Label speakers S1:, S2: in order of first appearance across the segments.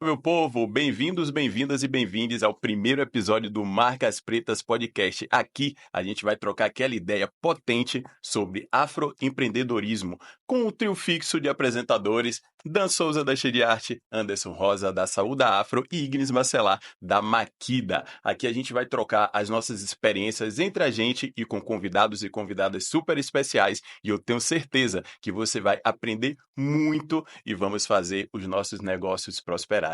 S1: Meu povo, bem-vindos, bem-vindas e bem-vindes ao primeiro episódio do Marcas Pretas Podcast. Aqui a gente vai trocar aquela ideia potente sobre afroempreendedorismo com o trio fixo de apresentadores Dan Souza da Cheia de Arte, Anderson Rosa da Saúda Afro e Ignis Bacelar da Maquida. Aqui a gente vai trocar as nossas experiências entre a gente e com convidados e convidadas super especiais e eu tenho certeza que você vai aprender muito e vamos fazer os nossos negócios prosperarem.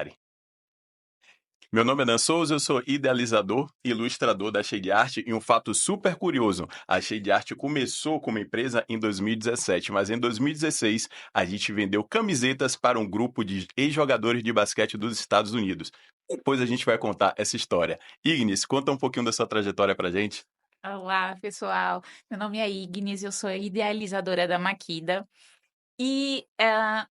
S1: Meu nome é Dan Souza, eu sou idealizador e ilustrador da Cheia de Arte e um fato super curioso, a Cheia de Arte começou como empresa em 2017, mas em 2016 a gente vendeu camisetas para um grupo de ex-jogadores de basquete dos Estados Unidos. Depois a gente vai contar essa história. Ignis, conta um pouquinho da sua trajetória pra gente.
S2: Olá, pessoal. Meu nome é Ignis, eu sou idealizadora da Maquida e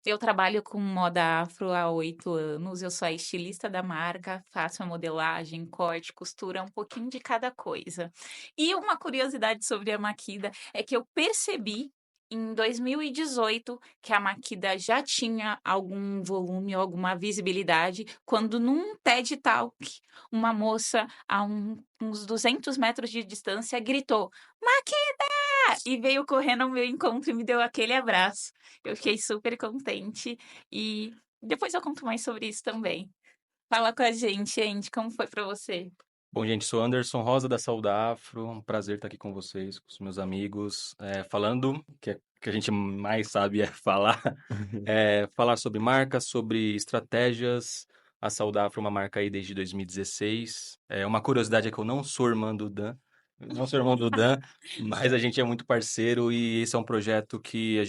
S2: eu trabalho com moda afro há 8 anos. Eu sou a estilista da marca, faço a modelagem, corte, costura, um pouquinho de cada coisa. E uma curiosidade sobre a Maquida é que eu percebi em 2018 que a Maquida já tinha algum volume, alguma visibilidade, quando num TED Talk, uma moça uns 200 metros de distância gritou: Maquida! E veio correndo ao meu encontro e me deu aquele abraço. Eu fiquei super contente e depois eu conto mais sobre isso também. Fala com a gente, Andy, como foi pra você?
S3: Bom, gente, sou Anderson Rosa da Saúda Afro. Um prazer estar aqui com vocês, com os meus amigos, falando que a gente mais sabe é falar, falar sobre marcas, sobre estratégias. A Saúda Afro é uma marca aí desde 2016. Uma curiosidade é que eu não sou irmão do Dan, não sou irmão do Dan, mas a gente é muito parceiro e esse é um projeto que é,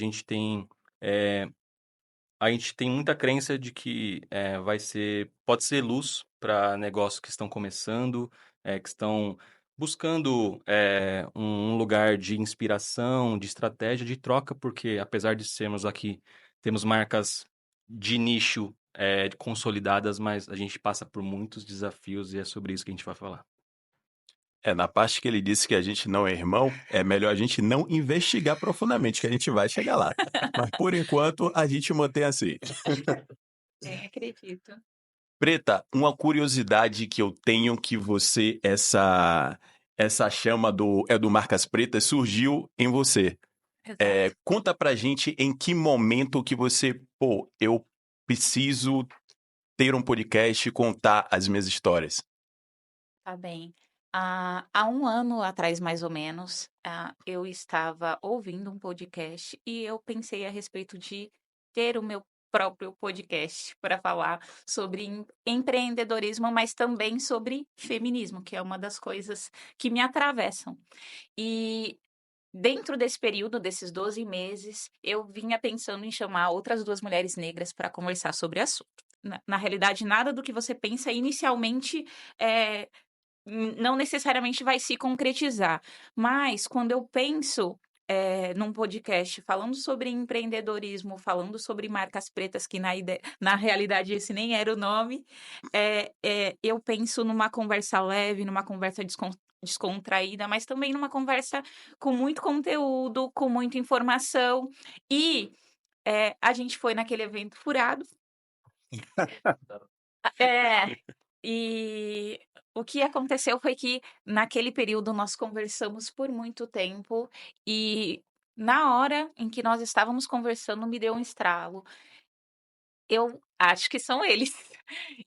S3: a gente tem muita crença de que pode ser luz para negócios que estão começando, que estão buscando um lugar de inspiração, de estratégia, de troca, porque apesar de sermos aqui, temos marcas de nicho consolidadas, mas a gente passa por muitos desafios e é sobre isso que a gente vai falar.
S1: Na parte que ele disse que a gente não é irmão, é melhor a gente não investigar profundamente, que a gente vai chegar lá. Mas por enquanto a gente mantém assim.
S2: Acredito.
S1: Preta, uma curiosidade que eu tenho que você, essa chama do Marcas Pretas surgiu em você.
S2: Exato.
S1: Conta pra gente em que momento que você, eu preciso ter um podcast e contar as minhas histórias.
S2: Tá bem. Há um ano atrás, mais ou menos, eu estava ouvindo um podcast e eu pensei a respeito de ter o meu próprio podcast para falar sobre empreendedorismo, mas também sobre feminismo, que é uma das coisas que me atravessam. E dentro desse período, desses 12 meses, eu vinha pensando em chamar outras duas mulheres negras para conversar sobre o assunto. Na realidade, nada do que você pensa inicialmente é, não necessariamente vai se concretizar, mas quando eu penso, num podcast falando sobre empreendedorismo, falando sobre marcas pretas, que na realidade esse nem era o nome, eu penso numa conversa leve, numa conversa descontraída, mas também numa conversa com muito conteúdo, com muita informação. E, a gente foi naquele evento furado. É. E o que aconteceu foi que, naquele período, nós conversamos por muito tempo e, na hora em que nós estávamos conversando, me deu um estralo. Eu acho que são eles.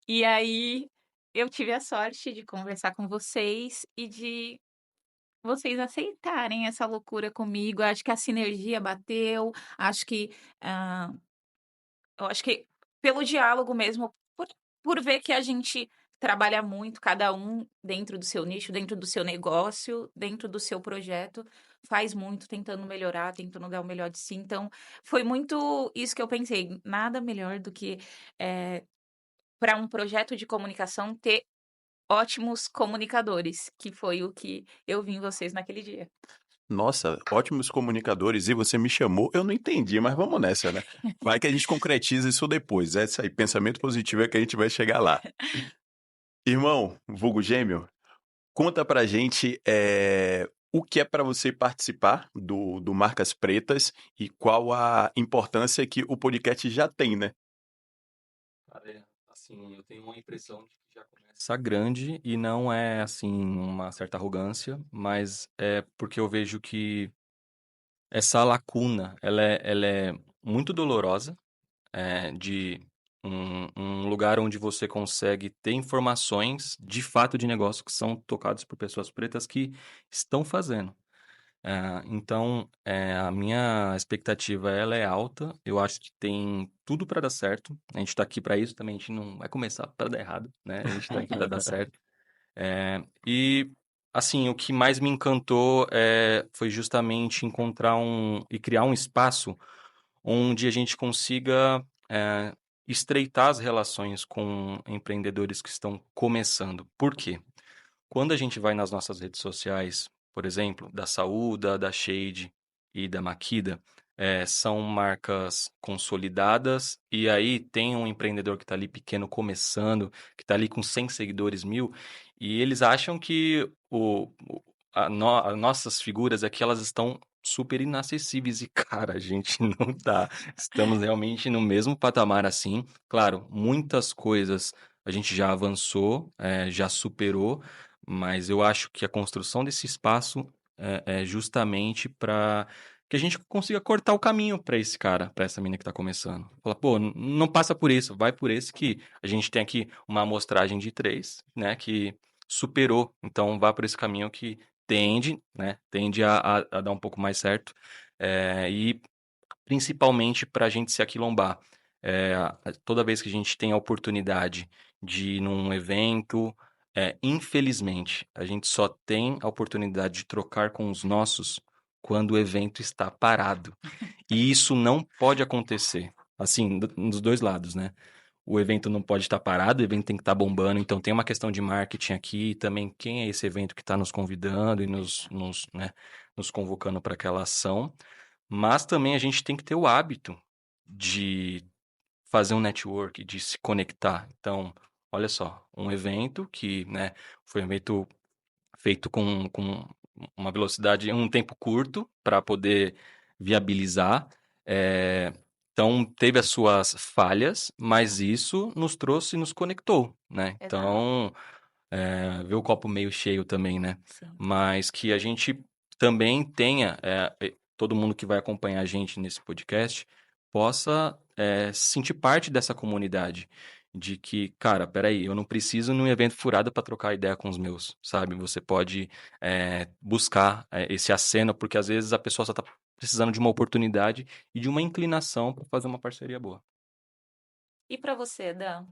S2: E aí, eu tive a sorte de conversar com vocês e de vocês aceitarem essa loucura comigo. Acho que a sinergia bateu, acho que, hã eu acho que pelo diálogo mesmo, por ver que a gente trabalha muito, cada um dentro do seu nicho, dentro do seu negócio, dentro do seu projeto, faz muito tentando melhorar, tentando dar o melhor de si. Então, foi muito isso que eu pensei, nada melhor do que, para um projeto de comunicação ter ótimos comunicadores, que foi o que eu vi em vocês naquele dia.
S1: Nossa, ótimos comunicadores. E você me chamou, eu não entendi, mas vamos nessa, né? Vai que a gente concretiza isso depois. É isso aí, pensamento positivo é que a gente vai chegar lá. Irmão, vulgo gêmeo, conta pra gente o que é pra você participar do Marcas Pretas e qual a importância que o podcast já tem, né?
S3: Sim, eu tenho uma impressão de que já começa grande e não é, assim, uma certa arrogância, mas é porque eu vejo que essa lacuna, ela é muito dolorosa, de um lugar onde você consegue ter informações de fato de negócio que são tocados por pessoas pretas que estão fazendo. Então, a minha expectativa ela é alta. Eu acho que tem tudo para dar certo. A gente está aqui para isso também. A gente não vai começar para dar errado, né? A gente está aqui para dar certo. E assim, o que mais me encantou foi justamente encontrar e criar um espaço onde a gente consiga estreitar as relações com empreendedores que estão começando. Por quê? Quando a gente vai nas nossas redes sociais, por exemplo, da Saúda, da Shade e da Makida, são marcas consolidadas, e aí tem um empreendedor que está ali pequeno começando, que está ali com 100 seguidores, 1000, e eles acham que as nossas figuras aqui, elas estão super inacessíveis, e cara, a gente não tá. Estamos realmente no mesmo patamar assim. Claro, muitas coisas a gente já avançou, já superou, mas eu acho que a construção desse espaço é justamente para que a gente consiga cortar o caminho para esse cara, para essa menina que está começando. Fala, pô, não passa por isso, vai por esse que a gente tem aqui uma amostragem de 3, né, que superou. Então, vá por esse caminho que tende, né, tende a dar um pouco mais certo. E principalmente para a gente se aquilombar. É, toda vez que a gente tem a oportunidade de ir num evento, infelizmente, a gente só tem a oportunidade de trocar com os nossos quando o evento está parado. E isso não pode acontecer, assim, dos dois lados, né? O evento não pode estar parado, o evento tem que estar bombando, então tem uma questão de marketing aqui, também quem é esse evento que está nos convidando e né, nos convocando para aquela ação. Mas também a gente tem que ter o hábito de fazer um network, de se conectar. Então, olha só, um evento que, né, foi um evento feito com uma velocidade, um tempo curto para poder viabilizar. É, então, teve as suas falhas, mas isso nos trouxe e nos conectou, né?
S2: Exato.
S3: Então, ver o copo meio cheio também, né?
S2: Sim.
S3: Mas que a gente também tenha, todo mundo que vai acompanhar a gente nesse podcast, possa se sentir parte dessa comunidade. De que, cara, peraí, eu não preciso num evento furado para trocar ideia com os meus, sabe? Você pode buscar esse aceno, porque às vezes a pessoa só está precisando de uma oportunidade e de uma inclinação para fazer uma parceria boa.
S2: E para você, Dan,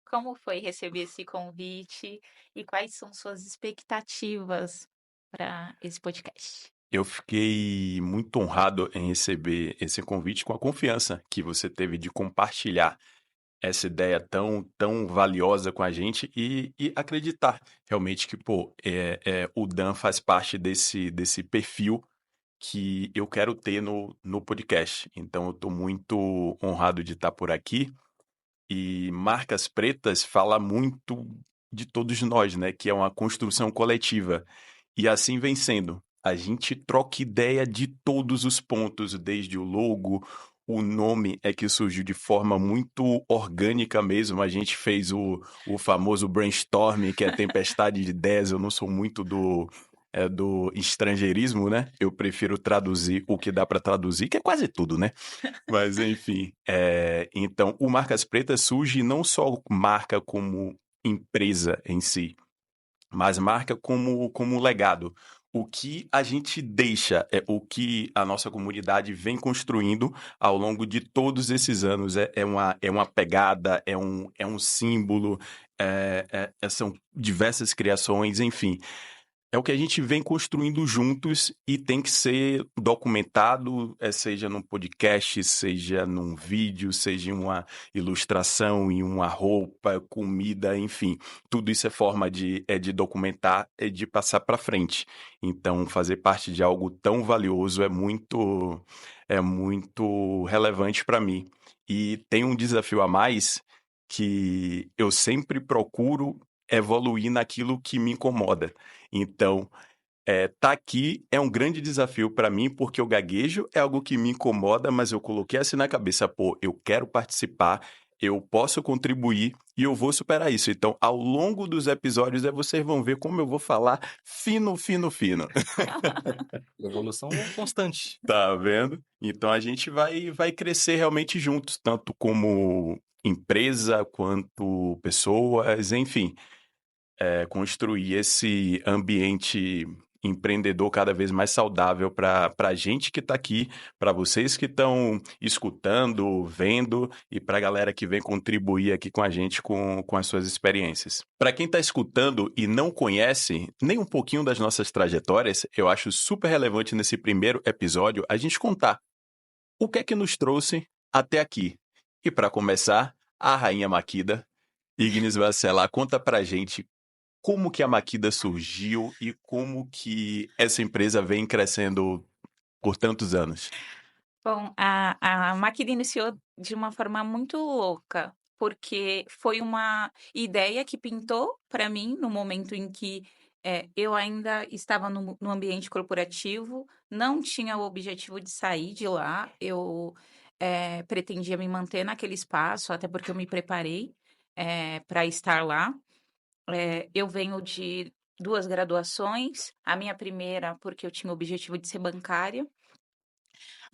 S2: como foi receber esse convite e quais são suas expectativas para esse podcast?
S1: Eu fiquei muito honrado em receber esse convite com a confiança que você teve de compartilhar essa ideia tão valiosa com a gente e acreditar realmente que, pô, o Dan faz parte desse perfil que eu quero ter no podcast. Então, eu estou muito honrado de estar por aqui. E Marcas Pretas fala muito de todos nós, né? Que é uma construção coletiva. E assim vem sendo. A gente troca ideia de todos os pontos, desde o logo, o nome é que surgiu de forma muito orgânica mesmo. A gente fez o famoso brainstorming, que é tempestade de ideias. Eu não sou muito do estrangeirismo, né? Eu prefiro traduzir o que dá para traduzir, que é quase tudo, né? Mas, enfim. Então, o Marcas Pretas surge não só marca como empresa em si, mas marca como legado. O que a gente deixa, o que a nossa comunidade vem construindo ao longo de todos esses anos. É uma pegada, é um símbolo, são diversas criações, enfim. É o que a gente vem construindo juntos e tem que ser documentado, seja num podcast, seja num vídeo, seja em uma ilustração, em uma roupa, comida, enfim. Tudo isso é forma de documentar e de passar para frente. Então, fazer parte de algo tão valioso é muito relevante para mim. E tem um desafio a mais que eu sempre procuro evoluir naquilo que me incomoda. Então, tá aqui é um grande desafio para mim, porque o gaguejo é algo que me incomoda, mas eu coloquei assim na cabeça, pô, eu quero participar, eu posso contribuir e eu vou superar isso. Então, ao longo dos episódios, vocês vão ver como eu vou falar fino, fino, fino.
S3: Evolução constante.
S1: Tá vendo? Então, a gente vai crescer realmente juntos, tanto como empresa, quanto pessoas, enfim. Construir esse ambiente empreendedor cada vez mais saudável para a gente que está aqui, para vocês que estão escutando, vendo e para a galera que vem contribuir aqui com a gente com as suas experiências. Para quem está escutando e não conhece nem um pouquinho das nossas trajetórias, eu acho super relevante nesse primeiro episódio a gente contar o que é que nos trouxe até aqui. E para começar, a Rainha Makida, Ignis Bacelar, conta pra gente como que a Makida surgiu e como que essa empresa vem crescendo por tantos anos.
S2: Bom, a Makida iniciou de uma forma muito louca, porque foi uma ideia que pintou para mim no momento em que eu ainda estava no ambiente corporativo, não tinha o objetivo de sair de lá, eu pretendia me manter naquele espaço, até porque eu me preparei para estar lá. Eu venho de 2 graduações, a minha primeira porque eu tinha o objetivo de ser bancária.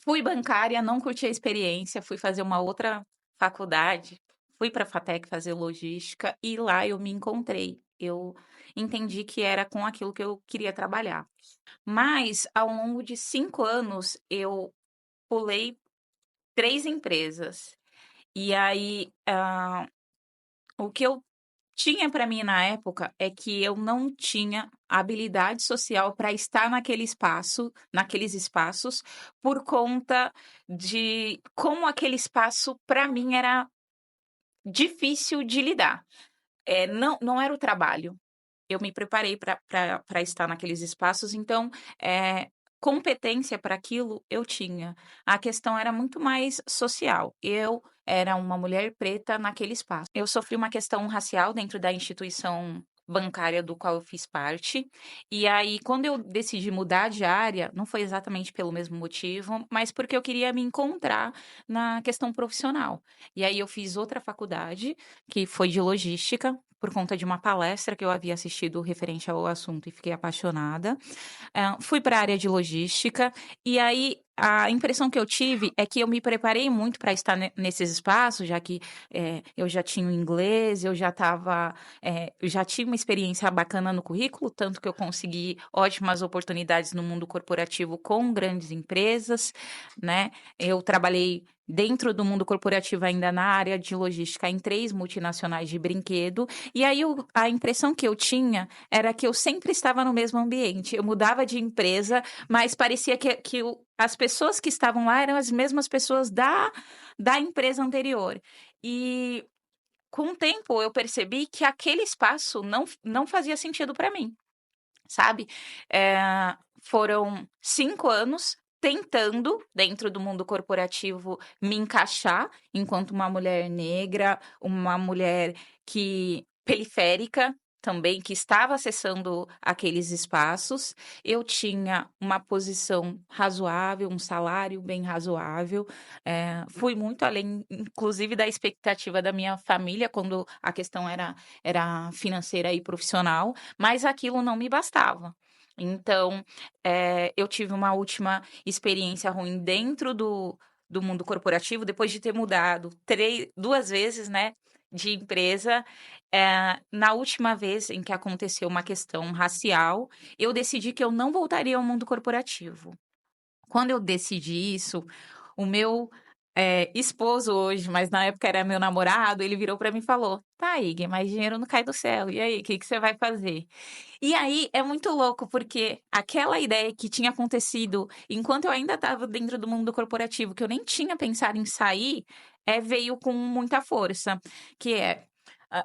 S2: Fui bancária, não curti a experiência, fui fazer uma outra faculdade, fui para a FATEC fazer logística e lá eu me encontrei. Eu entendi que era com aquilo que eu queria trabalhar. Mas ao longo de 5 anos eu pulei 3 empresas. E aí, o que eu tinha para mim na época é que eu não tinha habilidade social para estar naqueles espaços, por conta de como aquele espaço para mim era difícil de lidar. Não era o trabalho. Eu me preparei para estar naqueles espaços, então, competência para aquilo eu tinha. A questão era muito mais social. Eu era uma mulher preta naquele espaço. Eu sofri uma questão racial dentro da instituição bancária do qual eu fiz parte. E aí, quando eu decidi mudar de área, não foi exatamente pelo mesmo motivo, mas porque eu queria me encontrar na questão profissional. E aí eu fiz outra faculdade, que foi de logística, por conta de uma palestra que eu havia assistido referente ao assunto e fiquei apaixonada. Fui para a área de logística e aí a impressão que eu tive é que eu me preparei muito para estar nesses espaços, já que eu já tinha o inglês, eu já tinha uma experiência bacana no currículo, tanto que eu consegui ótimas oportunidades no mundo corporativo com grandes empresas, né? Eu trabalhei dentro do mundo corporativo ainda na área de logística em 3 multinacionais de brinquedo, e aí a impressão que eu tinha era que eu sempre estava no mesmo ambiente. Eu mudava de empresa, mas parecia que as pessoas que estavam lá eram as mesmas pessoas da empresa anterior. E com o tempo eu percebi que aquele espaço não fazia sentido para mim, sabe? Foram 5 anos tentando, dentro do mundo corporativo, me encaixar enquanto uma mulher negra, uma mulher periférica também, que estava acessando aqueles espaços. Eu tinha uma posição razoável, um salário bem razoável. Fui muito além, inclusive, da expectativa da minha família, quando a questão era financeira e profissional, mas aquilo não me bastava. Então, eu tive uma última experiência ruim dentro do mundo corporativo, depois de ter mudado 2 vezes, né, de empresa. Na última vez em que aconteceu uma questão racial, eu decidi que eu não voltaria ao mundo corporativo. Quando eu decidi isso, o meu esposo hoje, mas na época era meu namorado, ele virou para mim e falou: "Tá, Ig, mas dinheiro não cai do céu. E aí, o que que você vai fazer?". E aí é muito louco, porque aquela ideia que tinha acontecido enquanto eu ainda estava dentro do mundo corporativo, que eu nem tinha pensado em sair, veio com muita força, que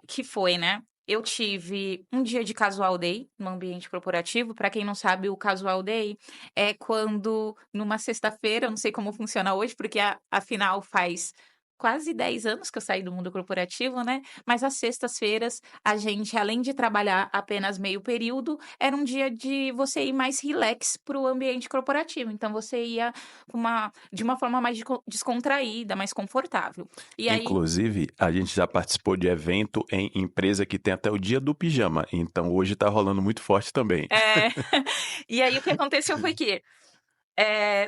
S2: que foi, né, eu tive um dia de casual day no ambiente corporativo. Para quem não sabe, o casual day é quando numa sexta-feira, eu não sei como funciona hoje, porque afinal faz quase 10 anos que eu saí do mundo corporativo, né? Mas às sextas-feiras, a gente, além de trabalhar apenas meio período, era um dia de você ir mais relax para o ambiente corporativo. Então, você ia de uma forma mais descontraída, mais confortável. E aí,
S1: Inclusive, a gente já participou de evento em empresa que tem até o dia do pijama. Então, hoje tá rolando muito forte também.
S2: e aí o que aconteceu foi que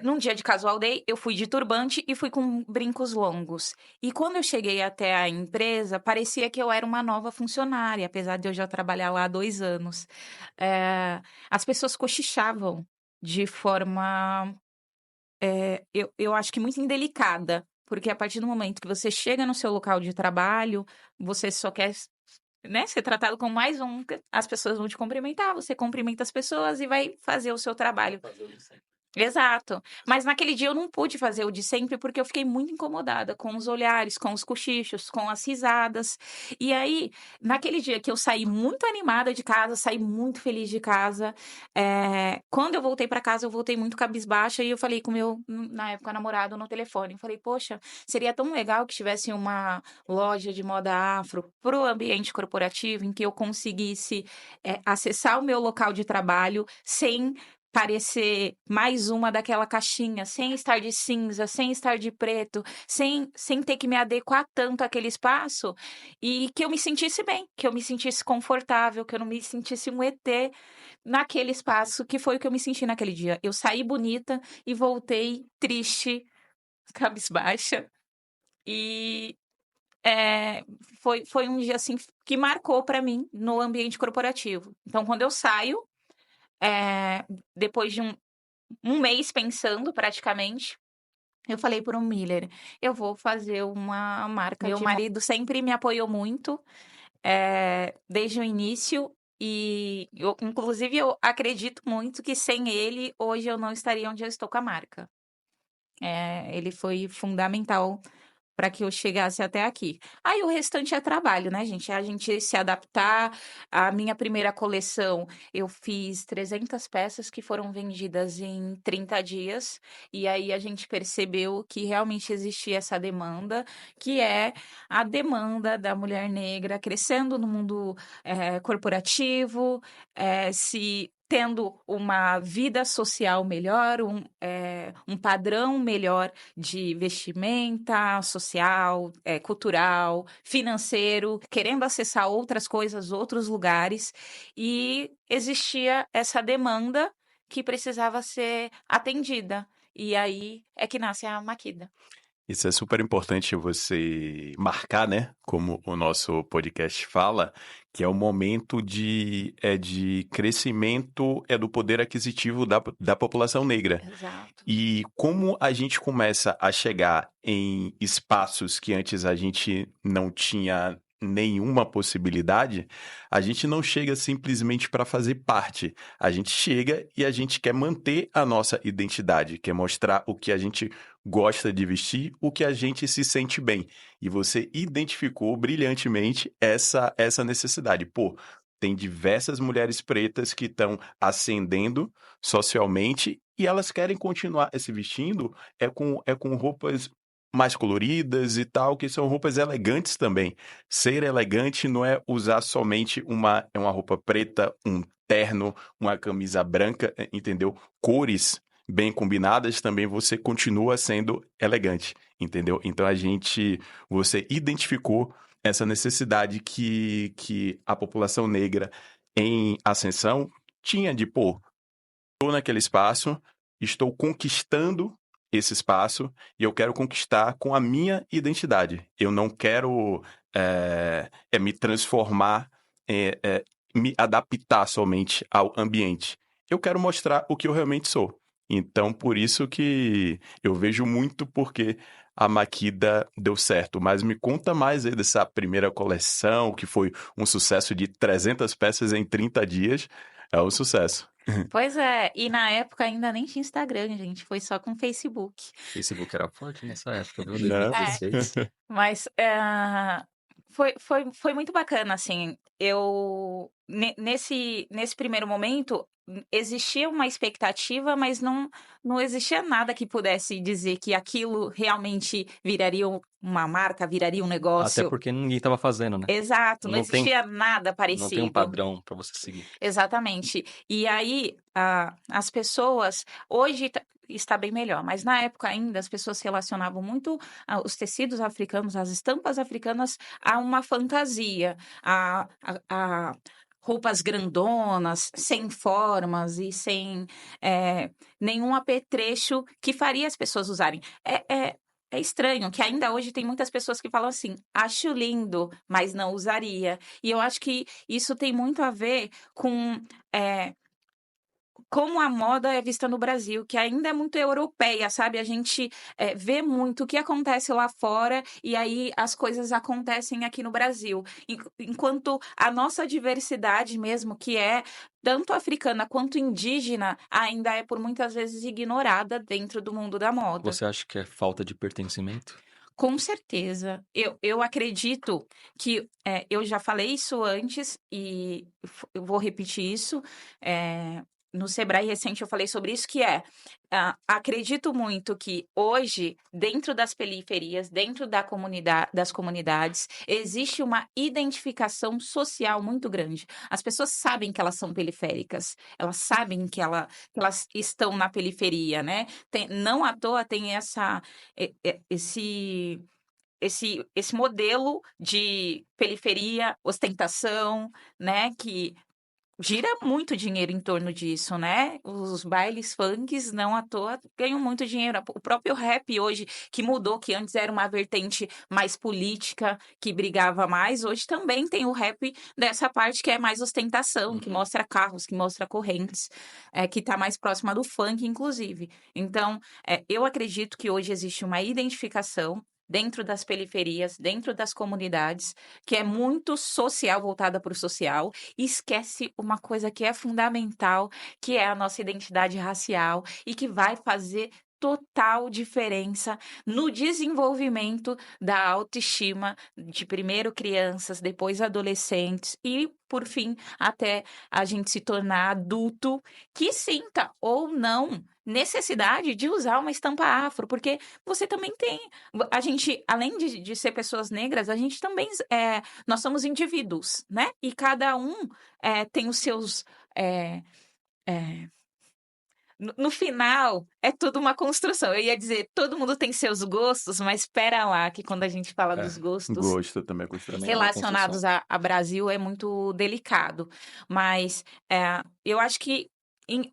S2: num dia de casual day, eu fui de turbante e fui com brincos longos. E quando eu cheguei até a empresa, parecia que eu era uma nova funcionária, apesar de eu já trabalhar lá há 2 anos. As pessoas cochichavam de forma, eu acho que muito indelicada, porque a partir do momento que você chega no seu local de trabalho, você só quer, né, ser tratado como mais um. As pessoas vão te cumprimentar, você cumprimenta as pessoas e vai fazer o seu trabalho. Exato. Mas naquele dia eu não pude fazer o de sempre, porque eu fiquei muito incomodada com os olhares, com os cochichos, com as risadas. E aí, naquele dia que eu saí muito animada de casa, saí muito feliz de casa, quando eu voltei para casa, eu voltei muito cabisbaixa e eu falei com o meu, na época, namorado no telefone. Eu falei, poxa, seria tão legal que tivesse uma loja de moda afro pro ambiente corporativo, em que eu conseguisse acessar o meu local de trabalho sem parecer mais uma daquela caixinha, sem estar de cinza, sem estar de preto, sem ter que me adequar tanto àquele espaço, e que eu me sentisse bem, que eu me sentisse confortável, que eu não me sentisse um ET naquele espaço, que foi o que eu me senti naquele dia. Eu saí bonita e voltei triste, cabisbaixa, e foi um dia assim que marcou para mim no ambiente corporativo. Então, quando eu saio, depois de um mês pensando, praticamente, eu falei para o Miller, eu vou fazer uma marca. Meu marido sempre me apoiou muito, desde o início, e inclusive eu acredito muito que sem ele, hoje eu não estaria onde eu estou com a marca. Ele foi fundamental para que eu chegasse até aqui. Aí o restante é trabalho, né, gente? É a gente se adaptar. A minha primeira coleção, eu fiz 300 peças que foram vendidas em 30 dias. E aí a gente percebeu que realmente existia essa demanda, que é a demanda da mulher negra crescendo no mundo corporativo, se tendo uma vida social melhor, um padrão melhor de vestimenta social, cultural, financeiro, querendo acessar outras coisas, outros lugares, e existia essa demanda que precisava ser atendida. E aí é que nasce a Makida.
S1: Isso é super importante você marcar, né? Como o nosso podcast fala, que é o momento de crescimento do poder aquisitivo da população negra.
S2: Exato.
S1: E como a gente começa a chegar em espaços que antes a gente não tinha nenhuma possibilidade, a gente não chega simplesmente para fazer parte. A gente chega e a gente quer manter a nossa identidade, quer mostrar o que a gente gosta de vestir, o que a gente se sente bem. E você identificou brilhantemente essa necessidade. Pô, tem diversas mulheres pretas que estão ascendendo socialmente e elas querem continuar se vestindo com roupas mais coloridas e tal, que são roupas elegantes também. Ser elegante não é usar somente uma roupa preta, um terno, uma camisa branca, entendeu? Cores bem combinadas também você continua sendo elegante, entendeu? Então você identificou essa necessidade que a população negra em ascensão tinha de, pô, estou naquele espaço, estou conquistando esse espaço e eu quero conquistar com a minha identidade. Eu não quero me transformar, me adaptar somente ao ambiente. Eu quero mostrar o que eu realmente sou. Então, por isso que eu vejo muito porque a Makida deu certo. Mas me conta mais aí dessa primeira coleção, que foi um sucesso de 300 peças em 30 dias. É um sucesso.
S2: Pois é, e na época ainda nem tinha Instagram, gente, foi só com Facebook.
S3: Facebook era forte nessa época, viu?
S1: Né?
S3: 2016.
S2: Mas foi muito bacana, assim. Nesse primeiro momento, existia uma expectativa, mas não existia nada que pudesse dizer que aquilo realmente viraria uma marca, viraria um
S3: Até
S2: negócio.
S3: porque ninguém estava fazendo, né?
S2: Exato, não
S3: Não tem,
S2: existia nada
S3: não tem um
S2: parecido.
S3: padrão para você seguir.
S2: Exatamente. E aí, as pessoas, hoje está bem melhor, mas na época ainda as pessoas relacionavam muito os tecidos africanos, as estampas africanas, a uma fantasia, a roupas grandonas, sem formas e sem nenhum apetrecho que faria as pessoas usarem. É estranho que ainda hoje tem muitas pessoas que falam assim: acho lindo, mas não usaria. E eu acho que isso tem muito a ver com como a moda é vista no Brasil, que ainda é muito europeia, sabe? A gente vê muito o que acontece lá fora e aí as coisas acontecem aqui no Brasil. Enquanto a nossa diversidade mesmo, que é tanto africana quanto indígena, ainda é por muitas vezes ignorada dentro do mundo da moda.
S3: Você acha que é falta de pertencimento?
S2: Com certeza. Eu acredito que eu já falei isso antes e eu vou repetir isso. No Sebrae recente eu falei sobre isso, que acredito muito que hoje, dentro das periferias, dentro das comunidades, existe uma identificação social muito grande. As pessoas sabem que elas são periféricas, elas sabem que elas estão na periferia, né? Não à toa tem esse modelo de periferia, ostentação, né, que gira muito dinheiro em torno disso, né? Os bailes funks, não à toa, ganham muito dinheiro. O próprio rap hoje, que mudou, que antes era uma vertente mais política, que brigava mais, hoje também tem o rap dessa parte que é mais ostentação, que mostra carros, que mostra correntes, que está mais próxima do funk, inclusive. Então, eu acredito que hoje existe uma identificação dentro das periferias, dentro das comunidades, que é muito social, voltada para o social, e esquece uma coisa que é fundamental, que é a nossa identidade racial e que vai fazer total diferença no desenvolvimento da autoestima de primeiro crianças, depois adolescentes e, por fim, até a gente se tornar adulto que sinta ou não necessidade de usar uma estampa afro, porque você também tem. A gente, além de ser pessoas negras, a gente também nós somos indivíduos, né? E cada um tem os seus. é, é, no final, é tudo uma construção. Eu ia dizer, todo mundo tem seus gostos, mas espera lá, que quando a gente fala dos gostos
S1: Gosto também, construção.
S3: Também é uma
S2: relacionados
S3: construção.
S2: a Brasil, é muito delicado. Mas eu acho que,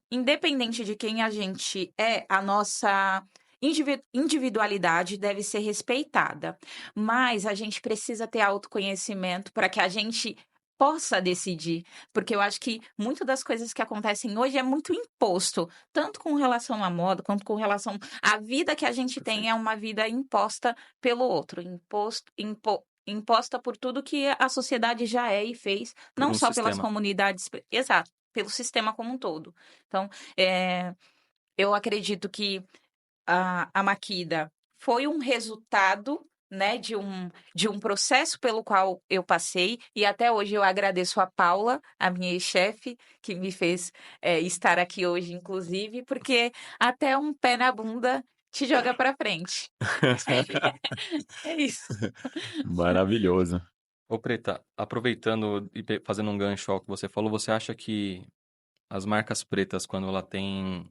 S2: independente de quem a gente é, a nossa individualidade deve ser respeitada. Mas a gente precisa ter autoconhecimento para que a gente possa decidir, porque eu acho que muitas das coisas que acontecem hoje é muito imposto, tanto com relação à moda, quanto com relação à vida que a gente tem, é uma vida imposta pelo outro, imposta por tudo que a sociedade já é e fez,
S3: Por
S2: não
S3: um
S2: só pelas
S3: sistema.
S2: comunidades, exato, pelo sistema como um todo. Então, eu acredito que a Makida foi um resultado, né, de um processo pelo qual eu passei, e até hoje eu agradeço a Paula, a minha ex-chefe, que me fez estar aqui hoje, inclusive, porque até um pé na bunda te joga para frente. É isso.
S1: Maravilhoso.
S3: Ô, Preta, aproveitando e fazendo um gancho ao que você falou, você acha que as marcas pretas, quando ela tem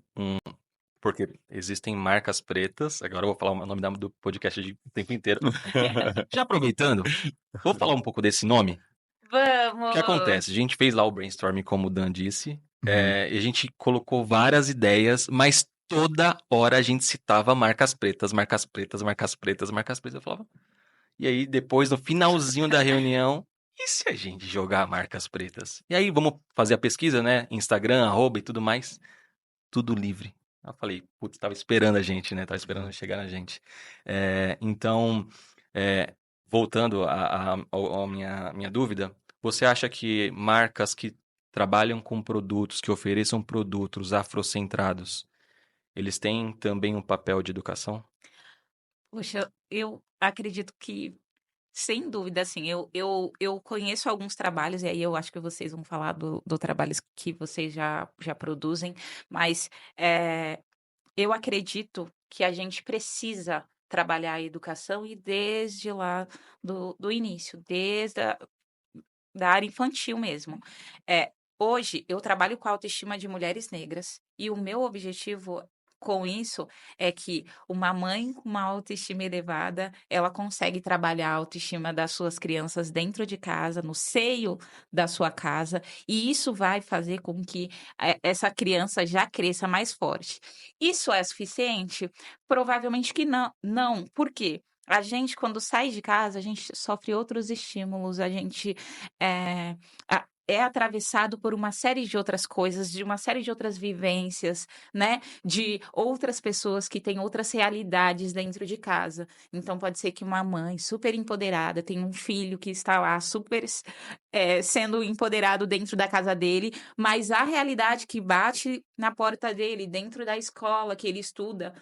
S3: Porque existem marcas pretas, agora eu vou falar o nome do podcast o tempo inteiro. Já aproveitando, vou falar um pouco desse nome. O
S2: Vamos!
S3: que acontece? A gente fez lá o brainstorming, como o Dan disse,
S1: Uhum.
S3: e a gente colocou várias ideias, mas toda hora a gente citava marcas pretas, marcas pretas, marcas pretas, marcas pretas. Eu falava. E aí, depois, no finalzinho da reunião, e se a gente jogar marcas pretas? E aí, vamos fazer a pesquisa, né? Instagram, @ e tudo mais. Tudo livre. Eu falei, putz, tava esperando a gente, né? Tava esperando chegar na gente. Então, voltando à minha dúvida, você acha que marcas que trabalham com produtos, que ofereçam produtos afrocentrados, eles têm também um papel de educação?
S2: Poxa, eu acredito que Sem dúvida, assim, eu conheço alguns trabalhos, e aí eu acho que vocês vão falar do trabalhos que vocês já produzem, mas eu acredito que a gente precisa trabalhar a educação e desde lá do início, desde da área infantil mesmo. Hoje eu trabalho com a autoestima de mulheres negras e o meu objetivo com isso é que uma mãe com uma autoestima elevada, ela consegue trabalhar a autoestima das suas crianças dentro de casa, no seio da sua casa, e isso vai fazer com que essa criança já cresça mais forte. Isso é suficiente? Provavelmente que não. Não. Por quê? A gente, quando sai de casa, a gente sofre outros estímulos, a gente é, é atravessado por uma série de outras coisas, de uma série de outras vivências, né? De outras pessoas que têm outras realidades dentro de casa. Então, pode ser que uma mãe super empoderada tenha um filho que está lá super sendo empoderado dentro da casa dele, mas a realidade que bate na porta dele, dentro da escola que ele estuda,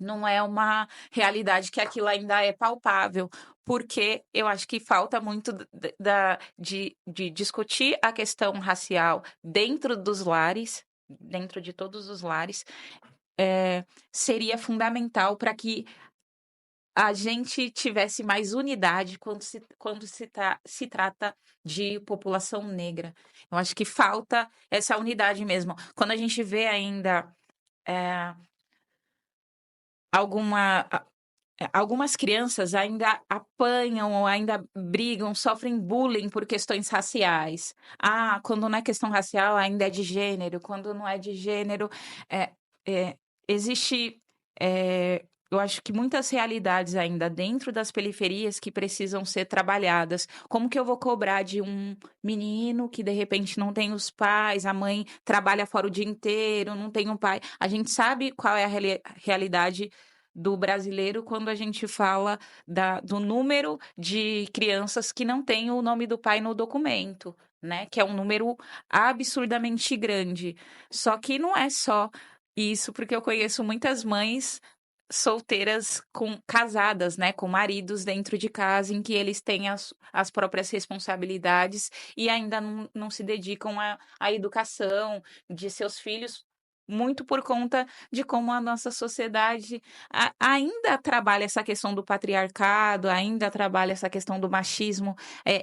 S2: não é uma realidade que aquilo ainda é palpável, porque eu acho que falta muito de discutir a questão racial dentro dos lares, dentro de todos os lares, seria fundamental para que a gente tivesse mais unidade se trata de população negra. Eu acho que falta essa unidade mesmo. Quando a gente vê ainda alguma algumas crianças ainda apanham ou ainda brigam, sofrem bullying por questões raciais. Ah, quando não é questão racial, ainda é de gênero. Quando não é de gênero, é, é, existe. Eu acho que muitas realidades ainda dentro das periferias que precisam ser trabalhadas. Como que eu vou cobrar de um menino que de repente não tem os pais, a mãe trabalha fora o dia inteiro, não tem um pai? A gente sabe qual é a realidade do brasileiro quando a gente fala do número de crianças que não têm o nome do pai no documento, né? Que é um número absurdamente grande. Só que não é só isso, porque eu conheço muitas mães solteiras casadas, né, com maridos dentro de casa, em que eles têm as próprias responsabilidades e ainda não se dedicam à educação de seus filhos, muito por conta de como a nossa sociedade ainda trabalha essa questão do patriarcado, ainda trabalha essa questão do machismo.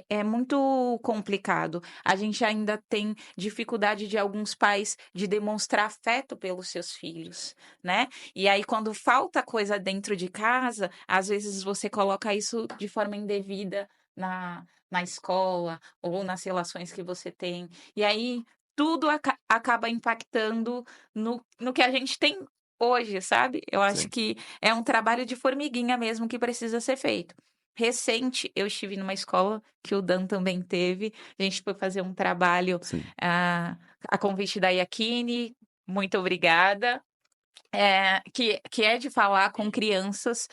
S2: É muito complicado. A gente ainda tem dificuldade de alguns pais de demonstrar afeto pelos seus filhos, né? E aí, quando falta coisa dentro de casa, às vezes você coloca isso de forma indevida na escola ou nas relações que você tem. E aí, tudo acaba impactando no que a gente tem hoje, sabe? Eu acho
S1: Sim.
S2: que é um trabalho de formiguinha mesmo que precisa ser feito. Recente, eu estive numa escola que o Dan também teve. A gente foi fazer um trabalho
S1: Sim.
S2: a convite da Iacchini. Muito obrigada. Que é de falar com crianças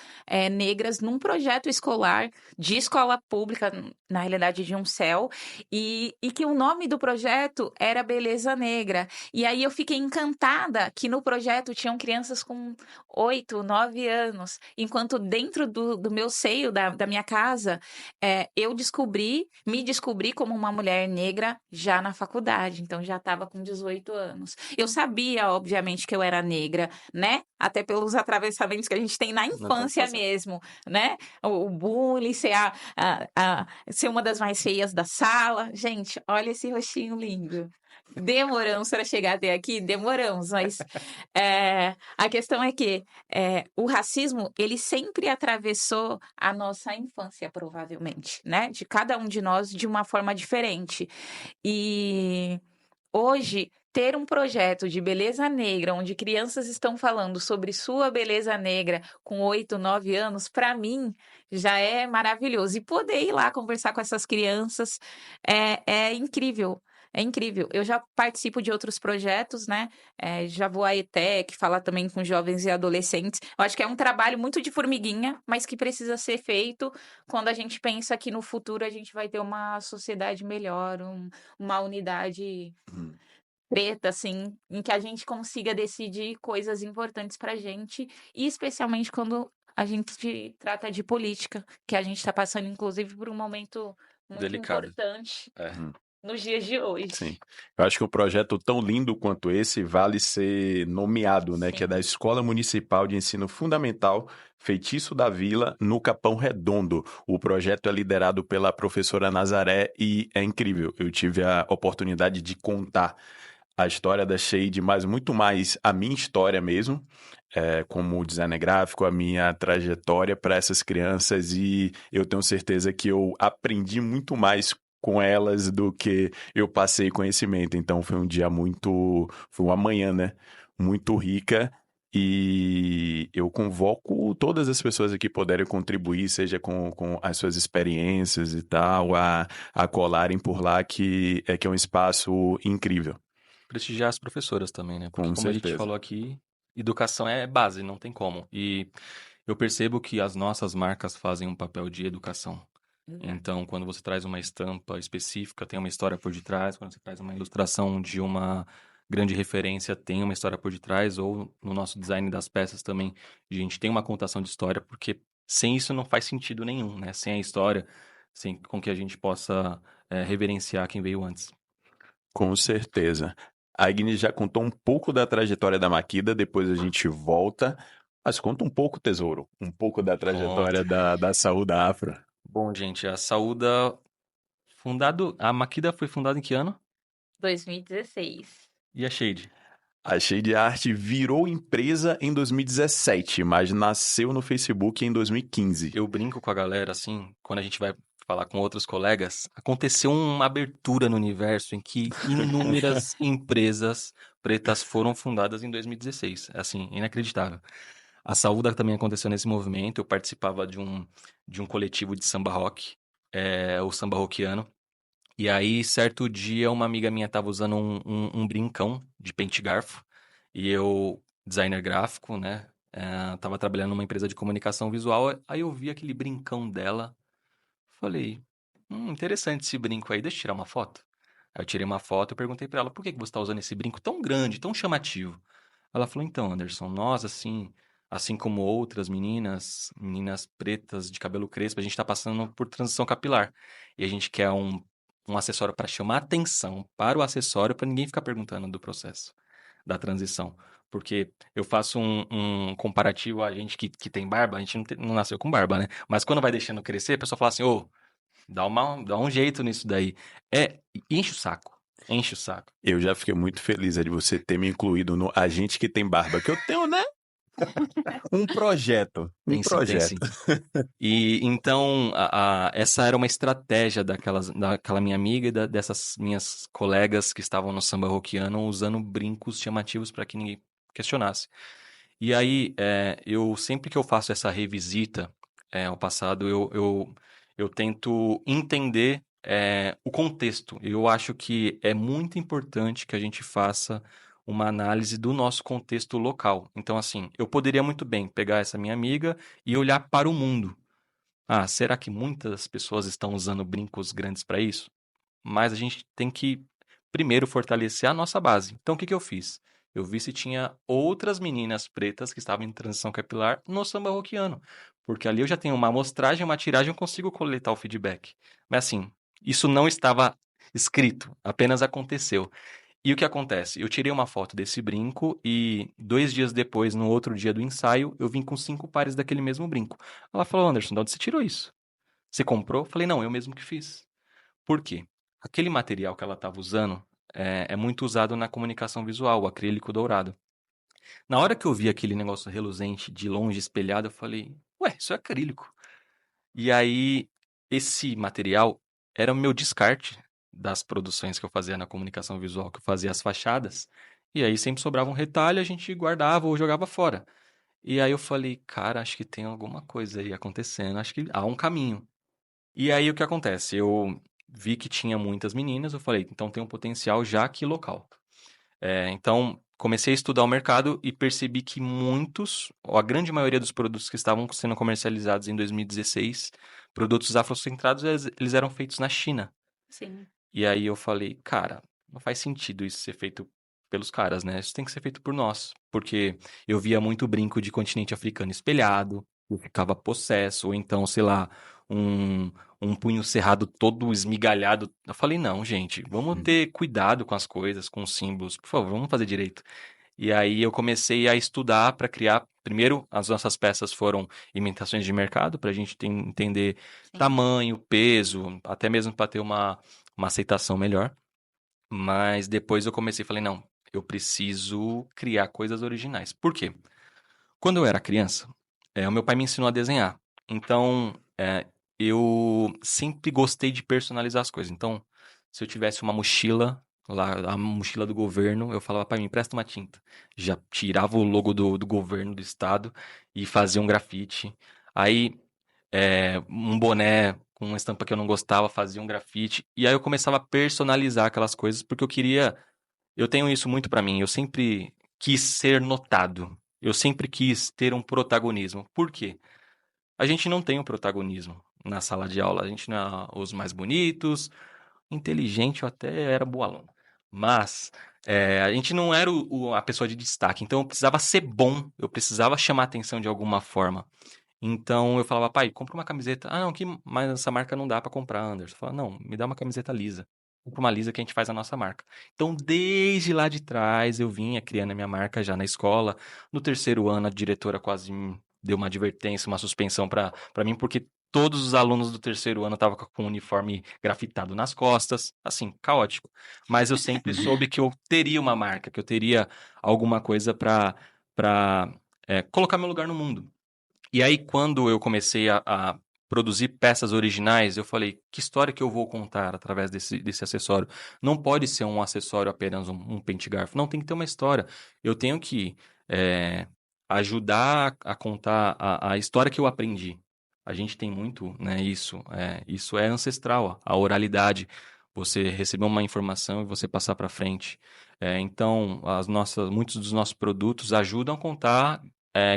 S2: negras num projeto escolar de escola pública, na realidade de um CEL, e que o nome do projeto era Beleza Negra. E aí eu fiquei encantada que no projeto tinham crianças com 8, 9 anos, enquanto dentro do meu seio, da minha casa, me descobri como uma mulher negra já na faculdade, então já estava com 18 anos. Eu sabia, obviamente, que eu era negra, né? Até pelos atravessamentos que a gente tem na infância mesmo, né? O bullying, ser uma das mais feias da sala. Gente, olha esse rostinho lindo. Demoramos para chegar até aqui? Demoramos, mas a questão é que o racismo, ele sempre atravessou a nossa infância, provavelmente, né? De cada um de nós de uma forma diferente. E hoje, ter um projeto de beleza negra, onde crianças estão falando sobre sua beleza negra com 8, 9 anos, para mim já é maravilhoso. E poder ir lá conversar com essas crianças é incrível. É incrível. Eu já participo de outros projetos, né? Já vou à ETEC, falar também com jovens e adolescentes. Eu acho que é um trabalho muito de formiguinha, mas que precisa ser feito quando a gente pensa que no futuro a gente vai ter uma sociedade melhor, uma unidade
S1: Hum.
S2: preta, assim, em que a gente consiga decidir coisas importantes pra gente, e especialmente quando a gente trata de política, que a gente está passando, inclusive, por um momento muito
S3: Delicado.
S2: importante
S3: É.
S2: nos dias de hoje.
S1: Sim. Eu acho que um projeto tão lindo quanto esse vale ser nomeado, né? Que é da
S2: Sim.
S1: Escola Municipal de Ensino Fundamental Feitiço da Vila, no Capão Redondo. O projeto é liderado pela professora Nazaré e é incrível. Eu tive a oportunidade de contar a história da Shade, mas muito mais a minha história mesmo, como designer gráfico, a minha trajetória para essas crianças, e eu tenho certeza que eu aprendi muito mais com elas do que eu passei conhecimento. Então foi um dia foi uma manhã, né? Muito rica. E eu convoco todas as pessoas aqui que puderem contribuir, seja com as suas experiências e tal, a colarem por lá, que é um espaço incrível.
S3: Prestigiar as professoras também, né? Porque
S1: Com
S3: como a gente
S1: certeza.
S3: falou aqui, educação é base, não tem como. E eu percebo que as nossas marcas fazem um papel de educação. Então, quando você traz uma estampa específica, tem uma história por detrás. Quando você traz uma ilustração de uma grande referência, tem uma história por detrás. Ou no nosso design das peças também, a gente tem uma contação de história, porque sem isso não faz sentido nenhum, né? Sem a história, sem com que a gente possa reverenciar quem veio antes.
S1: Com certeza. A Agnes já contou um pouco da trajetória da Makida, depois a gente volta. Mas conta um pouco, tesouro, um pouco da trajetória da Saúda Afro.
S3: Bom, gente, a Saúda a Makida foi fundada em que ano?
S2: 2016.
S3: E a Shade?
S1: A Shade Art virou empresa em 2017, mas nasceu no Facebook em 2015.
S3: Eu brinco com a galera, assim, quando a gente vai falar com outros colegas, aconteceu uma abertura no universo em que inúmeras empresas pretas foram fundadas em 2016. É, assim, inacreditável. A Saúda também aconteceu nesse movimento. Eu participava de um coletivo de samba rock, o samba rockiano. E aí, certo dia, uma amiga minha estava usando um brincão de pente garfo. E eu, designer gráfico, né? Tava trabalhando numa empresa de comunicação visual. Aí eu vi aquele brincão dela. Falei, interessante esse brinco aí, deixa eu tirar uma foto. Aí eu tirei uma foto e perguntei pra ela, por que que você tá usando esse brinco tão grande, tão chamativo? Ela falou, então, Anderson, nós, assim como outras meninas pretas de cabelo crespo, a gente tá passando por transição capilar. E a gente quer um acessório para chamar atenção para o acessório, para ninguém ficar perguntando do processo da transição. Porque eu faço um comparativo a gente que tem barba, a gente não nasceu com barba, né? Mas quando vai deixando crescer, a pessoa fala assim, ô, dá um jeito nisso daí. Enche o saco. Enche o saco.
S1: Eu já fiquei muito feliz de você ter me incluído no A Gente Que Tem Barba, que eu tenho, né? Um projeto.
S3: Tem sim, tem sim. E então, essa era uma estratégia daquela minha amiga e dessas minhas colegas que estavam no samba rockiano usando brincos chamativos para que ninguém questionasse. E aí, eu sempre que eu faço essa revisita ao passado, eu tento entender o contexto. Eu acho que é muito importante que a gente faça uma análise do nosso contexto local. Então, assim, eu poderia muito bem pegar essa minha amiga e olhar para o mundo. Ah, será que muitas pessoas estão usando brincos grandes para isso? Mas a gente tem que primeiro fortalecer a nossa base. Então, o que que eu fiz? Eu vi se tinha outras meninas pretas que estavam em transição capilar no samba rockiano. Porque ali eu já tenho uma amostragem, uma tiragem, eu consigo coletar o feedback. Mas assim, isso não estava escrito, apenas aconteceu. E o que acontece? Eu tirei uma foto desse brinco e 2 dias depois, no outro dia do ensaio, eu vim com 5 pares daquele mesmo brinco. Ela falou, Anderson, de onde você tirou isso? Você comprou? Eu falei, não, eu mesmo que fiz. Por quê? Aquele material que ela estava usando é muito usado na comunicação visual, o acrílico dourado. Na hora que eu vi aquele negócio reluzente de longe, espelhado, eu falei, ué, isso é acrílico. E aí, esse material era o meu descarte das produções que eu fazia na comunicação visual, que eu fazia as fachadas. E aí sempre sobrava um retalho, a gente guardava ou jogava fora. E aí eu falei, cara, acho que tem alguma coisa aí acontecendo, acho que há um caminho. E aí o que acontece? Eu vi que tinha muitas meninas, eu falei, então tem um potencial já aqui local. Então comecei a estudar o mercado e percebi que ou a grande maioria dos produtos que estavam sendo comercializados em 2016, produtos afrocentrados, eles eram feitos na China.
S2: Sim.
S3: E aí eu falei, cara, não faz sentido isso ser feito pelos caras, né? Isso tem que ser feito por nós. Porque eu via muito brinco de continente africano espelhado, eu ficava possesso, ou então, sei lá, um, um punho cerrado todo esmigalhado. Eu falei, não, gente, vamos ter cuidado com as coisas, com os símbolos, por favor, vamos fazer direito. E aí eu comecei a estudar para criar. Primeiro, as nossas peças foram imitações de mercado, para a gente entender
S2: Sim.
S3: tamanho, peso, até mesmo para ter uma aceitação melhor. Mas depois eu comecei e falei, não, eu preciso criar coisas originais. Por quê? Quando eu era criança, o meu pai me ensinou a desenhar. Então, eu sempre gostei de personalizar as coisas. Então, se eu tivesse uma mochila, lá, a mochila do governo, eu falava, pai, me empresta uma tinta. Já tirava o logo do governo, do estado, e fazia um grafite. Aí, um boné com uma estampa que eu não gostava, fazia um grafite. E aí eu começava a personalizar aquelas coisas, porque eu queria. Eu tenho isso muito pra mim. Eu sempre quis ser notado. Eu sempre quis ter um protagonismo. Por quê? A gente não tem um protagonismo na sala de aula. A gente não é os mais bonitos, inteligente, eu até era bom aluno. Mas a gente não era a pessoa de destaque. Então eu precisava ser bom. Eu precisava chamar atenção de alguma forma. Então eu falava, pai, compra uma camiseta. Ah, não, mas essa marca não dá pra comprar, Anderson. Eu falava, não, me dá uma camiseta lisa. Compra uma lisa que a gente faz a nossa marca. Então, desde lá de trás, eu vinha criando a minha marca já na escola. No terceiro ano, a diretora quase me deu uma advertência, uma suspensão pra mim, porque todos os alunos do terceiro ano estavam com o uniforme grafitado nas costas. Assim, caótico. Mas eu sempre soube que eu teria uma marca, que eu teria alguma coisa pra colocar meu lugar no mundo. E aí, quando eu comecei a produzir peças originais, eu falei, que história que eu vou contar através desse acessório? Não pode ser um acessório apenas um pente garfo. Não, tem que ter uma história. Eu tenho que eh, ajudar a contar a história que eu aprendi. A gente tem muito, né, isso é ancestral, a oralidade. Você receber uma informação e você passar para frente. Então, muitos dos nossos produtos ajudam a contar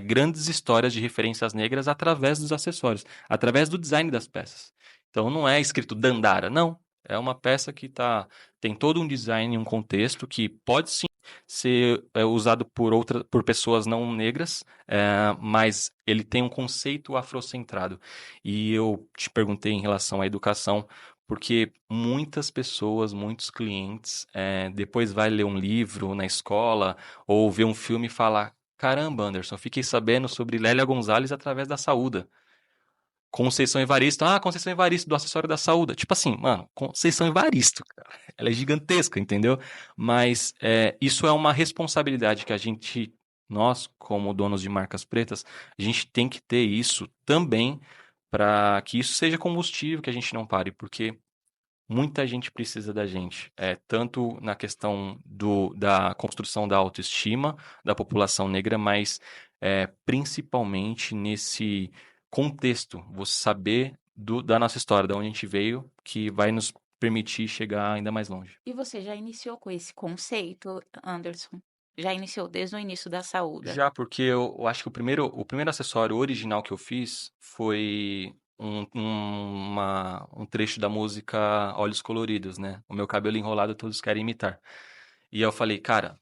S3: grandes histórias de referências negras através dos acessórios, através do design das peças. Então não é escrito Dandara, não. É uma peça que tem todo um design, um contexto que pode sim ser usado por pessoas não negras, mas ele tem um conceito afrocentrado. E eu te perguntei em relação à educação, porque muitas pessoas, muitos clientes, depois vai ler um livro na escola ou ver um filme e falar: caramba, Anderson, fiquei sabendo sobre Lélia Gonzalez através da Saúda. Conceição Evaristo. Ah, Conceição Evaristo, do acessório da Saúda. Tipo assim, mano, Conceição Evaristo, cara. Ela é gigantesca, entendeu? Mas isso é uma responsabilidade que nós, como donos de marcas pretas, a gente tem que ter isso também para que isso seja combustível, que a gente não pare, porque muita gente precisa da gente, tanto na questão da construção da autoestima da população negra, mas principalmente nesse contexto, você saber da nossa história, de onde a gente veio, que vai nos permitir chegar ainda mais longe.
S2: E você já iniciou com esse conceito, Anderson? Já iniciou desde o início da saúde?
S3: Já porque eu acho que o primeiro acessório original que eu fiz foi um trecho da música Olhos Coloridos, né? O meu cabelo enrolado todos querem imitar. E eu falei, cara,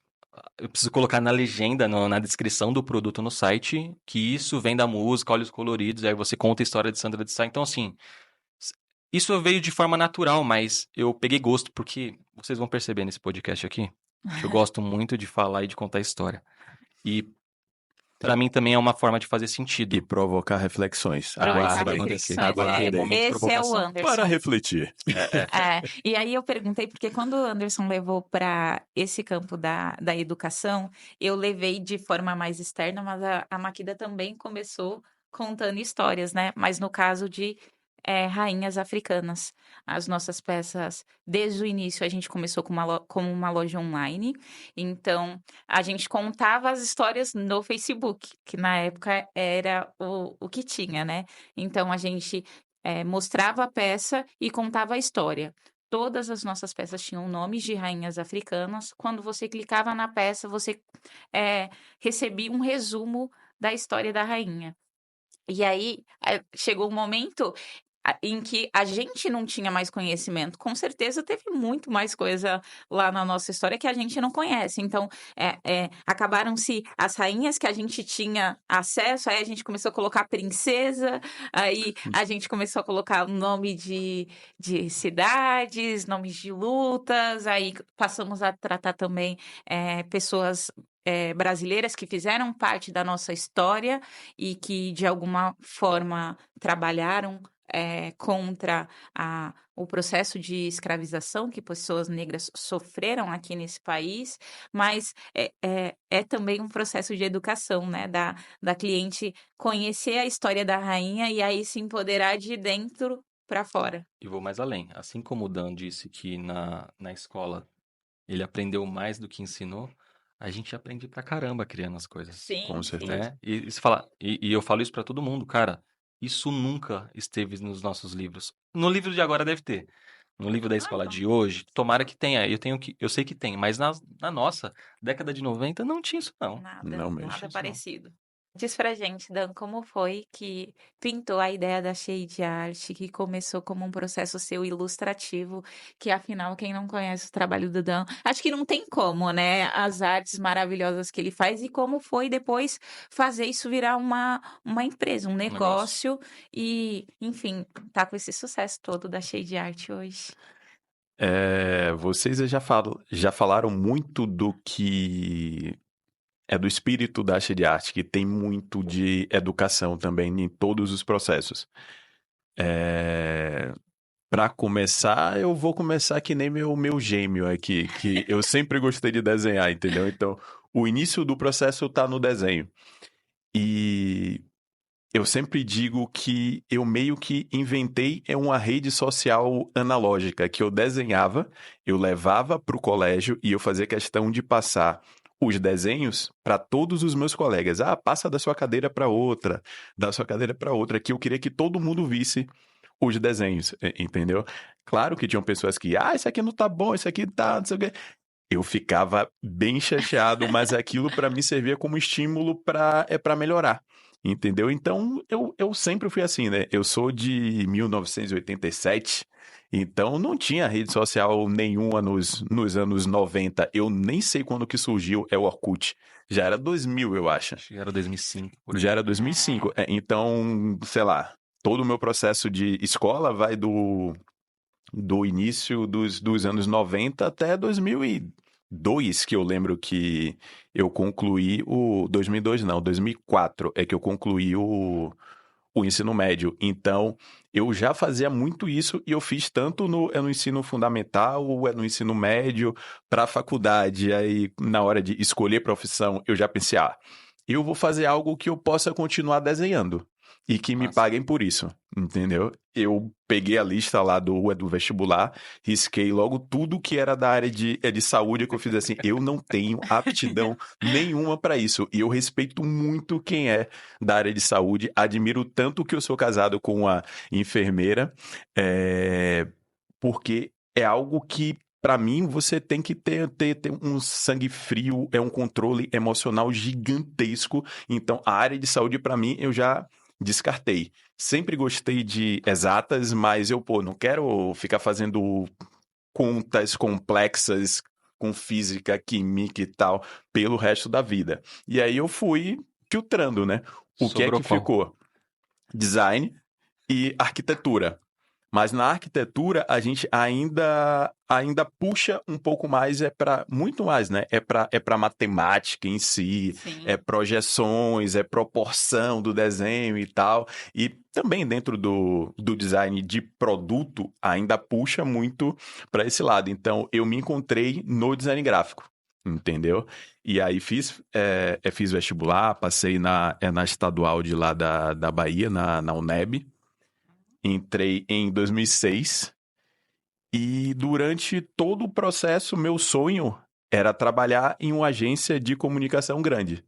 S3: eu preciso colocar na legenda, na descrição do produto no site, que isso vem da música Olhos Coloridos, aí você conta a história de Sandra de Sá. Então, assim, s- isso veio de forma natural, mas eu peguei gosto, porque vocês vão perceber nesse podcast aqui, que eu gosto muito de falar e de contar história. E pra mim também é uma forma de fazer
S1: E
S3: sentido.
S1: provocar reflexões.
S2: Provocar
S1: Aguardem.
S3: Reflexões.
S2: reflexões.
S3: Aguardem. Momento de
S2: Esse é o
S3: provocação.
S1: Para
S2: Anderson.
S1: refletir.
S2: E aí eu perguntei, porque quando o Anderson levou para esse campo da educação, eu levei de forma mais externa, mas a Maquida também começou contando histórias, né? Mas no caso de rainhas africanas. As nossas peças, desde o início, a gente começou como uma loja online, então a gente contava as histórias no Facebook, que na época era o que tinha, né? Então a gente mostrava a peça e contava a história. Todas as nossas peças tinham nomes de rainhas africanas. Quando você clicava na peça, você recebia um resumo da história da rainha. E aí chegou um momento. em que a gente não tinha mais conhecimento. Com certeza teve muito mais coisa lá na nossa história que a gente não conhece. Então, acabaram-se as rainhas que a gente tinha acesso, aí a gente começou a colocar princesa, aí a gente começou a colocar nome de cidades, nomes de lutas, aí passamos a tratar também pessoas brasileiras que fizeram parte da nossa história e que, de alguma forma, trabalharam contra o processo de escravização que pessoas negras sofreram aqui nesse país, mas é também um processo de educação, né? Da cliente conhecer a história da rainha e aí se empoderar de dentro para fora.
S3: E vou mais além. Assim como o Dan disse que na escola ele aprendeu mais do que ensinou, a gente aprende pra caramba criando as coisas,
S1: Com
S2: Sim, sim.
S1: certeza.
S3: né? E você fala, e eu falo isso pra todo mundo, cara. Isso nunca esteve nos nossos livros. No livro de agora deve ter. No livro da
S2: Ah,
S3: escola
S2: não.
S3: de hoje, tomara que tenha. Eu sei que tem, mas na nossa, década de 90, não tinha isso, não.
S1: Não mesmo.
S2: Nada
S3: Isso não.
S2: parecido. Diz pra gente, Dan, como foi que pintou a ideia da Shade Art, que começou como um processo seu ilustrativo, que afinal, quem não conhece o trabalho do Dan, acho que não tem como, né? As artes maravilhosas que ele faz e como foi depois fazer isso virar uma empresa, um negócio e, enfim, tá com esse sucesso todo da Shade Art hoje.
S1: Vocês já falaram muito do que é do espírito da arte de arte, que tem muito de educação também em todos os processos. Para começar, eu vou começar que nem meu gêmeo aqui, que eu sempre gostei de desenhar, entendeu? Então, o início do processo está no desenho. E eu sempre digo que eu meio que inventei uma rede social analógica, que eu desenhava, eu levava para o colégio e eu fazia questão de passar os desenhos para todos os meus colegas. Ah, passa da sua cadeira para outra, da sua cadeira para outra, que eu queria que todo mundo visse os desenhos, entendeu? Claro que tinham pessoas que, isso aqui não tá bom, isso aqui tá, não sei o quê. Eu ficava bem chateado, mas aquilo para mim servia como estímulo para melhorar, entendeu? Então, eu sempre fui assim, né? Eu sou de 1987, então não tinha rede social nenhuma nos anos 90. Eu nem sei quando que surgiu o Orkut. Já era 2000, eu acho.
S3: Acho que era 2005, por aí.
S1: Já era 2005. Então, sei lá, todo o meu processo de escola vai do início dos anos 90 até 2002, que eu lembro que eu concluí 2002 não, 2004 é que eu concluí o ensino médio. Então, eu já fazia muito isso e eu fiz tanto no ensino fundamental, no ensino médio, para a faculdade. Aí, na hora de escolher profissão, eu já pensei, eu vou fazer algo que eu possa continuar desenhando e que me
S3: Massa.
S1: paguem por isso, entendeu? Eu peguei a lista lá do vestibular, risquei logo tudo que era da área de saúde, que eu fiz assim, eu não tenho aptidão nenhuma para isso. E eu respeito muito quem é da área de saúde, admiro tanto que eu sou casado com uma enfermeira, porque é algo que para mim, você tem que ter um sangue frio, um controle emocional gigantesco. Então, a área de saúde, para mim, eu já descartei. Sempre gostei de exatas, mas eu, não quero ficar fazendo contas complexas com física, química e tal, pelo resto da vida. E aí eu fui filtrando, né? O que é
S3: Sobrou
S1: que
S3: qual?
S1: ficou? Design e arquitetura. Mas na arquitetura a gente ainda puxa um pouco mais, muito mais, né? É para matemática em si,
S2: Sim.
S1: é projeções, é proporção do desenho e tal. E também dentro do design de produto ainda puxa muito para esse lado. Então eu me encontrei no design gráfico. Entendeu? E aí fiz vestibular, passei na estadual de lá da Bahia, na UNEB. Entrei em 2006 e durante todo o processo, meu sonho era trabalhar em uma agência de comunicação grande.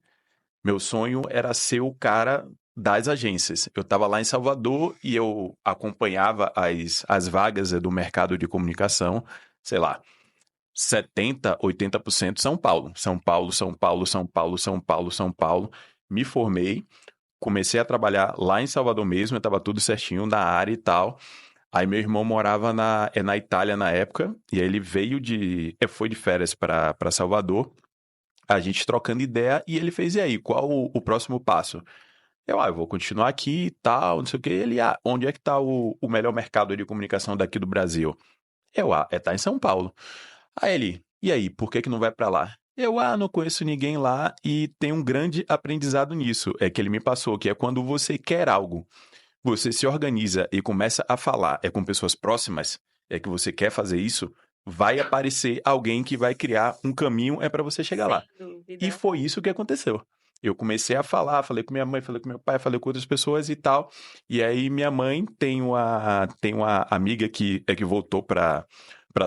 S1: Meu sonho era ser o cara das agências. Eu estava lá em Salvador e eu acompanhava as vagas do mercado de comunicação, sei lá, 70, 80% São Paulo. São Paulo, São Paulo, São Paulo, São Paulo, São Paulo. Me formei. comecei a trabalhar lá em Salvador mesmo, estava tudo certinho na área e tal. Aí meu irmão morava na Itália na época, e aí ele foi de férias para Salvador, a gente trocando ideia, e ele fez, e aí, qual o próximo passo? Eu vou continuar aqui e tal, não sei o quê. Ele, onde é que tá o melhor mercado de comunicação daqui do Brasil? Tá em São Paulo. Aí ele, e aí, por que não vai para lá? Não conheço ninguém lá e tem um grande aprendizado nisso. É que ele me passou, que é quando você quer algo, você se organiza e começa a falar, com pessoas próximas, é que você quer fazer isso, vai aparecer alguém que vai criar um caminho, para você chegar lá.
S2: Sem
S1: E
S2: dúvida.
S1: foi isso que aconteceu. Eu comecei a falar, falei com minha mãe, falei com meu pai, falei com outras pessoas e tal. E aí minha mãe tem uma amiga que voltou para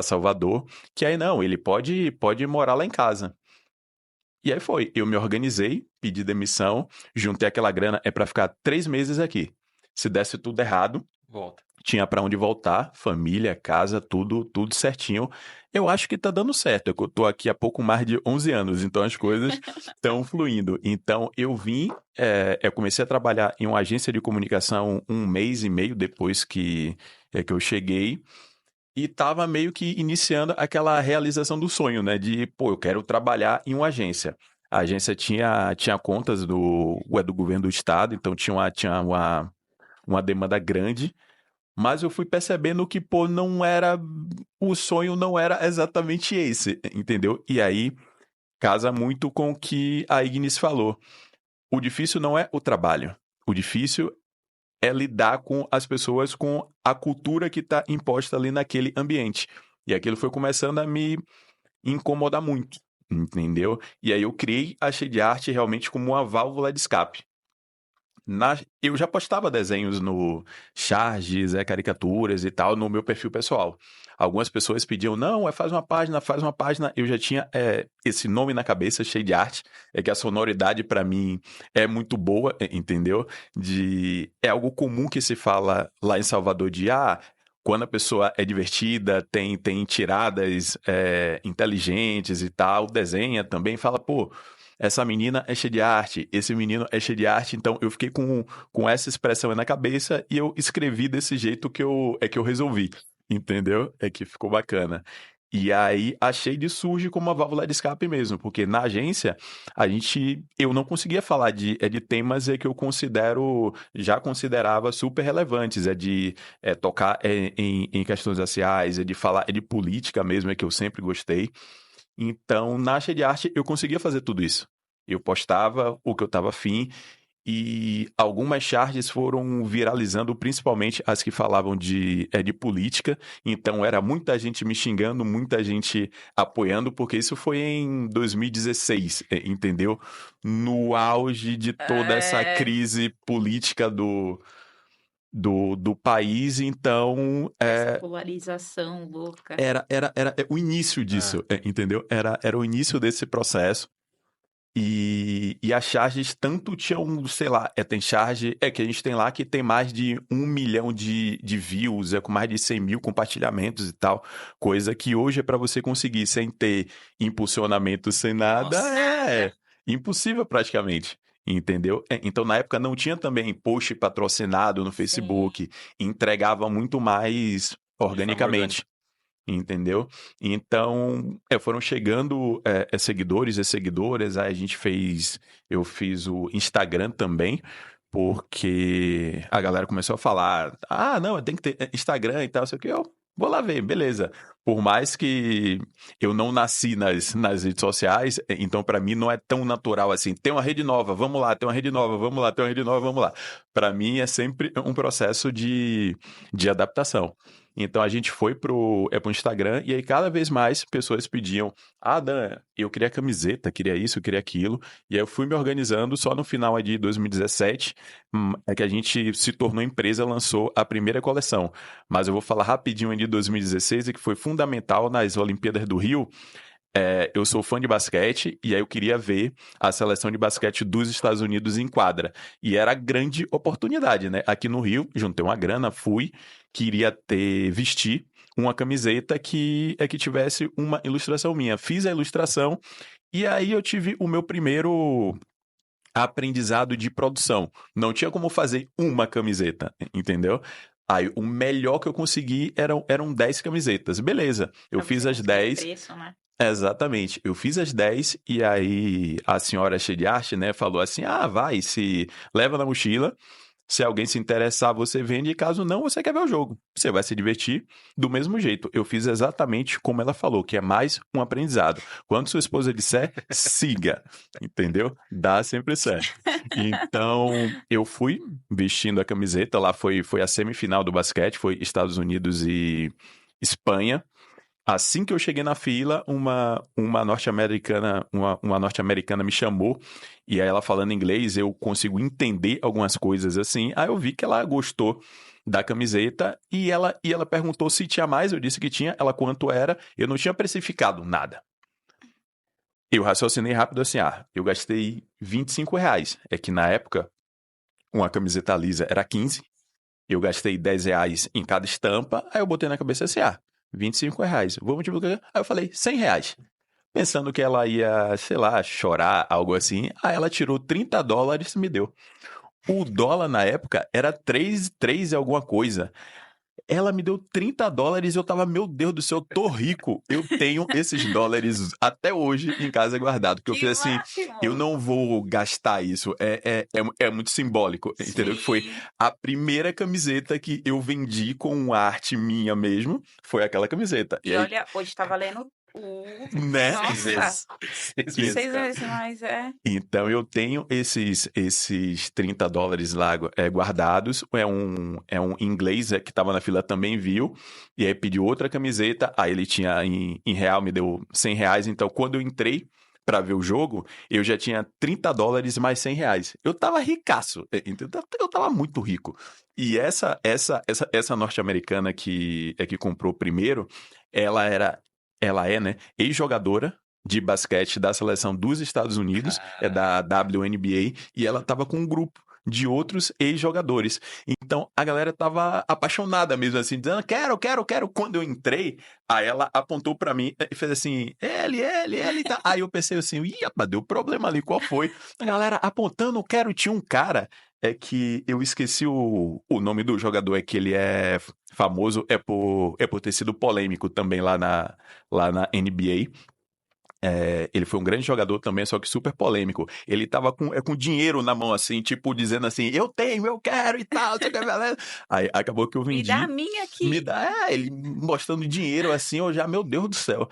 S1: Salvador, que aí não, ele pode morar lá em casa. E aí foi, eu me organizei, pedi demissão, juntei aquela grana, para ficar 3 meses aqui. Se desse tudo errado,
S3: Volta.
S1: tinha para onde voltar, família, casa, tudo certinho. Eu acho que tá dando certo. Eu tô aqui há pouco mais de 11 anos, então as coisas estão fluindo. Então eu comecei a trabalhar em uma agência de comunicação 1 mês e meio depois que eu cheguei. E tava meio que iniciando aquela realização do sonho, né? De, pô, eu quero trabalhar em uma agência. A agência tinha contas do governo do estado, então tinha uma demanda grande. Mas eu fui percebendo que, pô, não era. O sonho não era exatamente esse, entendeu? E aí casa muito com o que a Ignis falou. O difícil não é o trabalho. O difícil é lidar com as pessoas, com a cultura que está imposta ali naquele ambiente. E aquilo foi começando a me incomodar muito, entendeu? E aí eu criei a Shade Art realmente como uma válvula de escape. Eu já postava desenhos no charges, caricaturas e tal, no meu perfil pessoal. Algumas pessoas pediam, não, faz uma página, faz uma página. Eu já tinha esse nome na cabeça, Shade Art, que a sonoridade para mim é muito boa, entendeu? É algo comum que se fala lá em Salvador quando a pessoa é divertida, tem tiradas inteligentes e tal, desenha também, fala, pô, essa menina é cheia de arte, esse menino é cheio de arte. Então eu fiquei com essa expressão na cabeça e eu escrevi desse jeito que eu resolvi, entendeu? É que ficou bacana. E aí a Shade surge como uma válvula de escape mesmo, porque na agência eu não conseguia falar de temas que eu já considerava super relevantes, de tocar em questões raciais, de falar de política mesmo, que eu sempre gostei. Então, na Shade Art, eu conseguia fazer tudo isso. Eu postava o que eu estava afim e algumas charges foram viralizando, principalmente as que falavam de política. Então, era muita gente me xingando, muita gente apoiando, porque isso foi em 2016, entendeu? No auge de toda essa crise política do país. Então,
S2: Essa polarização louca.
S1: era o início disso, entendeu? Era o início desse processo. E as charges tanto tinham, sei lá, tem charge, que a gente tem lá que tem mais de 1 milhão de views, com mais de 100 mil compartilhamentos e tal, coisa que hoje para você conseguir sem ter impulsionamento, sem nada,
S2: Nossa.
S1: impossível praticamente. Entendeu? Então, na época, não tinha também post patrocinado no
S2: Sim.
S1: Facebook, entregava muito mais organicamente. Entendeu? Então, foram chegando seguidores e seguidoras, eu fiz o Instagram também, porque a galera começou a falar, não, tem que ter Instagram e tal, sei o que, eu vou lá ver, beleza. Por mais que eu não nasci nas redes sociais, então para mim não é tão natural assim, tem uma rede nova, vamos lá, tem uma rede nova, vamos lá, tem uma rede nova, vamos lá. Para mim é sempre um processo de adaptação. Então a gente foi pro Instagram e aí cada vez mais pessoas pediam: Dan, eu queria camiseta, queria isso, eu queria aquilo. E aí eu fui me organizando, só no final de 2017 é que a gente se tornou empresa, lançou a primeira coleção. Mas eu vou falar rapidinho de 2016 e que foi fundamental nas Olimpíadas do Rio. Eu sou fã de basquete e aí eu queria ver a seleção de basquete dos Estados Unidos em quadra. E era grande oportunidade, né? Aqui no Rio, juntei uma grana, queria vestir uma camiseta que tivesse uma ilustração minha. Fiz a ilustração e aí eu tive o meu primeiro aprendizado de produção. Não tinha como fazer uma camiseta, entendeu? Aí o melhor que eu consegui eram 10 camisetas. Beleza, eu
S2: Pra
S1: fiz
S2: você
S1: as
S2: conseguir o
S1: 10.
S2: preço, né?
S1: Exatamente, eu fiz as 10 e aí a senhora cheia de arte, né, falou assim, vai, se leva na mochila, se alguém se interessar você vende, e caso não, você quer ver o jogo, você vai se divertir do mesmo jeito. Eu fiz exatamente como ela falou, que é mais um aprendizado. Quando sua esposa disser, siga, entendeu? Dá sempre certo. Então, eu fui vestindo a camiseta, lá foi a semifinal do basquete, foi Estados Unidos e Espanha. Assim que eu cheguei na fila, uma norte-americana me chamou, e aí ela falando inglês, eu consigo entender algumas coisas assim. Aí eu vi que ela gostou da camiseta e ela perguntou se tinha mais, eu disse que tinha, ela quanto era, eu não tinha precificado nada. Eu raciocinei rápido assim, eu gastei R$ 25. É que na época, uma camiseta lisa era 15, eu gastei R$ 10 em cada estampa, aí eu botei na cabeça assim, R$ 25. Vamos divulgar. Aí eu falei, R$ 100. Pensando que ela ia, sei lá, chorar, algo assim. Aí ela tirou US$ 30 e me deu. O dólar na época era 3 e alguma coisa. Ela me deu US$ 30 e eu tava, meu Deus do céu, eu tô rico. Eu tenho esses dólares até hoje em casa guardado. Porque eu
S2: Que
S1: fiz assim, eu
S2: máximo!
S1: não vou gastar isso. É muito simbólico, entendeu? Que foi
S2: Sim.
S1: a primeira camiseta que eu vendi com arte minha mesmo. Foi aquela camiseta. E
S2: E
S1: aí,
S2: olha, hoje tá valendo
S1: né?
S3: Seis
S2: nossa,
S3: vezes. Seis
S1: E-
S3: vezes,
S2: 6
S3: cara.
S2: vezes mais, é.
S1: Então eu tenho esses US$ 30 lá guardados. É um inglês que estava na fila também viu. E aí pediu outra camiseta. Aí ele tinha em real, me deu R$ 100. Então quando eu entrei para ver o jogo, eu já tinha US$ 30 mais R$ 100. Eu tava ricaço, entendeu? Eu tava muito rico. E essa norte-americana que comprou primeiro, ela é, né, ex-jogadora de basquete da seleção dos Estados Unidos, é da
S3: Caraca.
S1: WNBA, e ela tava com um grupo de outros ex-jogadores. Então a galera tava apaixonada mesmo, assim, dizendo: quero, quero, quero. Quando eu entrei, aí ela apontou pra mim e fez assim: ele, tá. Aí eu pensei assim: ih, rapaz, deu problema ali, qual foi? A galera apontando, quero. Tinha um cara. É que eu esqueci o nome do jogador, é que ele é famoso, é por ter sido polêmico também lá na NBA. Ele foi um grande jogador também, só que super polêmico. Ele tava com dinheiro na mão, assim, tipo, dizendo assim, eu tenho, eu quero e tal, sei o que, beleza. Aí acabou que eu
S2: Me dá a
S1: vendi,
S2: minha
S1: me
S2: aqui.
S1: dá, ele mostrando dinheiro assim, eu já, meu Deus do céu.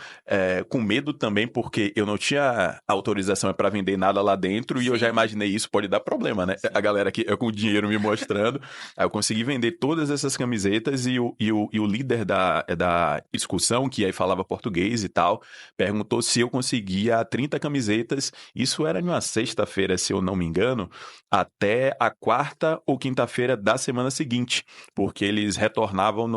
S1: Com medo também, porque eu não tinha autorização para vender nada lá dentro, e eu já
S2: Sim,
S1: imaginei isso pode dar problema, né? A
S3: Sim.
S1: galera que eu com dinheiro me mostrando. Aí eu consegui vender todas essas camisetas e o líder da excursão, que aí falava português e tal, perguntou se eu conseguia 30 camisetas. Isso era em uma sexta-feira, se eu não me engano, até a quarta ou quinta-feira da semana seguinte, porque eles retornavam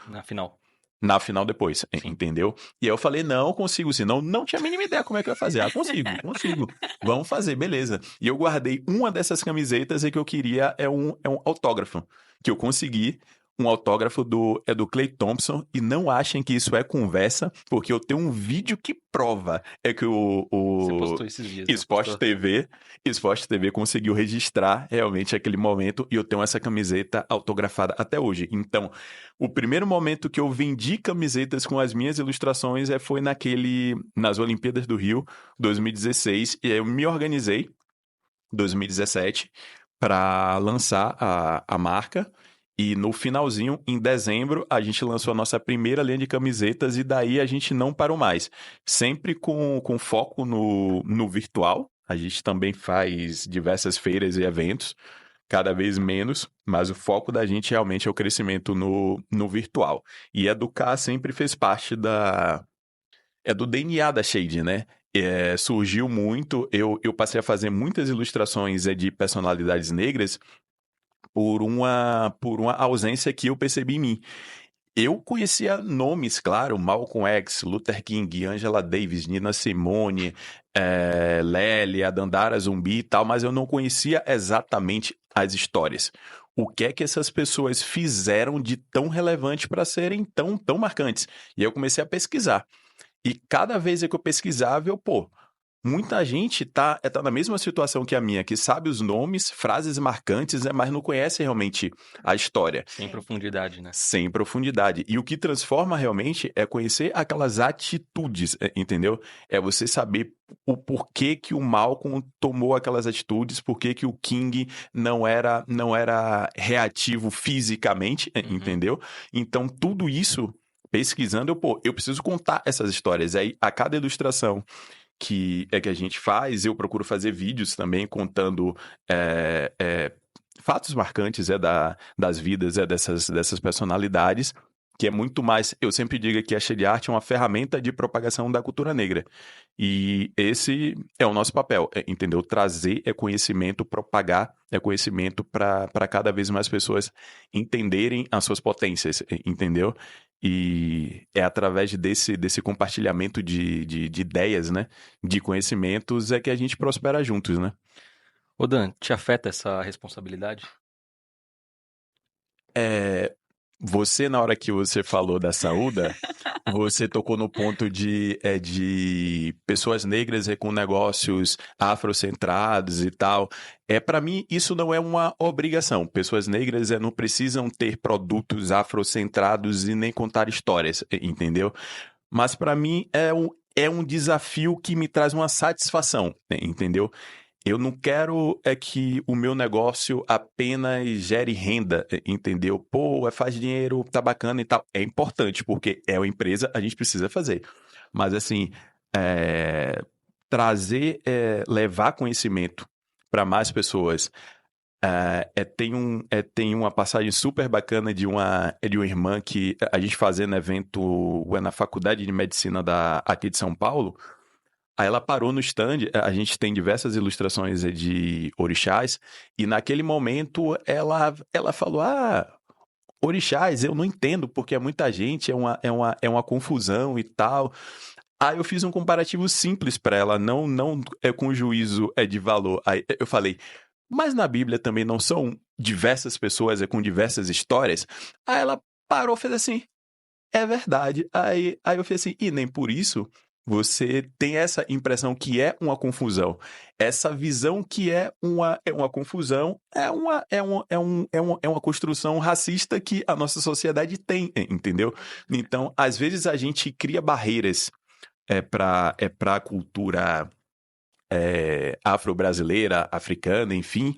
S3: Na final.
S1: na final depois,
S3: Sim.
S1: entendeu? E aí eu falei, não, eu consigo sim. Não tinha a mínima ideia como é que eu ia fazer. Consigo. Vamos fazer, beleza. E eu guardei uma dessas camisetas e que eu queria é um autógrafo, que eu consegui. Um autógrafo do Klay Thompson, e não achem que isso é conversa, porque eu tenho um vídeo que prova é que o,
S3: Você
S1: o
S3: postou esses dias, né?
S1: Sport
S3: Postou.
S1: TV, Sport TV conseguiu registrar realmente aquele momento, e eu tenho essa camiseta autografada até hoje. Então, o primeiro momento que eu vendi camisetas com as minhas ilustrações foi nas Olimpíadas do Rio, 2016, e aí eu me organizei, 2017, para lançar a marca. E no finalzinho, em dezembro, a gente lançou a nossa primeira linha de camisetas e daí a gente não parou mais. Sempre com foco no virtual. A gente também faz diversas feiras e eventos, cada vez menos, mas o foco da gente realmente é o crescimento no virtual. E educar sempre fez parte do DNA da Shade, né? Surgiu muito, eu passei a fazer muitas ilustrações de personalidades negras por uma ausência que eu percebi em mim. Eu conhecia nomes, claro, Malcolm X, Luther King, Angela Davis, Nina Simone, Lélia, Dandara Zumbi e tal, mas eu não conhecia exatamente as histórias. O que é que essas pessoas fizeram de tão relevante para serem tão marcantes? E aí eu comecei a pesquisar. E cada vez que eu pesquisava, muita gente tá na mesma situação que a minha, que sabe os nomes, frases marcantes, mas não conhece realmente a história.
S3: Sem
S2: É.
S3: profundidade, né?
S1: Sem profundidade. E o que transforma realmente é conhecer aquelas atitudes, entendeu? É você saber o porquê que o Malcolm tomou aquelas atitudes, porquê que o King não era reativo fisicamente, entendeu? Então, tudo isso, pesquisando, eu preciso contar essas histórias. Aí, a cada ilustração que a gente faz, eu procuro fazer vídeos também contando fatos marcantes das vidas dessas personalidades, que é muito mais, eu sempre digo que a Shade Art é uma ferramenta de propagação da cultura negra. E esse é o nosso papel, entendeu? Trazer conhecimento, propagar conhecimento para cada vez mais pessoas entenderem as suas potências, entendeu? E é através desse compartilhamento de ideias, né? De conhecimentos que a gente prospera juntos, né?
S3: Ô Dan, te afeta essa responsabilidade?
S1: Você, na hora que você falou da saúde, você tocou no ponto de pessoas negras com negócios afrocentrados e tal. Para mim, isso não é uma obrigação. Pessoas negras não precisam ter produtos afrocentrados e nem contar histórias, entendeu? Mas para mim é um desafio que me traz uma satisfação, entendeu? Eu não quero que o meu negócio apenas gere renda, entendeu? Pô, faz dinheiro, tá bacana e tal. É importante, porque é uma empresa, a gente precisa fazer. Mas, assim, é, levar conhecimento para mais pessoas. Tem uma passagem super bacana de uma irmã que a gente fazendo evento na Faculdade de Medicina aqui de São Paulo. Aí ela parou no stand, a gente tem diversas ilustrações de orixás, e naquele momento ela falou: orixás, eu não entendo, porque é muita gente, é uma confusão e tal. Aí eu fiz um comparativo simples para ela, não com juízo de valor. Aí eu falei: mas na Bíblia também não são diversas pessoas com diversas histórias? Aí ela parou e fez assim: é verdade. Aí eu falei assim, e nem por isso você tem essa impressão que é uma confusão. Essa visão que é uma confusão é uma construção racista que a nossa sociedade tem, entendeu? Então, às vezes a gente cria barreiras para a cultura afro-brasileira, africana, enfim,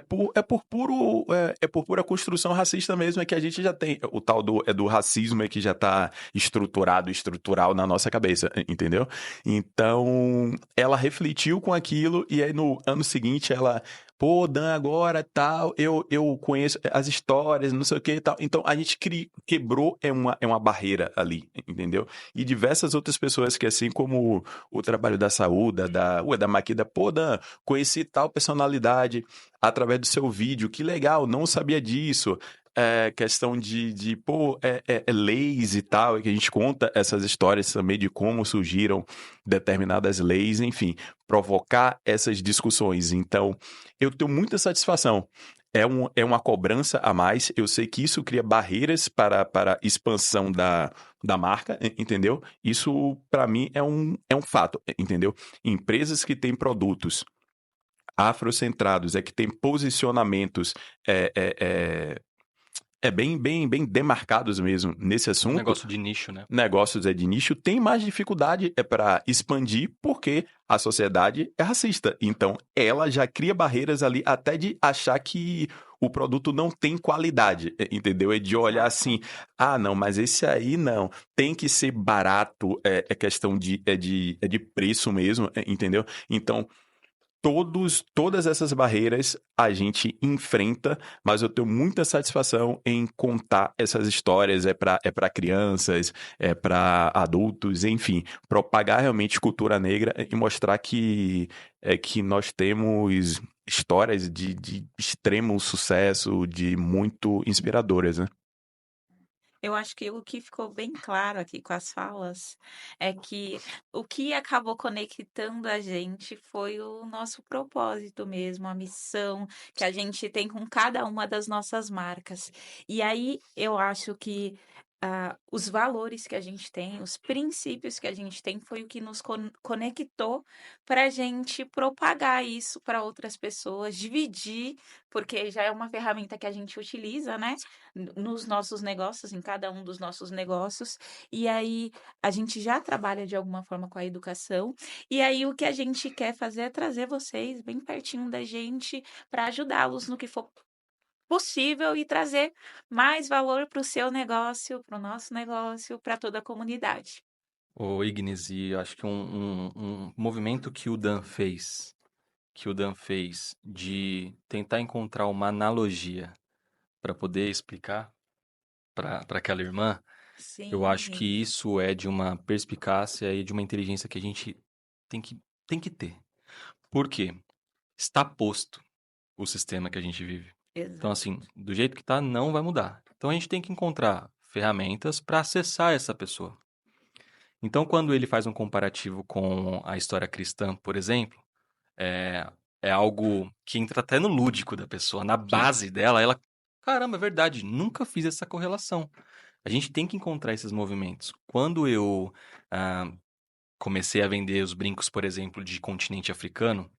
S1: por pura construção racista mesmo, que a gente já tem. O tal do racismo que já está estrutural na nossa cabeça, entendeu? Então, ela refletiu com aquilo e aí no ano seguinte ela, pô, Dan, agora tal, eu conheço as histórias, não sei o que e tal. Então, a gente quebrou uma barreira ali, entendeu? E diversas outras pessoas que, assim como o trabalho da saúde, da Maquida, pô, Dan, conheci tal personalidade através do seu vídeo, que legal, não sabia disso. Questão de leis e tal, e que a gente conta essas histórias também de como surgiram determinadas leis, enfim, provocar essas discussões. Então, eu tenho muita satisfação. É uma cobrança a mais. Eu sei que isso cria barreiras para a expansão da marca, entendeu? Isso, para mim, é um fato, entendeu? Empresas que têm produtos afrocentrados, que têm posicionamentos é, é, é, bem, bem, bem demarcados mesmo nesse assunto.
S3: Negócio de nicho, né?
S1: Negócios de nicho tem mais dificuldade para expandir porque a sociedade é racista. Então, ela já cria barreiras ali até de achar que o produto não tem qualidade, entendeu? É de olhar assim, não, mas esse aí não, tem que ser barato, é questão de preço mesmo, entendeu? Então, todas essas barreiras a gente enfrenta, mas eu tenho muita satisfação em contar essas histórias, para crianças, para adultos, enfim, propagar realmente cultura negra e mostrar que nós temos histórias de extremo sucesso, de muito inspiradoras, né?
S2: Eu acho que o que ficou bem claro aqui com as falas é que o que acabou conectando a gente foi o nosso propósito mesmo, a missão que a gente tem com cada uma das nossas marcas. E aí eu acho que os valores que a gente tem, os princípios que a gente tem, foi o que nos conectou para a gente propagar isso para outras pessoas, dividir, porque já é uma ferramenta que a gente utiliza, né, nos nossos negócios, em cada um dos nossos negócios, e aí a gente já trabalha de alguma forma com a educação, e aí o que a gente quer fazer é trazer vocês bem pertinho da gente para ajudá-los no que for possível e trazer mais valor para o seu negócio, para o nosso negócio, para toda a comunidade.
S3: Ô, Ignis, e eu acho que um movimento que o Dan fez de tentar encontrar uma analogia para poder explicar para aquela irmã, eu acho que
S2: Sim,
S3: isso é de uma perspicácia e de uma inteligência que a gente tem que, tem que ter. Por quê? Está posto o sistema que a gente vive. Então,
S2: exato.
S3: assim, do jeito que está, não vai mudar. Então, a gente tem que encontrar ferramentas para acessar essa pessoa. Então, quando ele faz um comparativo com a história cristã, por exemplo, é, é algo que entra até no lúdico da pessoa, na
S1: Sim.
S3: base dela, ela, caramba, é verdade, nunca fiz essa correlação. A gente tem que encontrar esses movimentos. Quando eu ah, comecei a vender os brincos, por exemplo, de continente africano,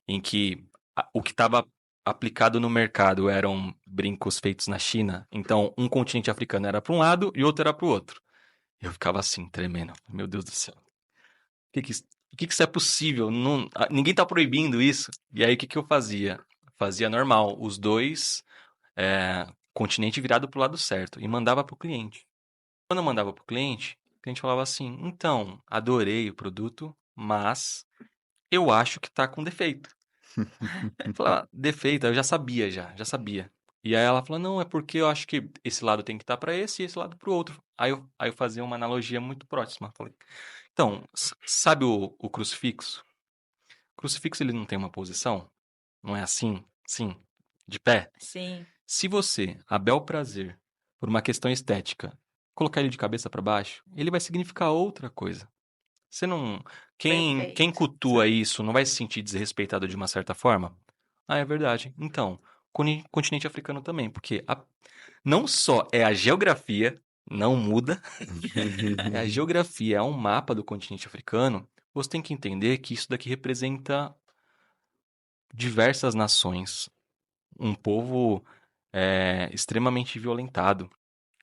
S3: em que o que estava aplicado no mercado eram brincos feitos na China, então um continente africano era para um lado e outro era para o outro. Eu ficava assim, tremendo. Meu Deus do céu. O que isso é possível? Ninguém tá proibindo isso. E aí, o que eu fazia? Fazia normal, os dois, continente virado pro lado certo, e mandava pro cliente. Quando eu mandava pro cliente, o cliente falava assim, então, adorei o produto, mas eu acho que tá com defeito. Eu falava, defeito, eu já sabia. E aí ela falou, não, é porque eu acho que esse lado tem que estar para esse e esse lado para o outro. Aí eu fazia uma analogia muito próxima. Falei, então, sabe o crucifixo? O crucifixo ele não tem uma posição? Não é assim? Sim, de pé?
S2: Sim,
S3: Se você, a bel prazer, por uma questão estética, colocar ele de cabeça para baixo, ele vai significar outra coisa. Você não. Quem
S2: perfeito.
S3: cultua isso não vai se sentir desrespeitado de uma certa forma? Ah, é verdade. Então, continente africano também, porque não só é a geografia, não muda, é a geografia, é um mapa do continente africano. Você tem que entender que isso daqui representa diversas nações, um povo extremamente violentado,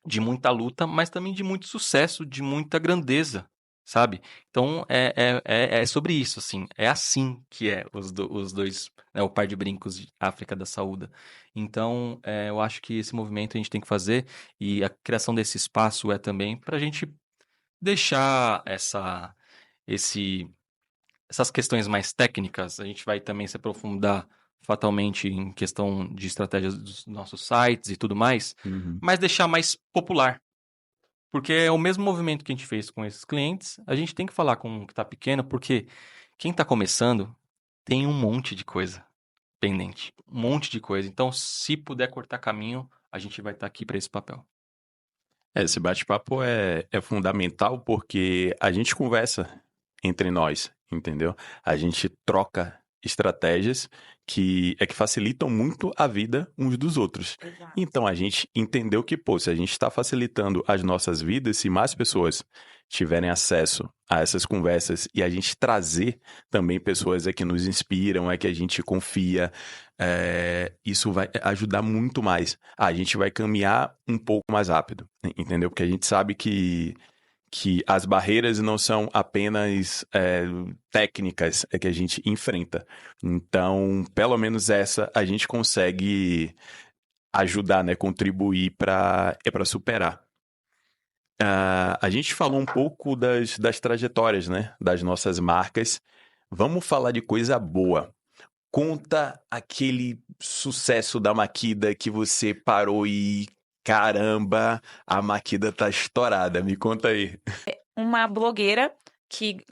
S3: de muita luta, mas também de muito sucesso, de muita grandeza, sabe? Então é sobre isso, assim. É assim que é os dois, né, o par de brincos de África da Saúda. Então eu acho que esse movimento a gente tem que fazer e a criação desse espaço é também para a gente deixar esse, essas questões mais técnicas. A gente vai também se aprofundar fatalmente em questão de estratégias dos nossos sites e tudo mais,
S1: Uhum.
S3: mas deixar mais popular. Porque é o mesmo movimento que a gente fez com esses clientes, a gente tem que falar com o que está pequeno, porque quem está começando tem um monte de coisa pendente, um monte de coisa. Então, se puder cortar caminho, a gente vai estar aqui para esse papel.
S1: Esse bate-papo é fundamental porque a gente conversa entre nós, entendeu? A gente troca estratégias que facilitam muito a vida uns dos outros.
S2: Exato.
S1: Então a gente entendeu que, pô, se a gente está facilitando as nossas vidas, se mais pessoas tiverem acesso a essas conversas e a gente trazer também pessoas que nos inspiram, que a gente confia, isso vai ajudar muito mais. A gente vai caminhar um pouco mais rápido, entendeu? Porque a gente sabe que as barreiras não são apenas técnicas que a gente enfrenta. Então, pelo menos essa a gente consegue ajudar, né? Contribuir para superar. A gente falou um pouco das trajetórias, né? Das nossas marcas. Vamos falar de coisa boa. Conta aquele sucesso da Makida que você parou e caramba, a Makida tá estourada. Me conta aí.
S2: Uma blogueira que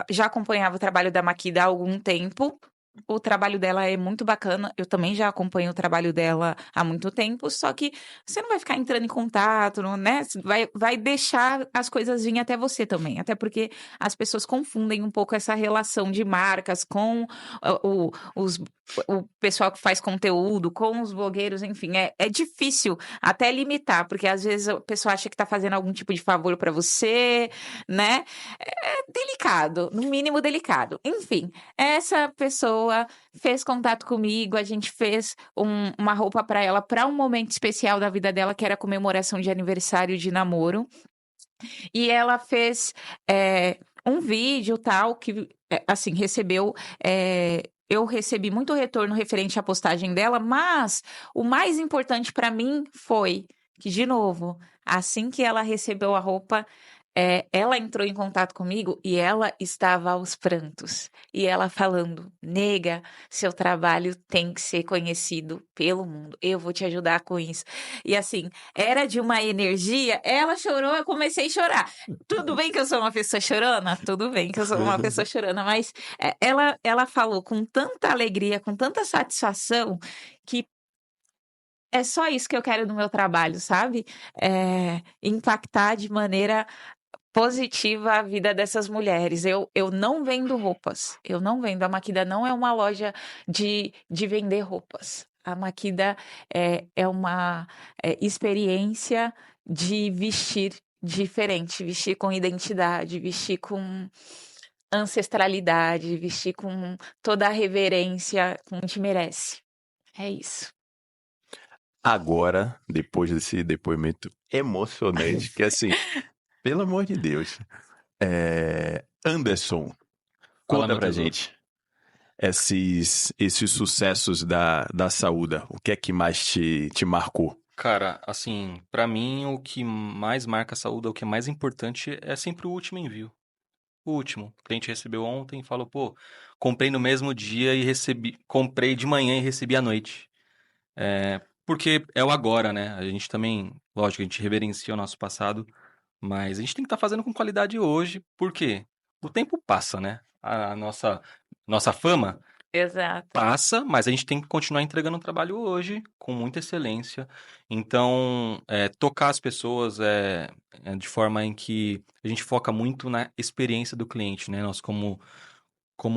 S2: já acompanhava o trabalho da Makida há algum tempo, o trabalho dela é muito bacana. Eu também já acompanho o trabalho dela há muito tempo, só que você não vai ficar entrando em contato, né? Vai deixar as coisas virem até você também. Até porque as pessoas confundem um pouco essa relação de marcas com o pessoal que faz conteúdo, com os blogueiros, enfim. É difícil até limitar, porque às vezes a pessoa acha que está fazendo algum tipo de favor para você, né? É delicado, no mínimo delicado. Enfim, essa pessoa fez contato comigo, a gente fez uma roupa para ela para um momento especial da vida dela, que era a comemoração de aniversário de namoro. E ela fez um vídeo tal que, assim, recebeu. Eu recebi muito retorno referente à postagem dela, mas o mais importante para mim foi que, de novo, assim que ela recebeu a roupa, ela entrou em contato comigo e ela estava aos prantos. E ela falando: Nega, seu trabalho tem que ser conhecido pelo mundo. Eu vou te ajudar com isso. E assim, era de uma energia. Ela chorou, eu comecei a chorar. Tudo bem que eu sou uma pessoa chorona? Tudo bem que eu sou uma pessoa chorona, mas ela falou com tanta alegria, com tanta satisfação, que é só isso que eu quero no meu trabalho, sabe? Impactar de maneira positiva a vida dessas mulheres. Eu não vendo roupas, eu não vendo. A Makida não é uma loja de vender roupas. A Makida é uma experiência de vestir diferente, vestir com identidade, vestir com ancestralidade, vestir com toda a reverência que a gente merece. É isso.
S1: Agora, depois desse depoimento emocionante, que assim, pelo amor de Deus, Anderson,
S3: Fala,
S1: conta
S3: meu
S1: pra
S3: tesouro.
S1: gente esses sucessos da Saúda. O que é que mais te marcou?
S3: Cara, assim, pra mim o que mais marca a saúde, o que é mais importante é sempre o último envio. O último. O cliente recebeu ontem e falou, pô, comprei no mesmo dia e comprei de manhã e recebi à noite. Porque é o agora, né? A gente também, lógico, a gente reverencia o nosso passado, mas a gente tem que estar fazendo com qualidade hoje, por quê? O tempo passa, né? A nossa fama
S2: Exato.
S3: passa, mas a gente tem que continuar entregando o trabalho hoje com muita excelência. Então, tocar as pessoas de forma em que a gente foca muito na experiência do cliente, né? Nós, como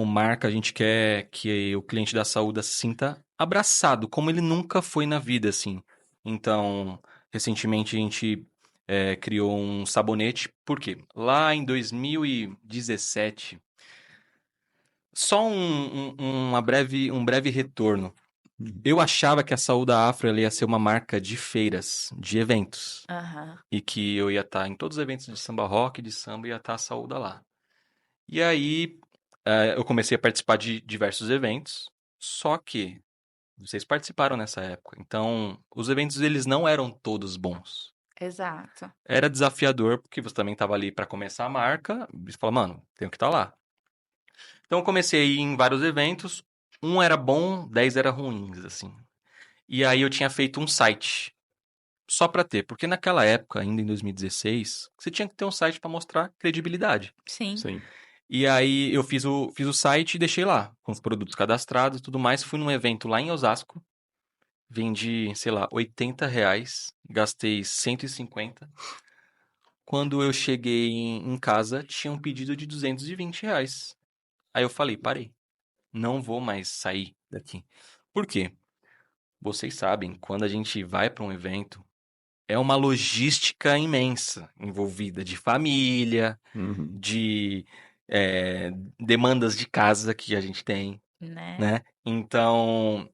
S3: marca, a gente quer que o cliente da Saúde se sinta abraçado, como ele nunca foi na vida, assim. Então, recentemente a gente criou um sabonete, por quê? Lá em 2017, só um breve retorno. Eu achava que a Saúde Afro ela ia ser uma marca de feiras, de eventos.
S2: Aham.
S3: E que eu ia estar em todos os eventos de samba rock, de samba, ia estar a Saúde lá. E aí, eu comecei a participar de diversos eventos, só que vocês participaram nessa época. Então, os eventos eles não eram todos bons.
S2: Exato.
S3: Era desafiador, porque você também estava ali para começar a marca, e você fala, mano, tenho que estar lá. Então, eu comecei a ir em vários eventos, um era bom, 10 era ruins, assim. E aí eu tinha feito um site só para ter, porque naquela época, ainda em 2016, você tinha que ter um site para mostrar credibilidade.
S2: Sim.
S1: Sim.
S3: E aí eu fiz o site e deixei lá, com os produtos cadastrados e tudo mais. Fui num evento lá em Osasco, vendi, sei lá, R$ 80, gastei 150. Quando eu cheguei em casa, tinha um pedido de R$ 220. Aí eu falei, parei, não vou mais sair daqui. Por quê? Vocês sabem, quando a gente vai para um evento, é uma logística imensa envolvida de família,
S1: Uhum.
S3: de demandas de casa que a gente tem,
S2: Né?
S3: né? Então,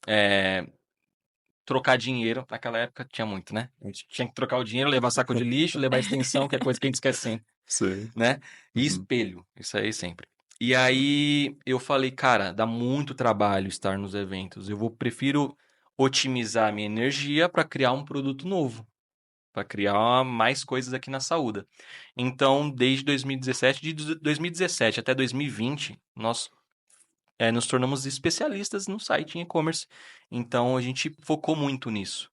S3: trocar dinheiro, naquela época tinha muito, né? A gente tinha que trocar o dinheiro, levar saco de lixo, levar extensão, que é coisa que a gente esquece sempre,
S1: Sim.
S3: né? E
S1: Uhum.
S3: espelho, isso aí sempre. E aí eu falei, cara, dá muito trabalho estar nos eventos. Prefiro otimizar a minha energia para criar um produto novo, para criar mais coisas aqui na Saúde. Então, desde 2017, de 2017 até 2020, nós nos tornamos especialistas no site em e-commerce. Então, a gente focou muito nisso.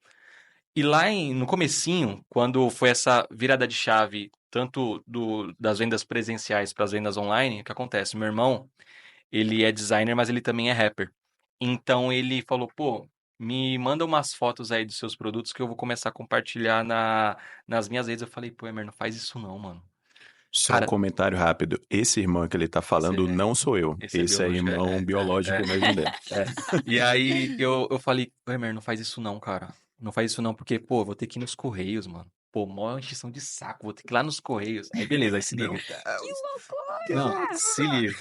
S3: E lá no comecinho, quando foi essa virada de chave, tanto das vendas presenciais para as vendas online, o que acontece? Meu irmão, ele é designer, mas ele também é rapper. Então ele falou, pô, me manda umas fotos aí dos seus produtos que eu vou começar a compartilhar nas minhas redes. Eu falei, pô, Emer, não faz isso não, mano.
S1: Só um
S3: Cara,
S1: comentário rápido. Esse irmão que ele tá falando não sou eu.
S3: esse é
S1: Esse é
S3: biológico,
S1: irmão biológico mesmo dele.
S3: E aí eu falei, ô, Emer, não faz isso não, cara. Não faz isso não, porque, pô, eu vou ter que ir nos Correios, mano. Pô, maior encheção de saco, vou ter que ir lá nos Correios. Aí beleza, aí se liga.
S2: Que
S3: Não,
S2: loucura!
S3: se liga.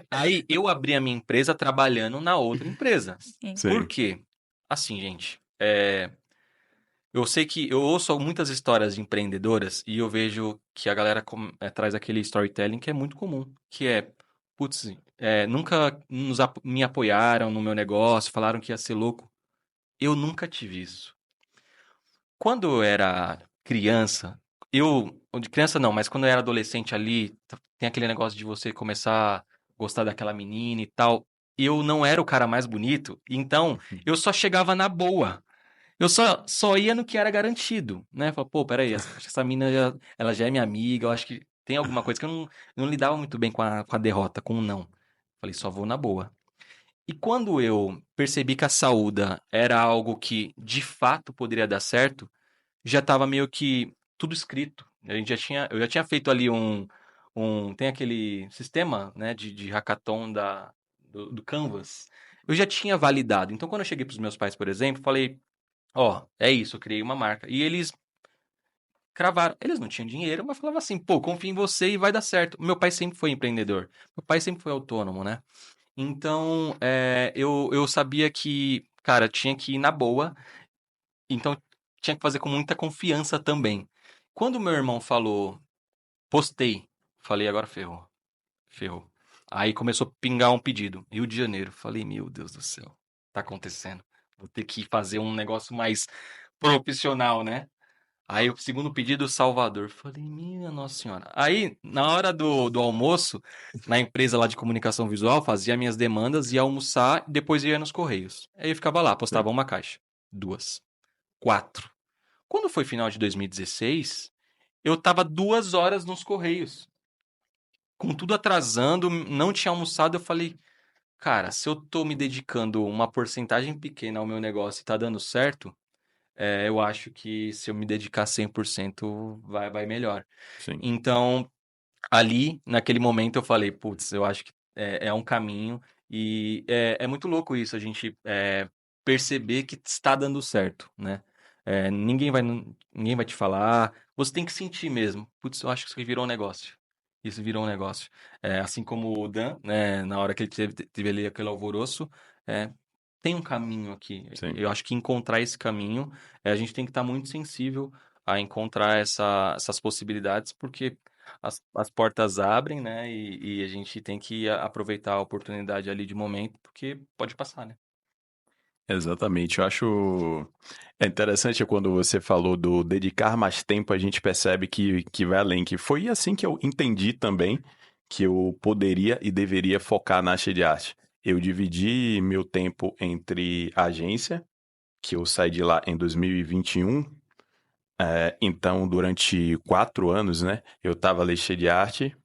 S3: Aí eu abri a minha empresa trabalhando na outra empresa.
S2: Sim.
S1: Sim.
S3: Por quê? Assim, gente, eu sei que eu ouço muitas histórias de empreendedoras e eu vejo que a galera traz aquele storytelling que é muito comum, que é, putz, nunca me apoiaram no meu negócio, falaram que ia ser louco. Eu nunca tive isso. Quando eu era criança, de criança não, mas quando eu era adolescente ali, tem aquele negócio de você começar a gostar daquela menina e tal. Eu não era o cara mais bonito, então eu só chegava na boa. Eu só ia no que era garantido, né? Falei, pô, peraí, acho que essa mina ela já é minha amiga, eu acho que tem alguma coisa que eu não lidava muito bem com a derrota, com o não. Falei, só vou na boa. E quando eu percebi que a saúde era algo que de fato poderia dar certo, já estava meio que tudo escrito. Eu já tinha feito ali tem aquele sistema, né, de hackathon do Canvas. Eu já tinha validado. Então, quando eu cheguei para os meus pais, por exemplo, falei, ó, é isso, eu criei uma marca. E eles cravaram. Eles não tinham dinheiro, mas falavam assim, pô, confio em você e vai dar certo. Meu pai sempre foi empreendedor. Meu pai sempre foi autônomo, né? Então, eu sabia que, cara, tinha que ir na boa. Então, tinha que fazer com muita confiança também. Quando meu irmão falou, postei, falei, agora ferrou. Ferrou. Aí começou a pingar um pedido. Rio de Janeiro. Falei, meu Deus do céu, tá acontecendo. Vou ter que fazer um negócio mais profissional, né? Aí o segundo pedido, Salvador. Falei, minha Nossa Senhora. Aí, na hora do almoço, na empresa lá de comunicação visual, fazia minhas demandas, ia almoçar e depois ia nos Correios. Aí eu ficava lá, postava uma caixa. 2. 4. Quando foi final de 2016, eu tava 2 horas nos Correios. Com tudo atrasando, não tinha almoçado, eu falei, cara, se eu tô me dedicando uma porcentagem pequena ao meu negócio e tá dando certo, eu acho que se eu me dedicar 100% vai melhor.
S1: Sim.
S3: Então, ali, naquele momento, eu falei, putz, eu acho que é um caminho e é muito louco isso, a gente perceber que está dando certo, né? Ninguém vai te falar, você tem que sentir mesmo. Putz, eu acho que isso virou um negócio. Isso virou um negócio. Assim como o Dan, né, na hora que ele teve ali aquele alvoroço, tem um caminho aqui.
S1: Sim.
S3: Eu acho que encontrar esse caminho, a gente tem que estar muito sensível a encontrar essas possibilidades, porque as portas abrem, né? E a gente tem que aproveitar a oportunidade ali de momento, porque pode passar, né?
S1: Exatamente. Eu acho interessante quando você falou do dedicar mais tempo, a gente percebe que vai além. Que foi assim que eu entendi também que eu poderia e deveria focar na arte de arte. Eu dividi meu tempo entre a agência, que eu saí de lá em 2021. Então, durante 4 anos, né, eu estava Lexia de Arte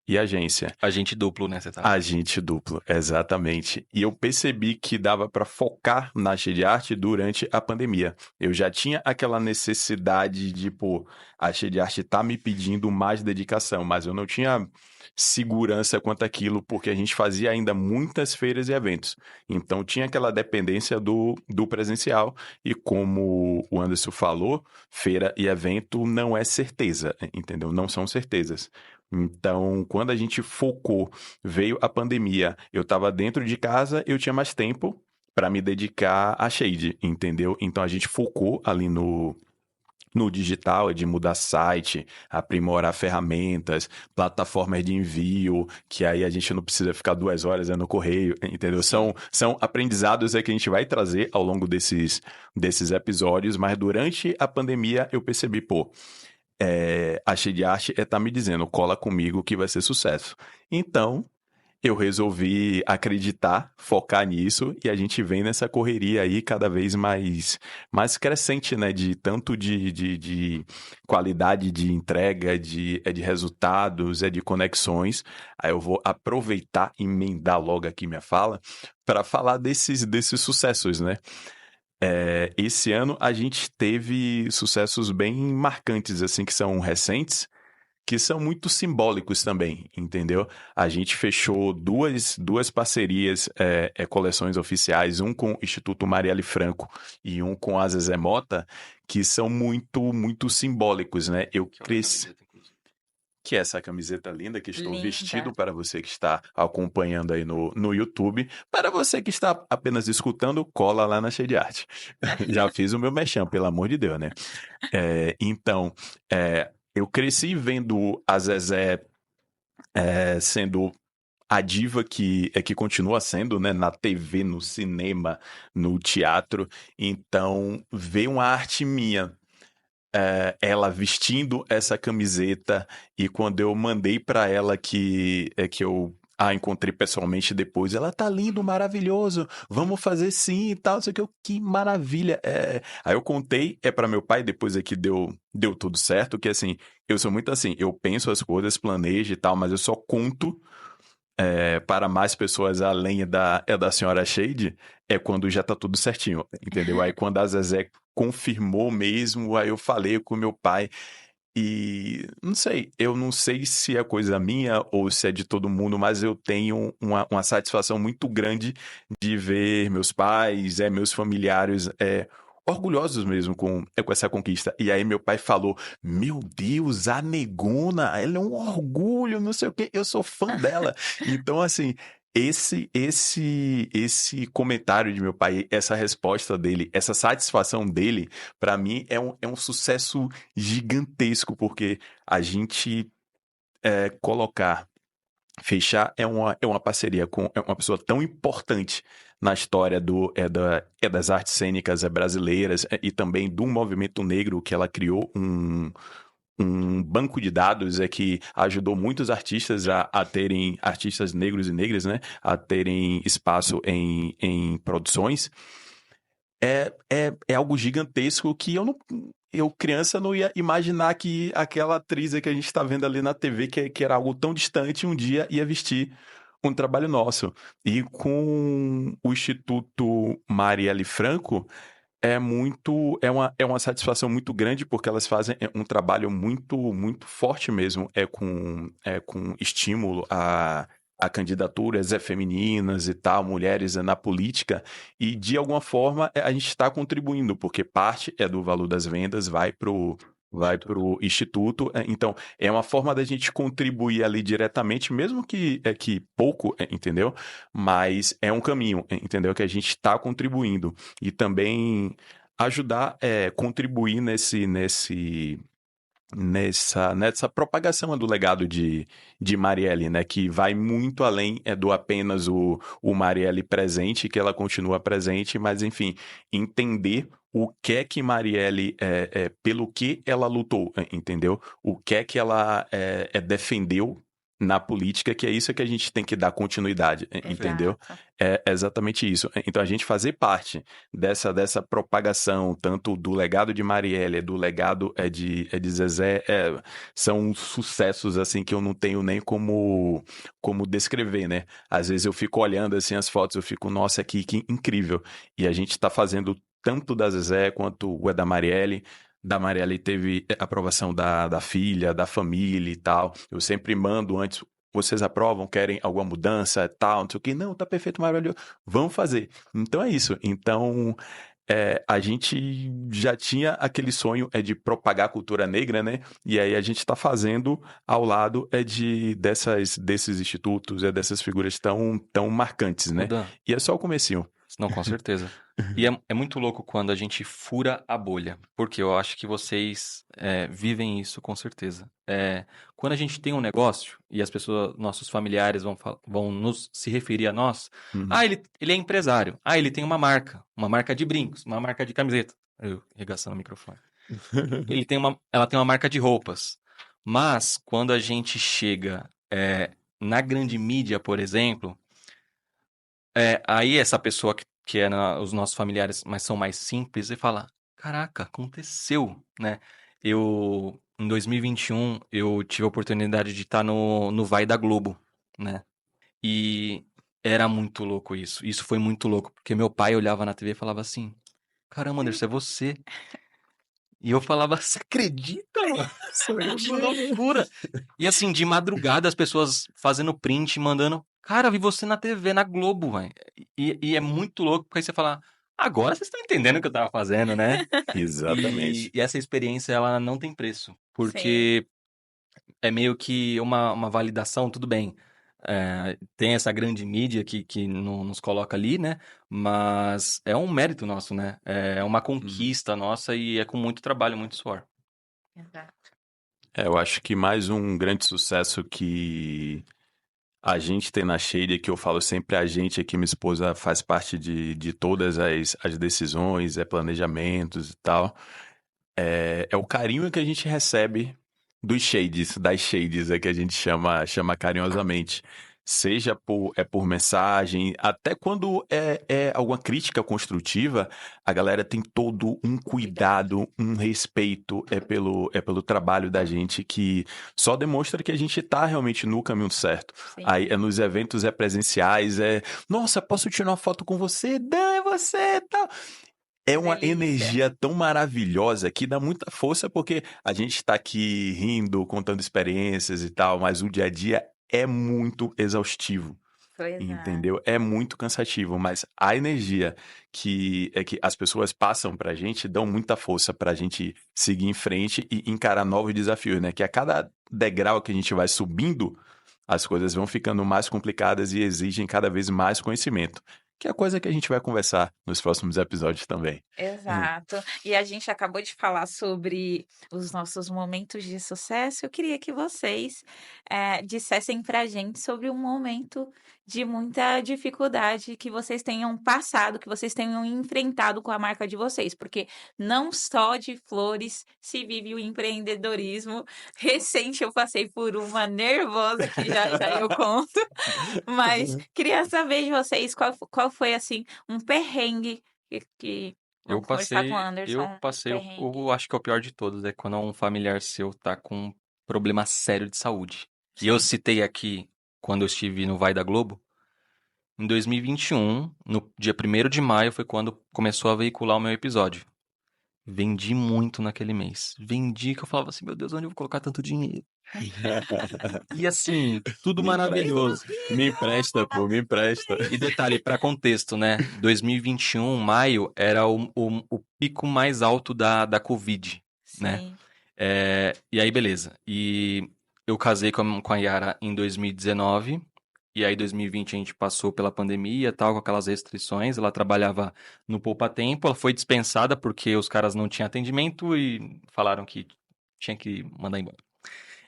S1: e agência.
S3: Agente duplo, né? Você tá?
S1: Agente duplo, exatamente. E eu percebi que dava para focar na arte de arte durante a pandemia. Eu já tinha aquela necessidade de, pô, a arte de arte tá me pedindo mais dedicação, mas eu não tinha segurança quanto àquilo, porque a gente fazia ainda muitas feiras e eventos. Então tinha aquela dependência do presencial. E como o Anderson falou, feira e evento não é certeza, entendeu? Não são certezas. Então, quando a gente focou, veio a pandemia, eu estava dentro de casa, eu tinha mais tempo para me dedicar a Shade, entendeu? Então a gente focou ali no digital, de mudar site, aprimorar ferramentas, plataformas de envio, que aí a gente não precisa ficar 2 horas no correio, entendeu? São aprendizados que a gente vai trazer ao longo desses episódios, mas durante a pandemia eu percebi, pô, a Shade Art tá me dizendo, cola comigo que vai ser sucesso. Então, eu resolvi acreditar, focar nisso, e a gente vem nessa correria aí cada vez mais crescente, né? De tanto de qualidade de entrega, de resultados, de conexões. Aí eu vou aproveitar e emendar logo aqui minha fala para falar desses sucessos, né? Esse ano a gente teve sucessos bem marcantes, assim, que são recentes, que são muito simbólicos também, entendeu? A gente fechou duas parcerias, coleções oficiais, um com o Instituto Marielle Franco e um com a Zezé Mota, que são muito simbólicos, né? Eu cresci... Que é essa camiseta linda que estou vestido
S2: Linda.
S1: para você que está acompanhando aí no YouTube. Para você que está apenas escutando, cola lá na Cheia de Arte. Já fiz o meu merchan, pelo amor de Deus, né? Então, eu cresci vendo a Zezé sendo a diva que continua sendo, né? Na TV, no cinema, no teatro. Então, ver uma arte minha, ela vestindo essa camiseta, e quando eu mandei para ela que eu a encontrei pessoalmente depois, ela tá lindo, maravilhoso, vamos fazer sim e tal, não sei o que maravilha. Aí eu contei, para meu pai, depois é que deu tudo certo, que assim, eu sou muito assim, eu penso as coisas, planejo e tal, mas eu só conto para mais pessoas além da senhora Shade, quando já tá tudo certinho, entendeu? Aí quando a Zezé confirmou mesmo, aí eu falei com meu pai e eu não sei se é coisa minha ou se é de todo mundo, mas eu tenho uma satisfação muito grande de ver meus pais, meus familiares, orgulhosos mesmo com essa conquista. E aí meu pai falou: Meu Deus, a Negona, ela é um orgulho, não sei o quê, eu sou fã dela. Então, assim, esse comentário de meu pai, essa resposta dele, essa satisfação dele, para mim é um sucesso gigantesco, porque a gente fechar é uma parceria com uma pessoa tão importante na história das artes cênicas brasileiras, e também do movimento negro, que ela criou um banco de dados que ajudou muitos artistas a terem, artistas negros e negras, né, a terem espaço em produções. É algo gigantesco que eu, criança, não ia imaginar que aquela atriz que a gente está vendo ali na TV, que era algo tão distante, um dia ia vestir um trabalho nosso. E com o Instituto Marielle Franco, é uma satisfação muito grande, porque elas fazem um trabalho muito forte mesmo, com estímulo a candidaturas femininas e tal, mulheres na política, e de alguma forma a gente está contribuindo, porque parte do valor das vendas vai pro instituto, então é uma forma da gente contribuir ali diretamente, mesmo que pouco, entendeu? Mas é um caminho, entendeu? Que a gente está contribuindo, e também ajudar, contribuir nessa propagação do legado de Marielle, né? Que vai muito além do apenas o Marielle presente, que ela continua presente, mas enfim, entender o que é que Marielle, pelo que ela lutou, entendeu? O que é que ela defendeu na política, que é isso que a gente tem que dar continuidade, entendeu?
S2: Exato.
S1: É exatamente isso. Então, a gente fazer parte dessa propagação, tanto do legado de Marielle, do legado de Zezé, são sucessos, assim, que eu não tenho nem como descrever, né? Às vezes eu fico olhando, assim, as fotos, eu fico, nossa, que incrível. E a gente está fazendo tanto da Zezé quanto o da Marielle. Da Marielle teve aprovação da filha, da família e tal. Eu sempre mando antes: vocês aprovam, querem alguma mudança, tal, não sei o quê. Não, tá perfeito, maravilhoso. Vamos fazer. Então é isso. Então, a gente já tinha aquele sonho de propagar a cultura negra, né? E aí a gente está fazendo ao lado desses institutos, dessas figuras tão marcantes, né?
S3: Muda.
S1: E é só o comecinho.
S3: Não, com certeza. E é muito louco quando a gente fura a bolha, porque eu acho que vocês vivem isso com certeza. Quando a gente tem um negócio e as pessoas, nossos familiares vão nos se referir a nós,
S1: Uhum.
S3: ele é empresário, ele tem uma marca de brincos, uma marca de camiseta. Eu regaçando o microfone. Ela tem uma marca de roupas. Mas quando a gente chega na grande mídia, por exemplo, aí essa pessoa que é os nossos familiares, mas são mais simples, e fala, caraca, aconteceu, né? Em 2021, eu tive a oportunidade de estar no Vai da Globo, né? E era muito louco isso. Isso foi muito louco, porque meu pai olhava na TV e falava assim, caramba, Anderson, é você. E eu falava, você acredita, mano?
S1: Sou eu
S3: Que
S1: mesmo.
S3: loucura! E assim, de madrugada, as pessoas fazendo print, mandando. Cara, vi você na TV, na Globo, velho. E é muito louco, porque aí você fala, agora vocês estão entendendo o que eu tava fazendo, né? E,
S1: Exatamente.
S3: e essa experiência, ela não tem preço.
S2: Sim,
S3: Porque é meio que uma validação, tudo bem. Tem essa grande mídia que nos coloca ali, né? Mas é um mérito nosso, né? É uma
S1: Uhum.
S3: conquista nossa e é com muito trabalho, muito suor.
S2: exato.
S1: Eu acho que mais um grande sucesso que a gente tem na Shade, que eu falo sempre a gente aqui, minha esposa faz parte de todas as decisões, planejamentos e tal, é o carinho que a gente recebe dos shades, das shades, que a gente chama carinhosamente. Seja por mensagem, até quando é alguma crítica construtiva, a galera tem todo um
S2: Cuidado.
S1: cuidado, um respeito pelo trabalho da gente que só demonstra que a gente tá realmente no caminho certo. Aí
S2: Sim,
S1: nos eventos presenciais, nossa, posso tirar uma foto com você? Dan, é você, tal. É
S2: que
S1: uma
S2: delícia.
S1: energia tão maravilhosa que dá muita força, porque a gente está aqui rindo, contando experiências e tal, mas o dia a dia é muito exaustivo,
S2: Pois é.
S1: entendeu? É muito cansativo, mas a energia que as pessoas passam pra gente dão muita força pra gente seguir em frente e encarar novos desafios, né? Que a cada degrau que a gente vai subindo, as coisas vão ficando mais complicadas e exigem cada vez mais conhecimento, que é a coisa que a gente vai conversar nos próximos episódios também.
S2: Exato. E a gente acabou de falar sobre os nossos momentos de sucesso. Eu queria que vocês dissessem para a gente sobre um momento de muita dificuldade que vocês tenham passado, que vocês tenham enfrentado com a marca de vocês, porque não só de flores se vive o empreendedorismo. Recente eu passei por uma nervosa que já eu conto, mas queria saber de vocês qual foi assim um perrengue que
S3: Eu
S2: vamos conversar com o
S3: passei, eu
S2: Anderson,
S3: passei,
S2: perrengue.
S3: eu acho que é o pior de todos, é quando um familiar seu tá com um problema sério de saúde. E eu
S2: Sim.
S3: citei aqui, quando eu estive no Vai da Globo, em 2021, no dia 1º de maio, foi quando começou a veicular o meu episódio. Vendi muito naquele mês. Vendi que eu falava assim, meu Deus, onde eu vou colocar tanto dinheiro? E assim, tudo
S1: Me empresta,
S3: maravilhoso.
S1: me empresta, pô, me empresta.
S3: E detalhe, para contexto, né? 2021, maio, era o pico mais alto da Covid, né?
S2: Sim.
S3: E aí, beleza. E eu casei com a Yara em 2019. E aí, 2020, a gente passou pela pandemia e tal, com aquelas restrições. Ela trabalhava no Poupa Tempo. Ela foi dispensada porque os caras não tinham atendimento e falaram que tinha que mandar embora.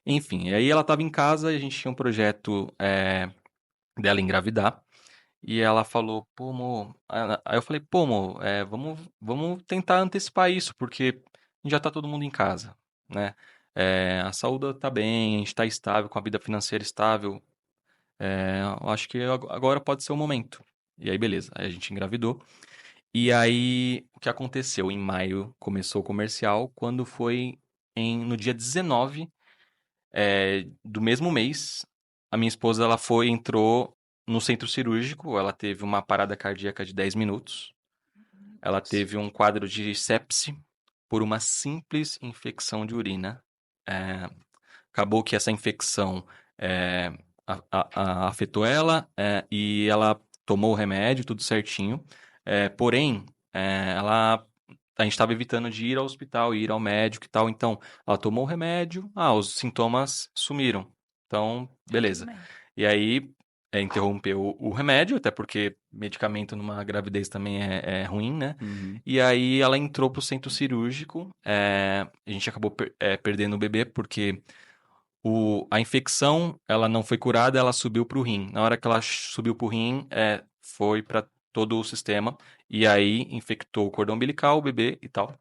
S3: Enfim, e aí ela estava em casa e a gente tinha um projeto dela engravidar. E ela falou, pô, amor. Aí eu falei, pô, amor, vamos tentar antecipar isso, porque já tá todo mundo em casa, né? A saúde tá bem, a gente tá estável, com a vida financeira estável. Eu acho que agora pode ser o momento. E aí, beleza. Aí a gente engravidou. E aí, o que aconteceu? Em maio começou o comercial, quando foi no dia 19 do mesmo mês, a minha esposa entrou no centro cirúrgico, ela teve uma parada cardíaca de 10 minutos, ela teve um quadro de sepse por uma simples infecção de urina. É, acabou que essa infecção é, afetou ela e ela tomou o remédio, tudo certinho. Porém, a gente estava evitando de ir ao hospital, ir ao médico e tal. Então, ela tomou o remédio, os sintomas sumiram. Então,
S2: Tá tudo
S3: beleza.
S2: bem.
S3: E aí, interrompeu o remédio, até porque medicamento numa gravidez também é ruim, né?
S1: Uhum.
S3: E aí, ela entrou pro centro cirúrgico. A gente acabou perdendo o bebê, porque a infecção, ela não foi curada, ela subiu pro rim. Na hora que ela subiu pro rim, foi para todo o sistema. E aí, infectou o cordão umbilical, o bebê e tal.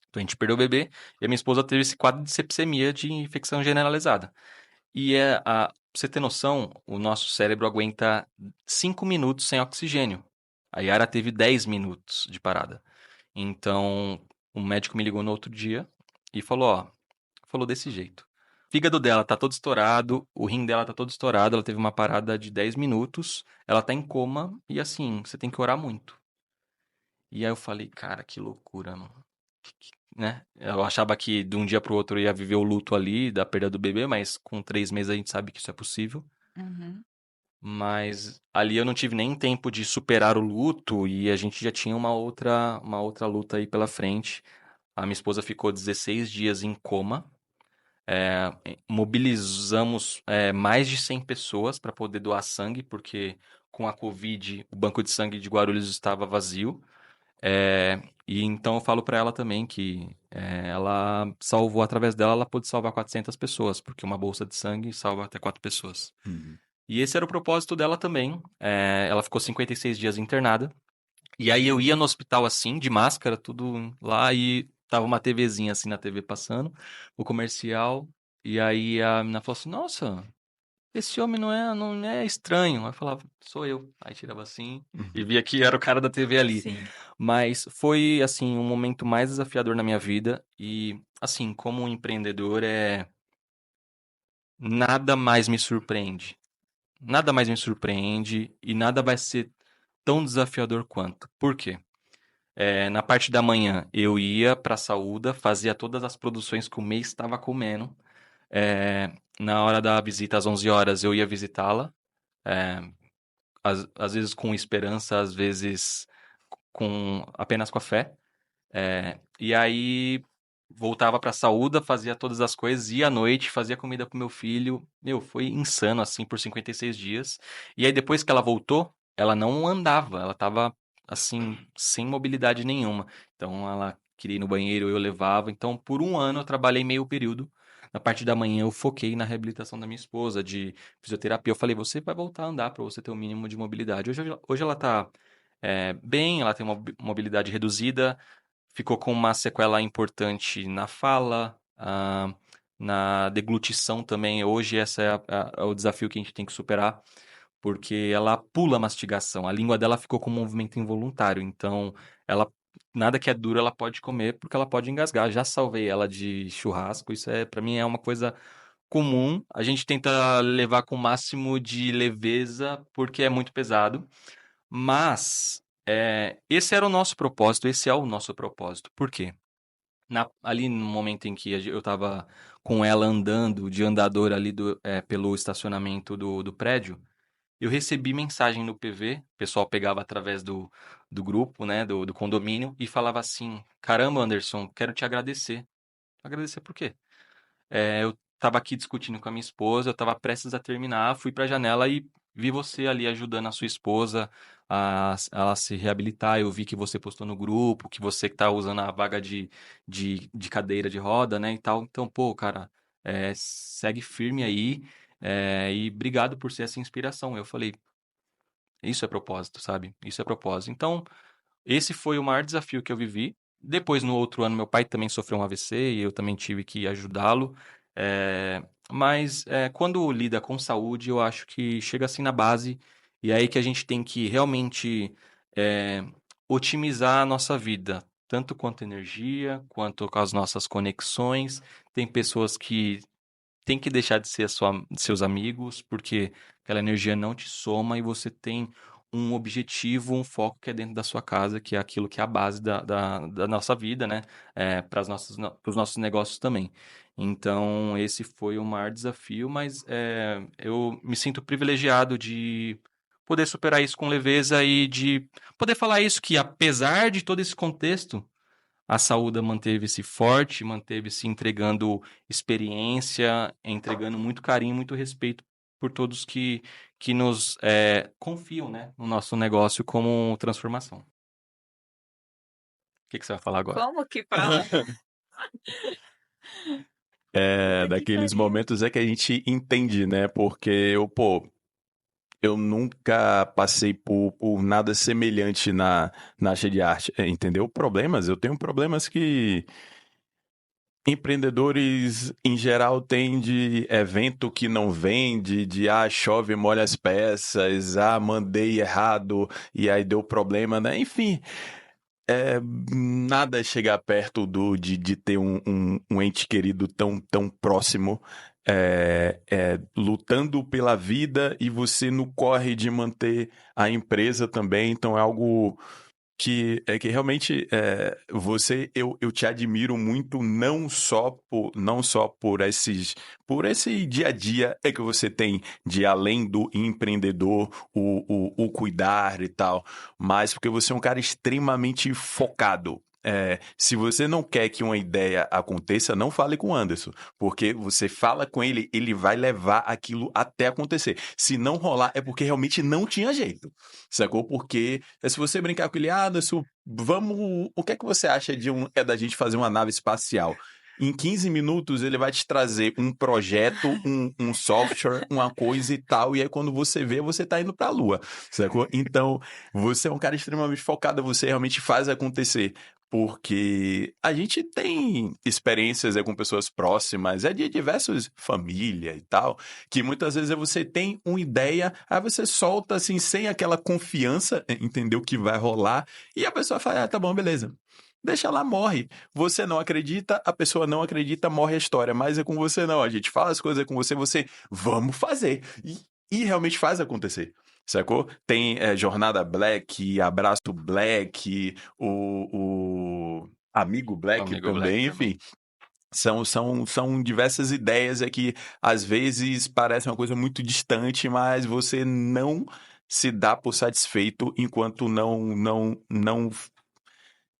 S3: Então, a gente perdeu o bebê. E a minha esposa teve esse quadro de sepsemia, de infecção generalizada. E você ter noção, o nosso cérebro aguenta 5 minutos sem oxigênio. A Yara teve 10 minutos de parada. Então, o médico me ligou no outro dia e falou, ó, falou desse jeito. O fígado dela tá todo estourado, o rim dela tá todo estourado, ela teve uma parada de 10 minutos, ela tá em coma e assim, você tem que orar muito. E aí eu falei, cara, que loucura, mano. Né? Eu achava que de um dia pro outro eu ia viver o luto ali da perda do bebê, mas com 3 meses a gente sabe que isso é possível.
S2: Uhum.
S3: Mas ali eu não tive nem tempo de superar o luto e a gente já tinha uma outra luta aí pela frente. A minha esposa ficou 16 dias em coma. Mobilizamos mais de 100 pessoas para poder doar sangue, porque com a Covid o banco de sangue de Guarulhos estava vazio. E então eu falo para ela também que ela salvou, através dela, ela pôde salvar 400 pessoas, porque uma bolsa de sangue salva até 4 pessoas.
S1: Uhum.
S3: E esse era o propósito dela também. Ela ficou 56 dias internada. E aí eu ia no hospital assim, de máscara, tudo lá, e tava uma TVzinha assim na TV passando, o comercial. E aí a menina falou assim: Nossa, esse homem não é estranho. Aí eu falava: Sou eu. Aí tirava assim e via que era o cara da TV ali.
S2: Sim.
S3: Mas foi, assim, um momento mais desafiador na minha vida. E, assim, como um empreendedor, nada mais me surpreende. Nada mais me surpreende e nada vai ser tão desafiador quanto. Por quê? Na parte da manhã, eu ia para a Saúda, fazia todas as produções que o mês estava comendo. Na hora da visita, às 11 horas, eu ia visitá-la. É, às vezes com esperança, às vezes apenas com a fé. E aí voltava pra Saúda, fazia todas as coisas, ia à noite, fazia comida pro meu filho. Meu, foi insano assim por 56 dias. E aí depois que ela voltou, ela não andava, ela tava assim, sem mobilidade nenhuma. Então ela queria ir no banheiro, eu levava. Então por um ano eu trabalhei meio período. Na parte da manhã eu foquei na reabilitação da minha esposa, de fisioterapia. Eu falei, você vai voltar a andar para você ter o mínimo de mobilidade. Hoje ela tá bem, ela tem uma mobilidade reduzida, ficou com uma sequela importante na fala, na deglutição também. Hoje esse é o desafio que a gente tem que superar, porque ela pula a mastigação. A língua dela ficou com um movimento involuntário, então ela nada que é duro ela pode comer porque ela pode engasgar. Já salvei ela de churrasco, isso para mim é uma coisa comum. A gente tenta levar com o máximo de leveza porque é muito pesado, mas esse era o nosso propósito, esse é o nosso propósito. Por quê? Ali no momento em que eu estava com ela andando de andador ali pelo estacionamento do prédio, eu recebi mensagem no PV, o pessoal pegava através do grupo, né, do condomínio, e falava assim: Caramba, Anderson, quero te agradecer. Agradecer por quê? Eu estava aqui discutindo com a minha esposa, eu estava prestes a terminar, fui para a janela e vi você ali ajudando a sua esposa a ela se reabilitar. Eu vi que você postou no grupo, que você está usando a vaga de cadeira de roda, né, e tal. Então, pô, cara, segue firme aí, e obrigado por ser essa inspiração. Eu falei, isso é propósito, sabe? Isso é propósito. Então, esse foi o maior desafio que eu vivi. Depois, no outro ano, meu pai também sofreu um AVC e eu também tive que ajudá-lo. Mas quando lida com saúde, eu acho que chega assim na base e é aí que a gente tem que realmente otimizar a nossa vida, tanto quanto energia, quanto com as nossas conexões. Tem pessoas que têm que deixar de ser seus amigos, porque aquela energia não te soma e você tem um objetivo, um foco que é dentro da sua casa, que é aquilo que é a base da nossa vida, né? Para os nossos negócios também. Então, esse foi o maior desafio, mas eu me sinto privilegiado de poder superar isso com leveza e de poder falar isso, que apesar de todo esse contexto, a Saúda manteve-se forte, manteve-se entregando experiência, entregando muito carinho, muito respeito por todos que nos confiam, né, no nosso negócio como transformação. O que você vai falar agora?
S2: Como que fala? Puta que
S1: Daqueles
S2: pariu.
S1: momentos que a gente entende, né? Porque eu nunca passei por nada semelhante na área de arte, entendeu? Problemas, eu tenho problemas Empreendedores, em geral, têm de evento que não vende, de chove, molha as peças, mandei errado e aí deu problema, né? Enfim, nada chega perto de ter um ente querido tão próximo, lutando pela vida e você no corre de manter a empresa também. Então é algo que realmente eu te admiro muito, não só por esse dia a dia que você tem de além do empreendedor, o cuidar e tal, mas porque você é um cara extremamente focado. Se você não quer que uma ideia aconteça, não fale com o Anderson, porque você fala com ele, ele vai levar aquilo até acontecer. Se não rolar, é porque realmente não tinha jeito, sacou? Porque se você brincar com ele, Anderson, o que é que você acha da gente fazer uma nave espacial? Em 15 minutos ele vai te trazer um projeto, um software, uma coisa e tal, e aí quando você vê, você tá indo pra Lua, sacou? Então, você é um cara extremamente focado, você realmente faz acontecer. Porque a gente tem experiências com pessoas próximas, de diversas famílias e tal, que muitas vezes você tem uma ideia, aí você solta assim, sem aquela confiança, entendeu, que vai rolar, e a pessoa fala, tá bom, beleza. Deixa lá, morre. Você não acredita, a pessoa não acredita, morre a história. Mas é com você não. A gente fala as coisas com você, vamos fazer. E realmente faz acontecer. Sacou? Tem Jornada Black, Abraço Black, o Amigo Black
S3: Amigo Black
S1: também,
S3: também.
S1: enfim. São diversas ideias que às vezes parecem uma coisa muito distante, mas você não se dá por satisfeito enquanto não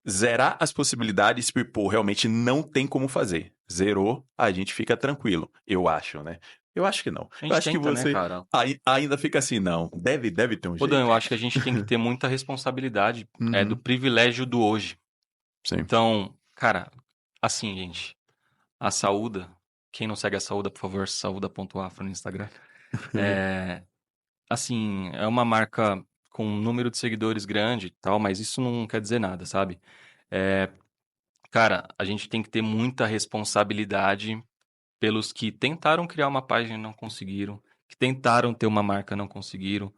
S1: zerar as possibilidades, porque, pô, realmente não tem como fazer. Zerou, a gente fica tranquilo, eu acho, né? Eu acho que não.
S3: A
S1: Eu
S3: gente
S1: acho que
S3: tenta, né,
S1: você
S3: cara?
S1: ainda fica assim, não. Deve ter um
S3: Ô, Dan,
S1: jeito.
S3: eu acho que a gente tem que ter muita responsabilidade do
S1: Uhum,
S3: privilégio do hoje.
S1: sim.
S3: Então, cara, assim, gente, a Saúda, quem não segue a Saúda, por favor, saúda.afro no Instagram. Assim, é uma marca com um número de seguidores grande e tal, mas isso não quer dizer nada, sabe? É, cara, a gente tem que ter muita responsabilidade pelos que tentaram criar uma página e não conseguiram, que tentaram ter uma marca e não conseguiram,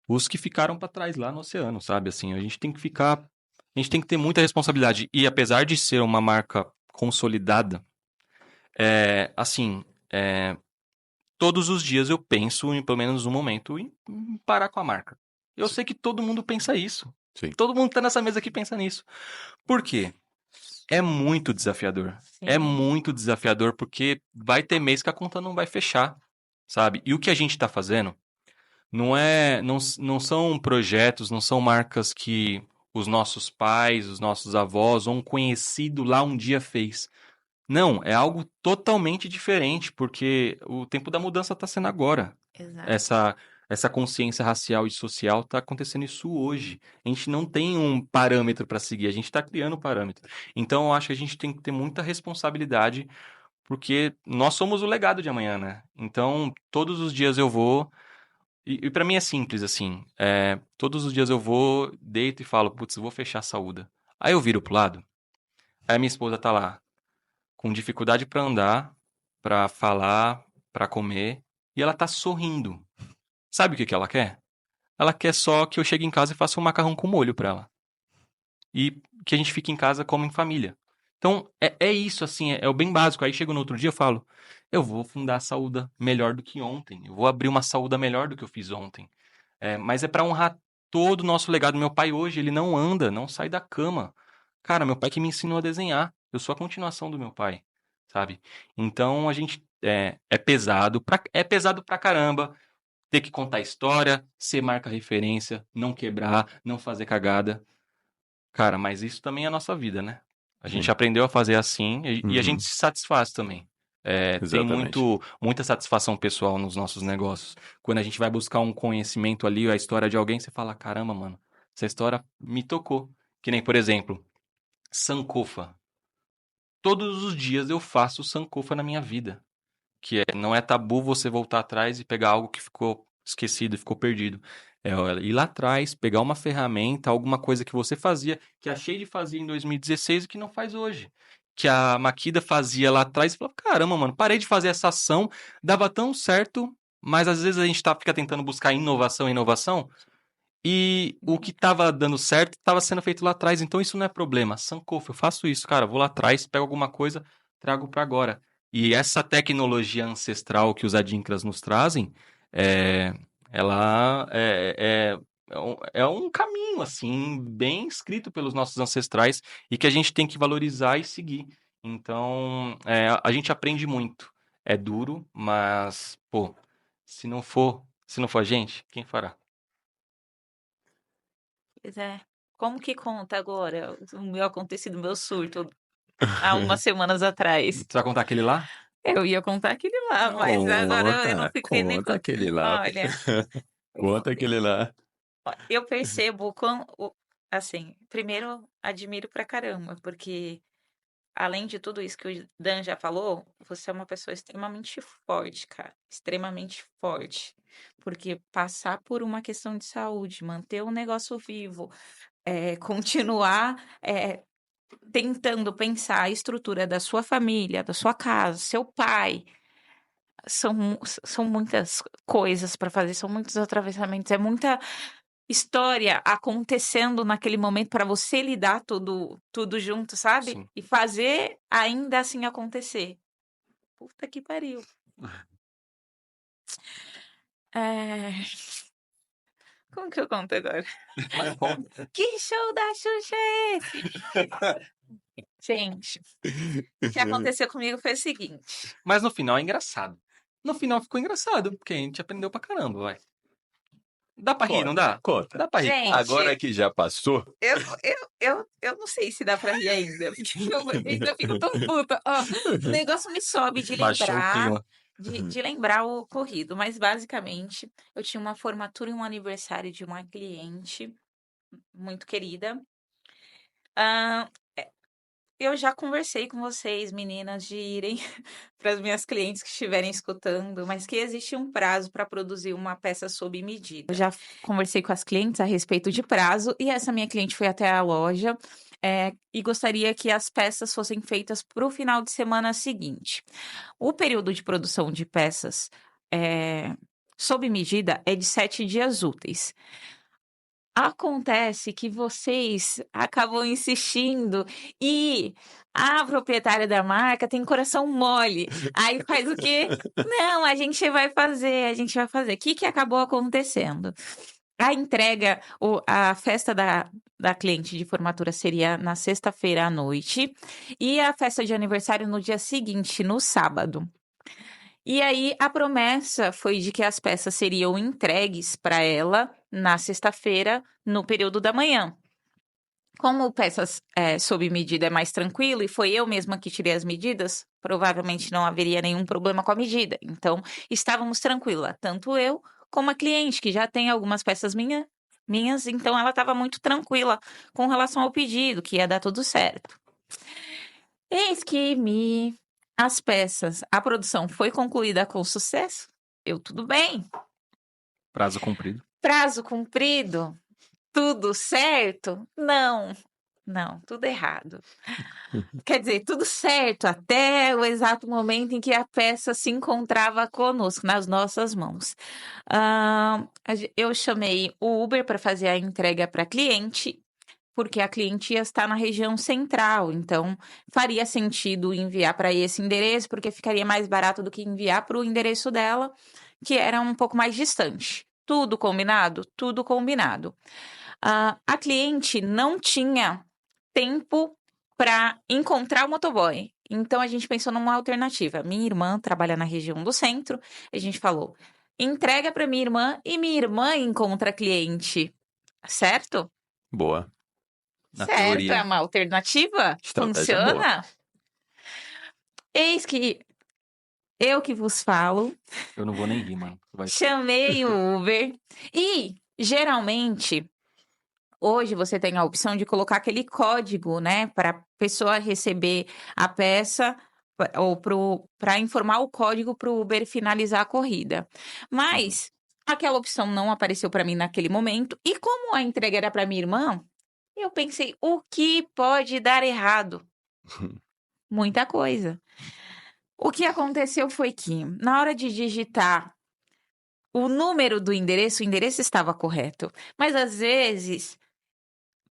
S3: os que ficaram para trás lá no oceano, sabe? Assim, a gente tem que ter muita responsabilidade. E apesar de ser uma marca consolidada, assim, todos os dias eu penso, em pelo menos um momento, em parar com a marca. Eu sei que todo mundo pensa isso.
S1: Sim.
S3: Todo mundo que tá nessa mesa aqui pensa nisso. Por quê? É muito desafiador. É
S2: Sim.
S3: muito desafiador porque vai ter mês que a conta não vai fechar, sabe? E o que a gente tá fazendo não são projetos, não são marcas que os nossos pais, os nossos avós ou um conhecido lá um dia fez. Não, é algo totalmente diferente, porque o tempo da mudança está sendo agora.
S2: Exato.
S3: Essa consciência racial e social está acontecendo isso hoje. A gente não tem um parâmetro para seguir, a gente está criando um parâmetro. Então, eu acho que a gente tem que ter muita responsabilidade, porque nós somos o legado de amanhã, né? Então, todos os dias eu vou. E para mim é simples, assim. Todos os dias eu vou, deito e falo, putz, eu vou fechar a saúde. Aí eu viro pro lado, aí a minha esposa tá lá com dificuldade para andar, para falar, para comer, e ela tá sorrindo. Sabe o que que ela quer? Ela quer só que eu chegue em casa e faça um macarrão com molho para ela. E que a gente fique em casa como em família. Então, é isso, assim, é o bem básico. Aí chego no outro dia e falo, eu vou fundar a saúde melhor do que ontem. Eu vou abrir uma saúde melhor do que eu fiz ontem. Mas é para honrar todo o nosso legado. Meu pai hoje, ele não anda, não sai da cama. Cara, meu pai que me ensinou a desenhar. Eu sou a continuação do meu pai, sabe? Então a gente é pesado pra caramba ter que contar história, ser marca referência, não quebrar, não fazer cagada. Cara, mas isso também é a nossa vida, né? A gente
S1: Sim.
S3: aprendeu a fazer assim e a gente
S1: Uhum,
S3: se satisfaz também. Tem
S1: exatamente.
S3: muita satisfação pessoal nos nossos negócios. Quando a gente vai buscar um conhecimento ali, a história de alguém, você fala: caramba, mano, essa história me tocou. Que nem, por exemplo, Sankofa. Todos os dias eu faço Sankofa na minha vida. Não é tabu você voltar atrás e pegar algo que ficou esquecido, ficou perdido. É ir lá atrás, pegar uma ferramenta, alguma coisa que você fazia, que achei de fazer em 2016 e que não faz hoje. que a Makida fazia lá atrás e falava, caramba, mano, parei de fazer essa ação, dava tão certo, mas às vezes a gente fica tentando buscar inovação, e o que tava dando certo tava sendo feito lá atrás, então isso não é problema. Sankofa, eu faço isso, cara, vou lá atrás, pego alguma coisa, trago pra agora. E essa tecnologia ancestral que os Adinkras nos trazem, ela é um caminho, assim, bem escrito pelos nossos ancestrais e que a gente tem que valorizar e seguir. Então, a gente aprende muito. É duro, mas, pô, se não for a gente, quem fará?
S2: Pois é. Como que conta agora o meu acontecido, o meu surto há umas semanas atrás?
S3: Você vai contar aquele lá?
S2: Eu ia contar aquele lá, mas agora eu não fiquei nem
S1: Conta
S2: com...
S1: aquele lá.
S2: Olha,
S1: Conta aquele lá.
S2: eu percebo assim, primeiro admiro pra caramba, porque além de tudo isso que o Dan já falou, você é uma pessoa extremamente forte, cara, extremamente forte, porque passar por uma questão de saúde, manter o negócio vivo, continuar tentando pensar a estrutura da sua família, da sua casa, seu pai, são muitas coisas para fazer, são muitos atravessamentos, é muita história acontecendo naquele momento para você lidar tudo junto, sabe?
S3: Sim.
S2: E fazer ainda assim acontecer. Puta que pariu. É... Como que eu conto agora?
S3: Mas conta.
S2: Que show da Xuxa é esse? Gente, o que aconteceu comigo foi o seguinte.
S3: Mas no final é engraçado. No final ficou engraçado, porque a gente aprendeu pra caramba, vai. Dá pra rir, não dá?
S1: Conta.
S3: Dá pra rir.
S2: Gente,
S1: Agora que já passou,
S2: eu não sei se dá pra rir ainda, porque eu ainda fico tão puta. Ó, o negócio me sobe de
S3: Baixou o
S2: lembrar,
S3: clima.
S2: de lembrar o ocorrido, mas basicamente eu tinha uma formatura e um aniversário de uma cliente muito querida. Ah, eu já conversei com vocês, meninas, de irem para as minhas clientes que estiverem escutando, mas que existe um prazo para produzir uma peça sob medida. Eu já conversei com as clientes a respeito de prazo e essa minha cliente foi até a loja e gostaria que as peças fossem feitas para o final de semana seguinte. O período de produção de peças sob medida é de 7 dias úteis. Acontece que vocês acabam insistindo e a proprietária da marca tem coração mole. Aí faz o quê? Não, a gente vai fazer, a gente vai fazer. O que acabou acontecendo? A entrega, a festa da cliente de formatura seria na sexta-feira à noite e a festa de aniversário no dia seguinte, no sábado. E aí a promessa foi de que as peças seriam entregues para ela na sexta-feira, no período da manhã. Como peças sob medida é mais tranquilo e foi eu mesma que tirei as medidas, provavelmente não haveria nenhum problema com a medida. Então, estávamos tranquila, tanto eu como a cliente, que já tem algumas peças minhas, então ela estava muito tranquila com relação ao pedido, que ia dar tudo certo. Eis que as peças, a produção foi concluída com sucesso. Tudo bem.
S3: Prazo cumprido.
S2: Prazo cumprido? Tudo certo? Não, tudo errado. Quer dizer, tudo certo até o exato momento em que a peça se encontrava conosco, nas nossas mãos. Eu chamei o Uber para fazer a entrega para a cliente, porque a cliente ia estar na região central, então faria sentido enviar para esse endereço, porque ficaria mais barato do que enviar para o endereço dela, que era um pouco mais distante. Tudo combinado? Tudo combinado. A cliente não tinha tempo para encontrar o motoboy, então a gente pensou numa alternativa. Minha irmã trabalha na região do centro, a gente falou, entrega para minha irmã e minha irmã encontra a cliente, certo?
S1: boa.
S3: Na
S2: Certo,
S3: teoria.
S2: é uma alternativa?
S1: Estratégia
S2: Funciona? Eis que eu que vos falo,
S3: Eu não vou nem rir, mano.
S2: chamei o Uber e, geralmente, hoje você tem a opção de colocar aquele código, né, para a pessoa receber a peça ou para informar o código para o Uber finalizar a corrida. Mas aquela opção não apareceu para mim naquele momento e como a entrega era para minha irmã, eu pensei, o que pode dar errado? muita coisa. O que aconteceu foi que, na hora de digitar o número do endereço, o endereço estava correto. Mas, às vezes,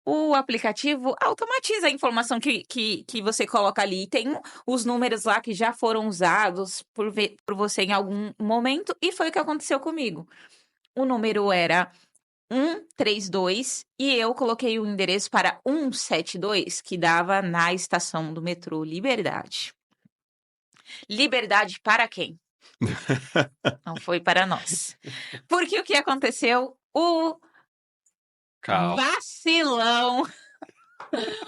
S2: o aplicativo automatiza a informação que você coloca ali. Tem os números lá que já foram usados por você em algum momento, e foi o que aconteceu comigo. O número era 132 e eu coloquei o endereço para 172, que dava na estação do metrô Liberdade. Liberdade para quem? Não foi para nós. Porque o que aconteceu? O
S3: Calma.
S2: vacilão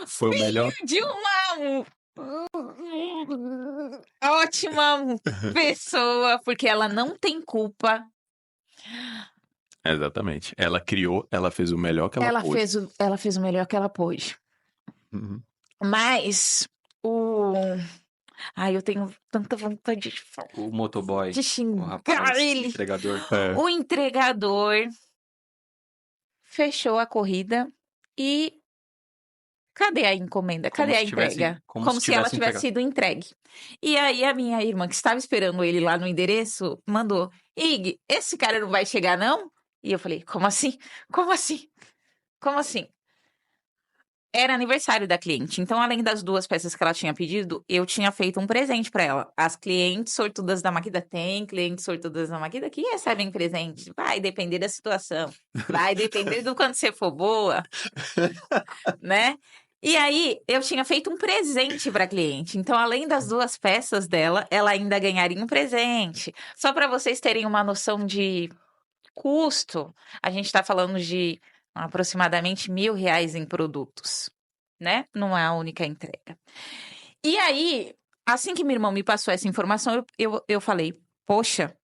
S3: Foi o melhor.
S2: de uma ótima pessoa, porque ela não tem culpa.
S1: Exatamente. Ela criou, ela fez o melhor que ela pôde.
S2: Ela fez o melhor que ela pôde.
S1: Uhum.
S2: Mas Ai, eu tenho tanta vontade de falar.
S3: O motoboy,
S2: De
S3: o
S2: xingar
S3: rapaz,
S2: ele.
S3: entregador.
S2: O entregador fechou a corrida e cadê a encomenda?
S3: Como
S2: Cadê a
S3: se tivesse-
S2: entrega?
S3: como
S2: Como
S3: se
S2: se ela
S3: tivesse
S2: tivesse sido entregue. E aí a minha irmã, que estava esperando ele lá no endereço, mandou: Ig, esse cara não vai chegar, não? E eu falei: como assim? Como assim? Como assim? Era aniversário da cliente, então além das 2 peças que ela tinha pedido, eu tinha feito um presente para ela. As clientes sortudas da Maquida têm clientes sortudas da Maquida que recebem presente. Vai depender da situação, vai depender do quanto você for boa, né? E aí, eu tinha feito um presente para cliente. Então, além das 2 peças dela, ela ainda ganharia um presente. Só para vocês terem uma noção de custo, a gente está falando de aproximadamente R$ 1.000 em produtos, né? Não é a única entrega. E aí, assim que meu irmão me passou essa informação, eu falei, poxa,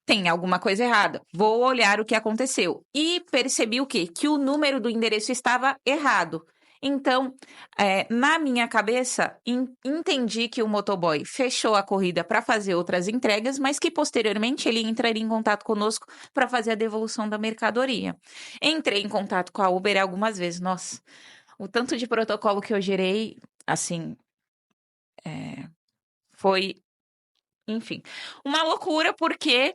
S2: tem alguma coisa errada. Vou olhar o que aconteceu. E percebi o quê? Que o número do endereço estava errado. Então, na minha cabeça, entendi que o motoboy fechou a corrida para fazer outras entregas, mas que posteriormente ele entraria em contato conosco para fazer a devolução da mercadoria. Entrei em contato com a Uber algumas vezes. Nossa, o tanto de protocolo que eu gerei, assim, foi, enfim, uma loucura, porque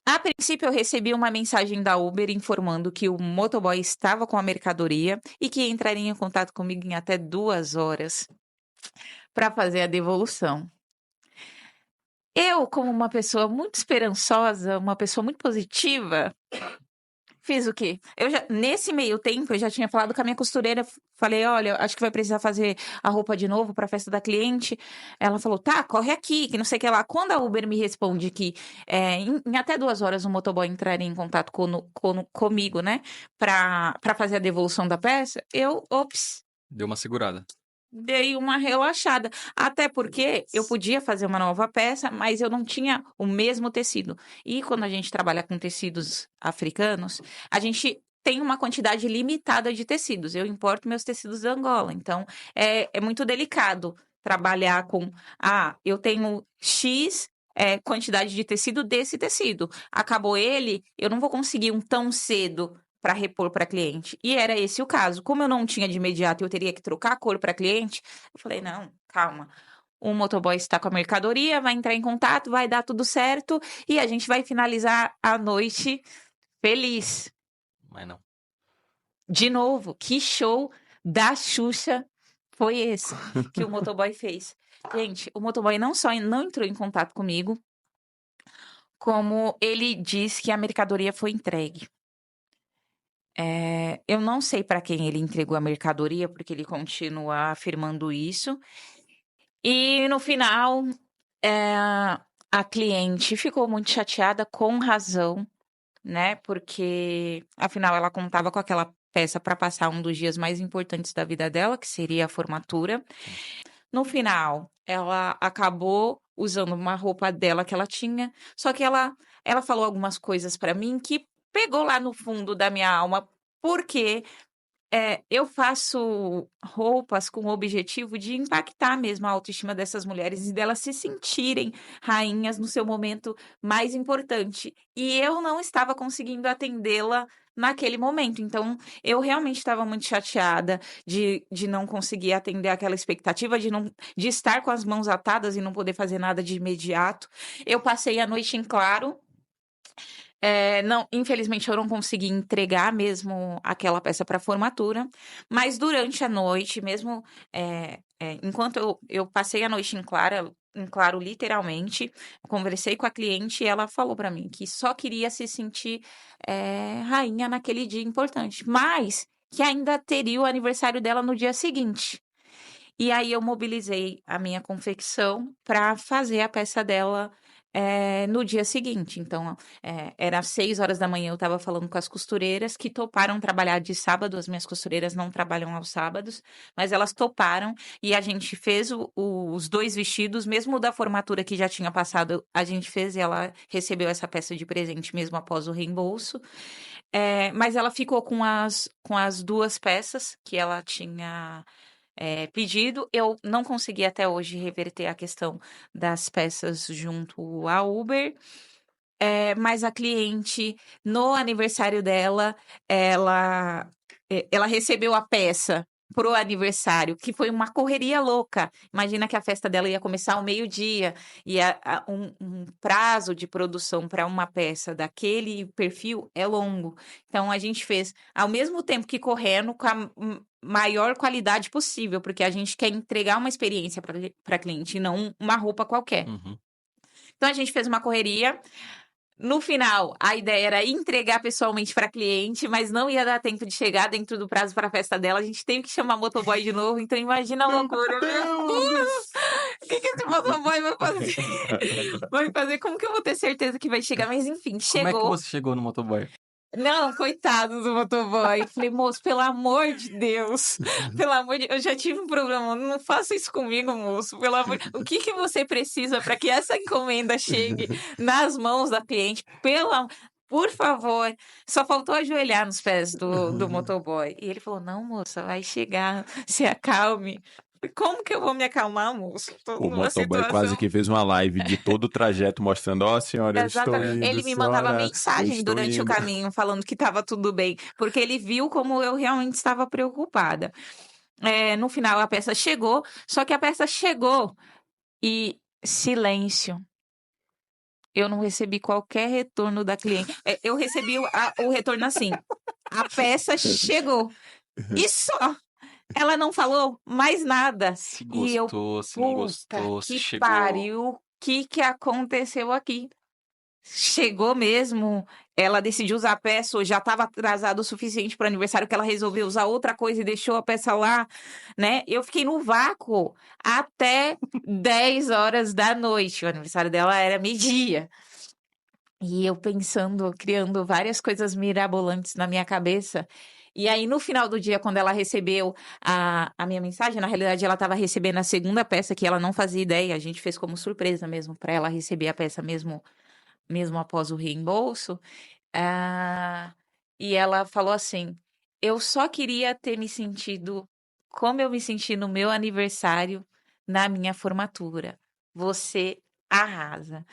S2: a princípio eu recebi uma mensagem da Uber informando que o motoboy estava com a mercadoria e que entraria em contato comigo em até 2 horas para fazer a devolução. Eu, como uma pessoa muito esperançosa, uma pessoa muito positiva, fiz o quê? Nesse meio tempo, eu já tinha falado com a minha costureira, falei, olha, acho que vai precisar fazer a roupa de novo para a festa da cliente. Ela falou, tá, corre aqui, que não sei o que lá. Quando a Uber me responde que em até 2 horas o motoboy entraria em contato comigo, né, para fazer a devolução da peça, ops,
S3: Deu uma segurada.
S2: dei uma relaxada. Até porque eu podia fazer uma nova peça, mas eu não tinha o mesmo tecido. E quando a gente trabalha com tecidos africanos, a gente tem uma quantidade limitada de tecidos. Eu importo meus tecidos da Angola. Então, é muito delicado trabalhar com... eu tenho X quantidade de tecido desse tecido. Acabou ele, eu não vou conseguir um tão cedo para repor para cliente. E era esse o caso. Como eu não tinha de imediato, eu teria que trocar a cor para cliente, eu falei, não, calma. O motoboy está com a mercadoria, vai entrar em contato, vai dar tudo certo e a gente vai finalizar a noite feliz.
S3: Mas não.
S2: De novo, que show da Xuxa foi esse que o motoboy fez? Gente, o motoboy não só não entrou em contato comigo, como ele disse que a mercadoria foi entregue. Eu não sei para quem ele entregou a mercadoria, porque ele continua afirmando isso. E no final, a cliente ficou muito chateada, com razão, né? Porque afinal ela contava com aquela peça para passar um dos dias mais importantes da vida dela, que seria a formatura. No final, ela acabou usando uma roupa dela que ela tinha, só que ela falou algumas coisas para mim que pegou lá no fundo da minha alma, porque eu faço roupas com o objetivo de impactar mesmo a autoestima dessas mulheres e delas se sentirem rainhas no seu momento mais importante. E eu não estava conseguindo atendê-la naquele momento. Então, eu realmente estava muito chateada de não conseguir atender aquela expectativa, de estar com as mãos atadas e não poder fazer nada de imediato. Eu passei a noite em claro. Não, infelizmente eu não consegui entregar mesmo aquela peça para formatura, mas durante a noite, mesmo enquanto eu passei a noite em claro literalmente, conversei com a cliente e ela falou para mim que só queria se sentir rainha naquele dia importante, mas que ainda teria o aniversário dela no dia seguinte. E aí eu mobilizei a minha confecção para fazer a peça dela no dia seguinte. Então, era 6 horas da manhã, eu estava falando com as costureiras que toparam trabalhar de sábado. As minhas costureiras não trabalham aos sábados, mas elas toparam e a gente fez os 2 vestidos, mesmo o da formatura que já tinha passado, a gente fez e ela recebeu essa peça de presente mesmo após o reembolso. Mas ela ficou com as 2 peças que ela tinha pedido. Eu não consegui até hoje reverter a questão das peças junto à Uber, mas a cliente, no aniversário dela, ela recebeu a peça pro aniversário, que foi uma correria louca. Imagina que a festa dela ia começar ao meio-dia, e um prazo de produção para uma peça daquele perfil é longo. Então, a gente fez, ao mesmo tempo que correndo, com a maior qualidade possível, porque a gente quer entregar uma experiência para cliente, e não uma roupa qualquer.
S3: Uhum.
S2: Então, a gente fez uma correria. No final, a ideia era entregar pessoalmente para cliente, mas não ia dar tempo de chegar dentro do prazo para a festa dela. A gente teve que chamar motoboy de novo, então imagina a loucura. Meu Deus! O que esse motoboy vai fazer? Vai fazer? Como que eu vou ter certeza que vai chegar? Mas enfim,
S3: Como é que
S2: chegou.
S3: você chegou no motoboy?
S2: Não, coitado do motoboy. Falei, moço, pelo amor de Deus. Pelo amor de eu já tive um problema. Não faça isso comigo, moço. Pelo amor o que você precisa para que essa encomenda chegue nas mãos da cliente? Por favor. Só faltou ajoelhar nos pés do motoboy. E ele falou, não, moça, vai chegar. Se acalme. Como que eu vou me acalmar, moço? Tô
S1: O
S2: numa
S1: motoboy quase
S2: situação.
S1: que fez uma live de todo o trajeto mostrando, ó, senhora, eu estou
S2: Exatamente.
S1: indo,
S2: Ele me mandava
S1: senhora, eu
S2: mensagem
S1: estou
S2: durante o
S1: indo.
S2: caminho falando que estava tudo bem, porque ele viu como eu realmente estava preocupada. No final a peça chegou, só que a peça chegou e silêncio. Eu não recebi qualquer retorno da cliente. Eu recebi o retorno assim: a peça chegou. E só. Ela não falou mais nada.
S3: Se
S2: E eu,
S3: gostou, se não
S2: puta
S3: gostou, se
S2: que
S3: chegou.
S2: pariu, o que aconteceu aqui? Chegou mesmo, ela decidiu usar a peça, ou já estava atrasado o suficiente para o aniversário que ela resolveu usar outra coisa e deixou a peça lá, né? Eu fiquei no vácuo até 10 horas da noite. O aniversário dela era meio-dia. E eu pensando, criando várias coisas mirabolantes na minha cabeça. E aí, no final do dia, quando ela recebeu a minha mensagem, na realidade, ela estava recebendo a segunda peça que ela não fazia ideia. A gente fez como surpresa mesmo, para ela receber a peça mesmo após o reembolso. E ela falou assim: eu só queria ter me sentido como eu me senti no meu aniversário, na minha formatura. Você arrasa.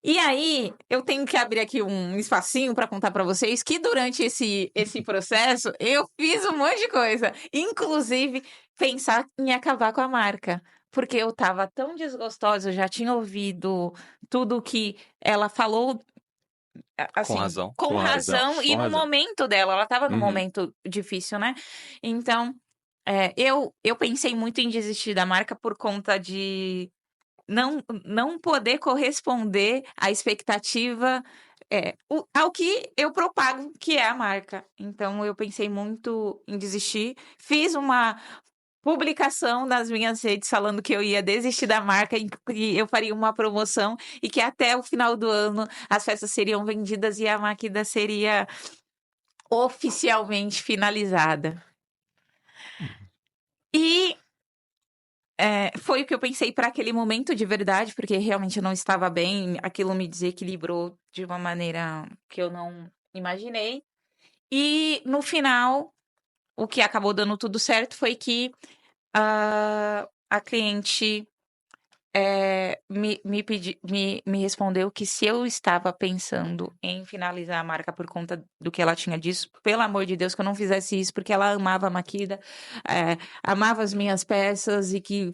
S2: E aí, eu tenho que abrir aqui um espacinho para contar para vocês que durante esse processo eu fiz um monte de coisa, inclusive pensar em acabar com a marca. Porque eu estava tão desgostosa, eu já tinha ouvido tudo que ela falou,
S3: Com
S2: assim,
S3: razão.
S2: com
S1: Com razão,
S2: razão, e
S1: com
S2: no
S1: razão.
S2: momento dela, ela estava num
S1: Uhum.
S2: momento difícil, né? Então, eu pensei muito em desistir da marca por conta de não poder corresponder à expectativa, ao que eu propago, que é a marca. Então, eu pensei muito em desistir. Fiz uma publicação nas minhas redes falando que eu ia desistir da marca e que eu faria uma promoção e que até o final do ano as peças seriam vendidas e a máquina seria oficialmente finalizada. E foi o que eu pensei para aquele momento de verdade, porque realmente eu não estava bem, aquilo me desequilibrou de uma maneira que eu não imaginei. E no final, o que acabou dando tudo certo foi que a cliente me respondeu que se eu estava pensando em finalizar a marca por conta do que ela tinha dito, pelo amor de Deus, que eu não fizesse isso, porque ela amava a Makida, amava as minhas peças e que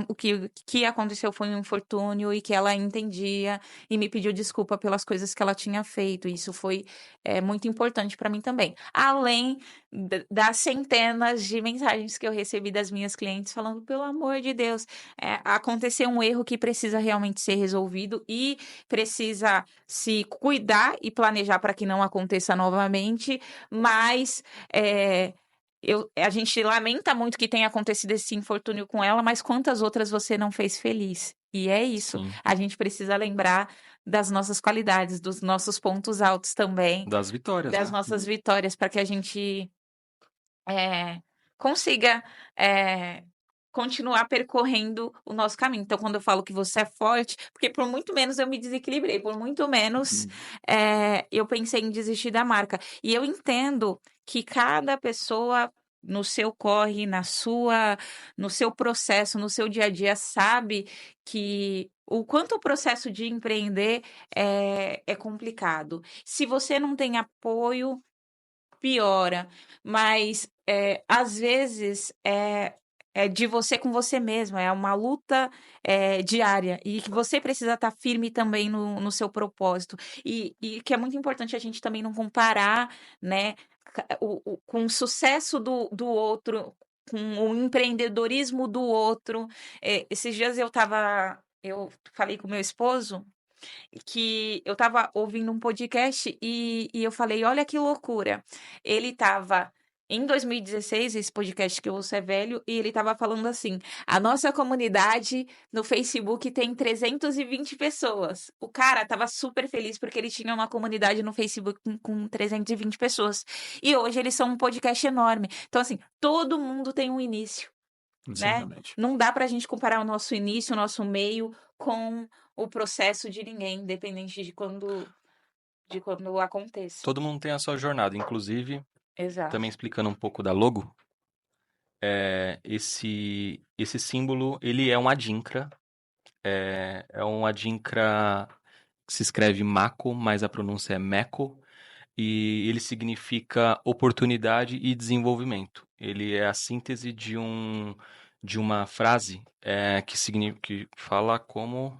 S2: o que aconteceu foi um infortúnio e que ela entendia e me pediu desculpa pelas coisas que ela tinha feito. Isso foi muito importante para mim também. Além das centenas de mensagens que eu recebi das minhas clientes falando, pelo amor de Deus, aconteceu um erro que precisa realmente ser resolvido e precisa se cuidar e planejar para que não aconteça novamente, mas a gente lamenta muito que tenha acontecido esse infortúnio com ela, mas quantas outras você não fez feliz? E é isso.
S3: Sim.
S2: A gente precisa lembrar das nossas qualidades, dos nossos pontos altos também,
S3: Das vitórias,
S2: das
S3: né?
S2: nossas vitórias, para que a gente consiga continuar percorrendo o nosso caminho. Então, quando eu falo que você é forte, porque por muito menos eu me desequilibrei, por muito menos eu pensei em desistir da marca. E eu entendo que cada pessoa no seu corre, no seu processo, no seu dia a dia, sabe que o quanto o processo de empreender é complicado. Se você não tem apoio, piora, mas às vezes é de você com você mesmo, é uma luta diária e que você precisa estar firme também no seu propósito e que é muito importante a gente também não comparar, né, com o sucesso do outro, com o empreendedorismo do outro. Esses dias eu falei com meu esposo que eu estava ouvindo um podcast e eu falei, olha que loucura. Ele estava em 2016, esse podcast que eu ouço é velho, e ele estava falando assim, a nossa comunidade no Facebook tem 320 pessoas. O cara estava super feliz porque ele tinha uma comunidade no Facebook com 320 pessoas. E hoje eles são um podcast enorme. Então, assim, todo mundo tem um início, né?
S1: Exatamente.
S2: Não dá pra gente comparar o nosso início, o nosso meio com o processo de ninguém, independente de quando aconteça.
S3: Todo mundo tem a sua jornada, inclusive,
S2: Exato.
S3: também explicando um pouco da logo, esse símbolo, ele é um adinkra, é um adinkra que se escreve Mako, mas a pronúncia é Meko, e ele significa oportunidade e desenvolvimento. Ele é a síntese de uma frase que fala como...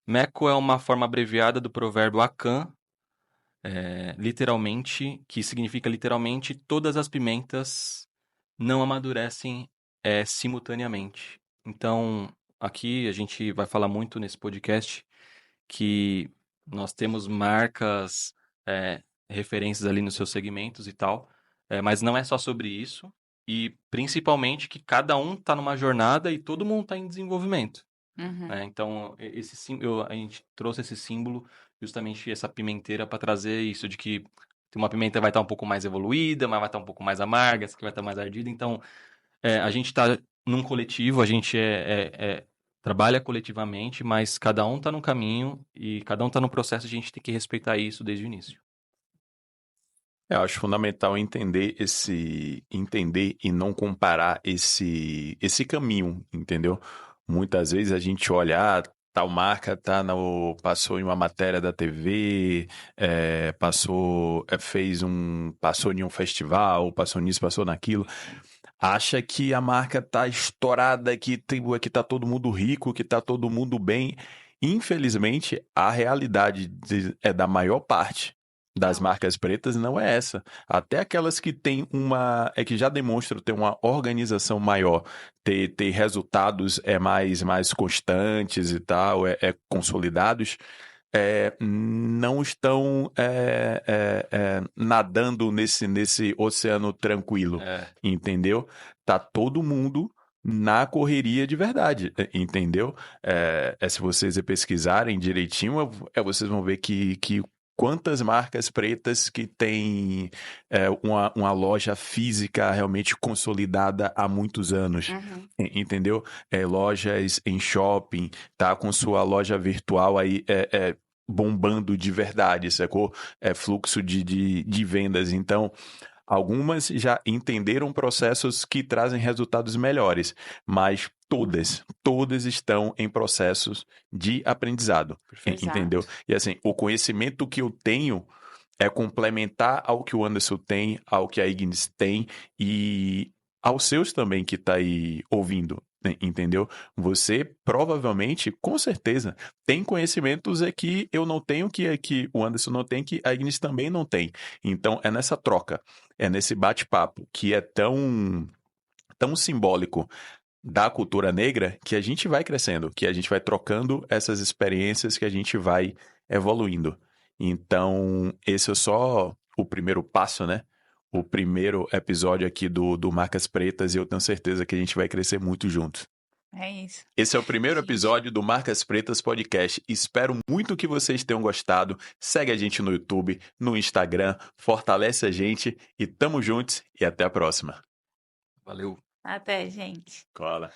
S3: Meko é uma forma abreviada do provérbio Akan, literalmente, que significa literalmente todas as pimentas não amadurecem simultaneamente. Então, aqui a gente vai falar muito nesse podcast que nós temos marcas, referências ali nos seus segmentos e tal, mas não é só sobre isso, e principalmente que cada um está numa jornada e todo mundo está em desenvolvimento.
S2: Uhum.
S3: Então, a gente trouxe esse símbolo, justamente essa pimenteira, para trazer isso de que uma pimenta vai estar um pouco mais evoluída, mas vai estar um pouco mais amarga, essa que vai estar mais ardida. Então, a gente está num coletivo, a gente trabalha coletivamente, mas cada um está num caminho e cada um está no processo, a gente tem que respeitar isso desde o início.
S1: Eu acho fundamental entender e não comparar esse caminho, entendeu? Muitas vezes a gente olha, tal marca passou em uma matéria da TV, passou em um festival, passou nisso, passou naquilo. Acha que a marca tá estourada, que tá todo mundo rico, que tá todo mundo bem. Infelizmente, a realidade é da maior parte das marcas pretas não é essa. Até aquelas que têm que já demonstram ter uma organização maior, ter resultados mais constantes e tal, consolidados, não estão nadando nesse oceano tranquilo, entendeu? Tá todo mundo na correria de verdade, entendeu? Se vocês pesquisarem direitinho, vocês vão ver que quantas marcas pretas que tem uma loja física realmente consolidada há muitos anos, entendeu? Lojas em shopping, tá com sua loja virtual aí bombando de verdade, sacou? Fluxo de vendas. Então, Algumas já entenderam processos que trazem resultados melhores, mas todas estão em processos de aprendizado, entendeu?
S2: Exato.
S1: E assim, o conhecimento que eu tenho é complementar ao que o Anderson tem, ao que a Ignis tem e aos seus também que tá aí ouvindo, né, entendeu? Você provavelmente, com certeza, tem conhecimentos que eu não tenho, que o Anderson não tem, que a Ignis também não tem. Então, é nessa troca, é nesse bate-papo que é tão simbólico da cultura negra que a gente vai crescendo, que a gente vai trocando essas experiências, que a gente vai evoluindo. Então, esse é só o primeiro passo, né? O primeiro episódio aqui do Marcas Pretas e eu tenho certeza que a gente vai crescer muito juntos.
S2: É isso.
S1: Esse é o primeiro
S2: Gente,
S1: episódio do Marcas Pretas Podcast. Espero muito que vocês tenham gostado. Segue a gente no YouTube, no Instagram, fortalece a gente e tamo juntos e até a próxima.
S3: Valeu.
S2: até, gente.
S1: Cola.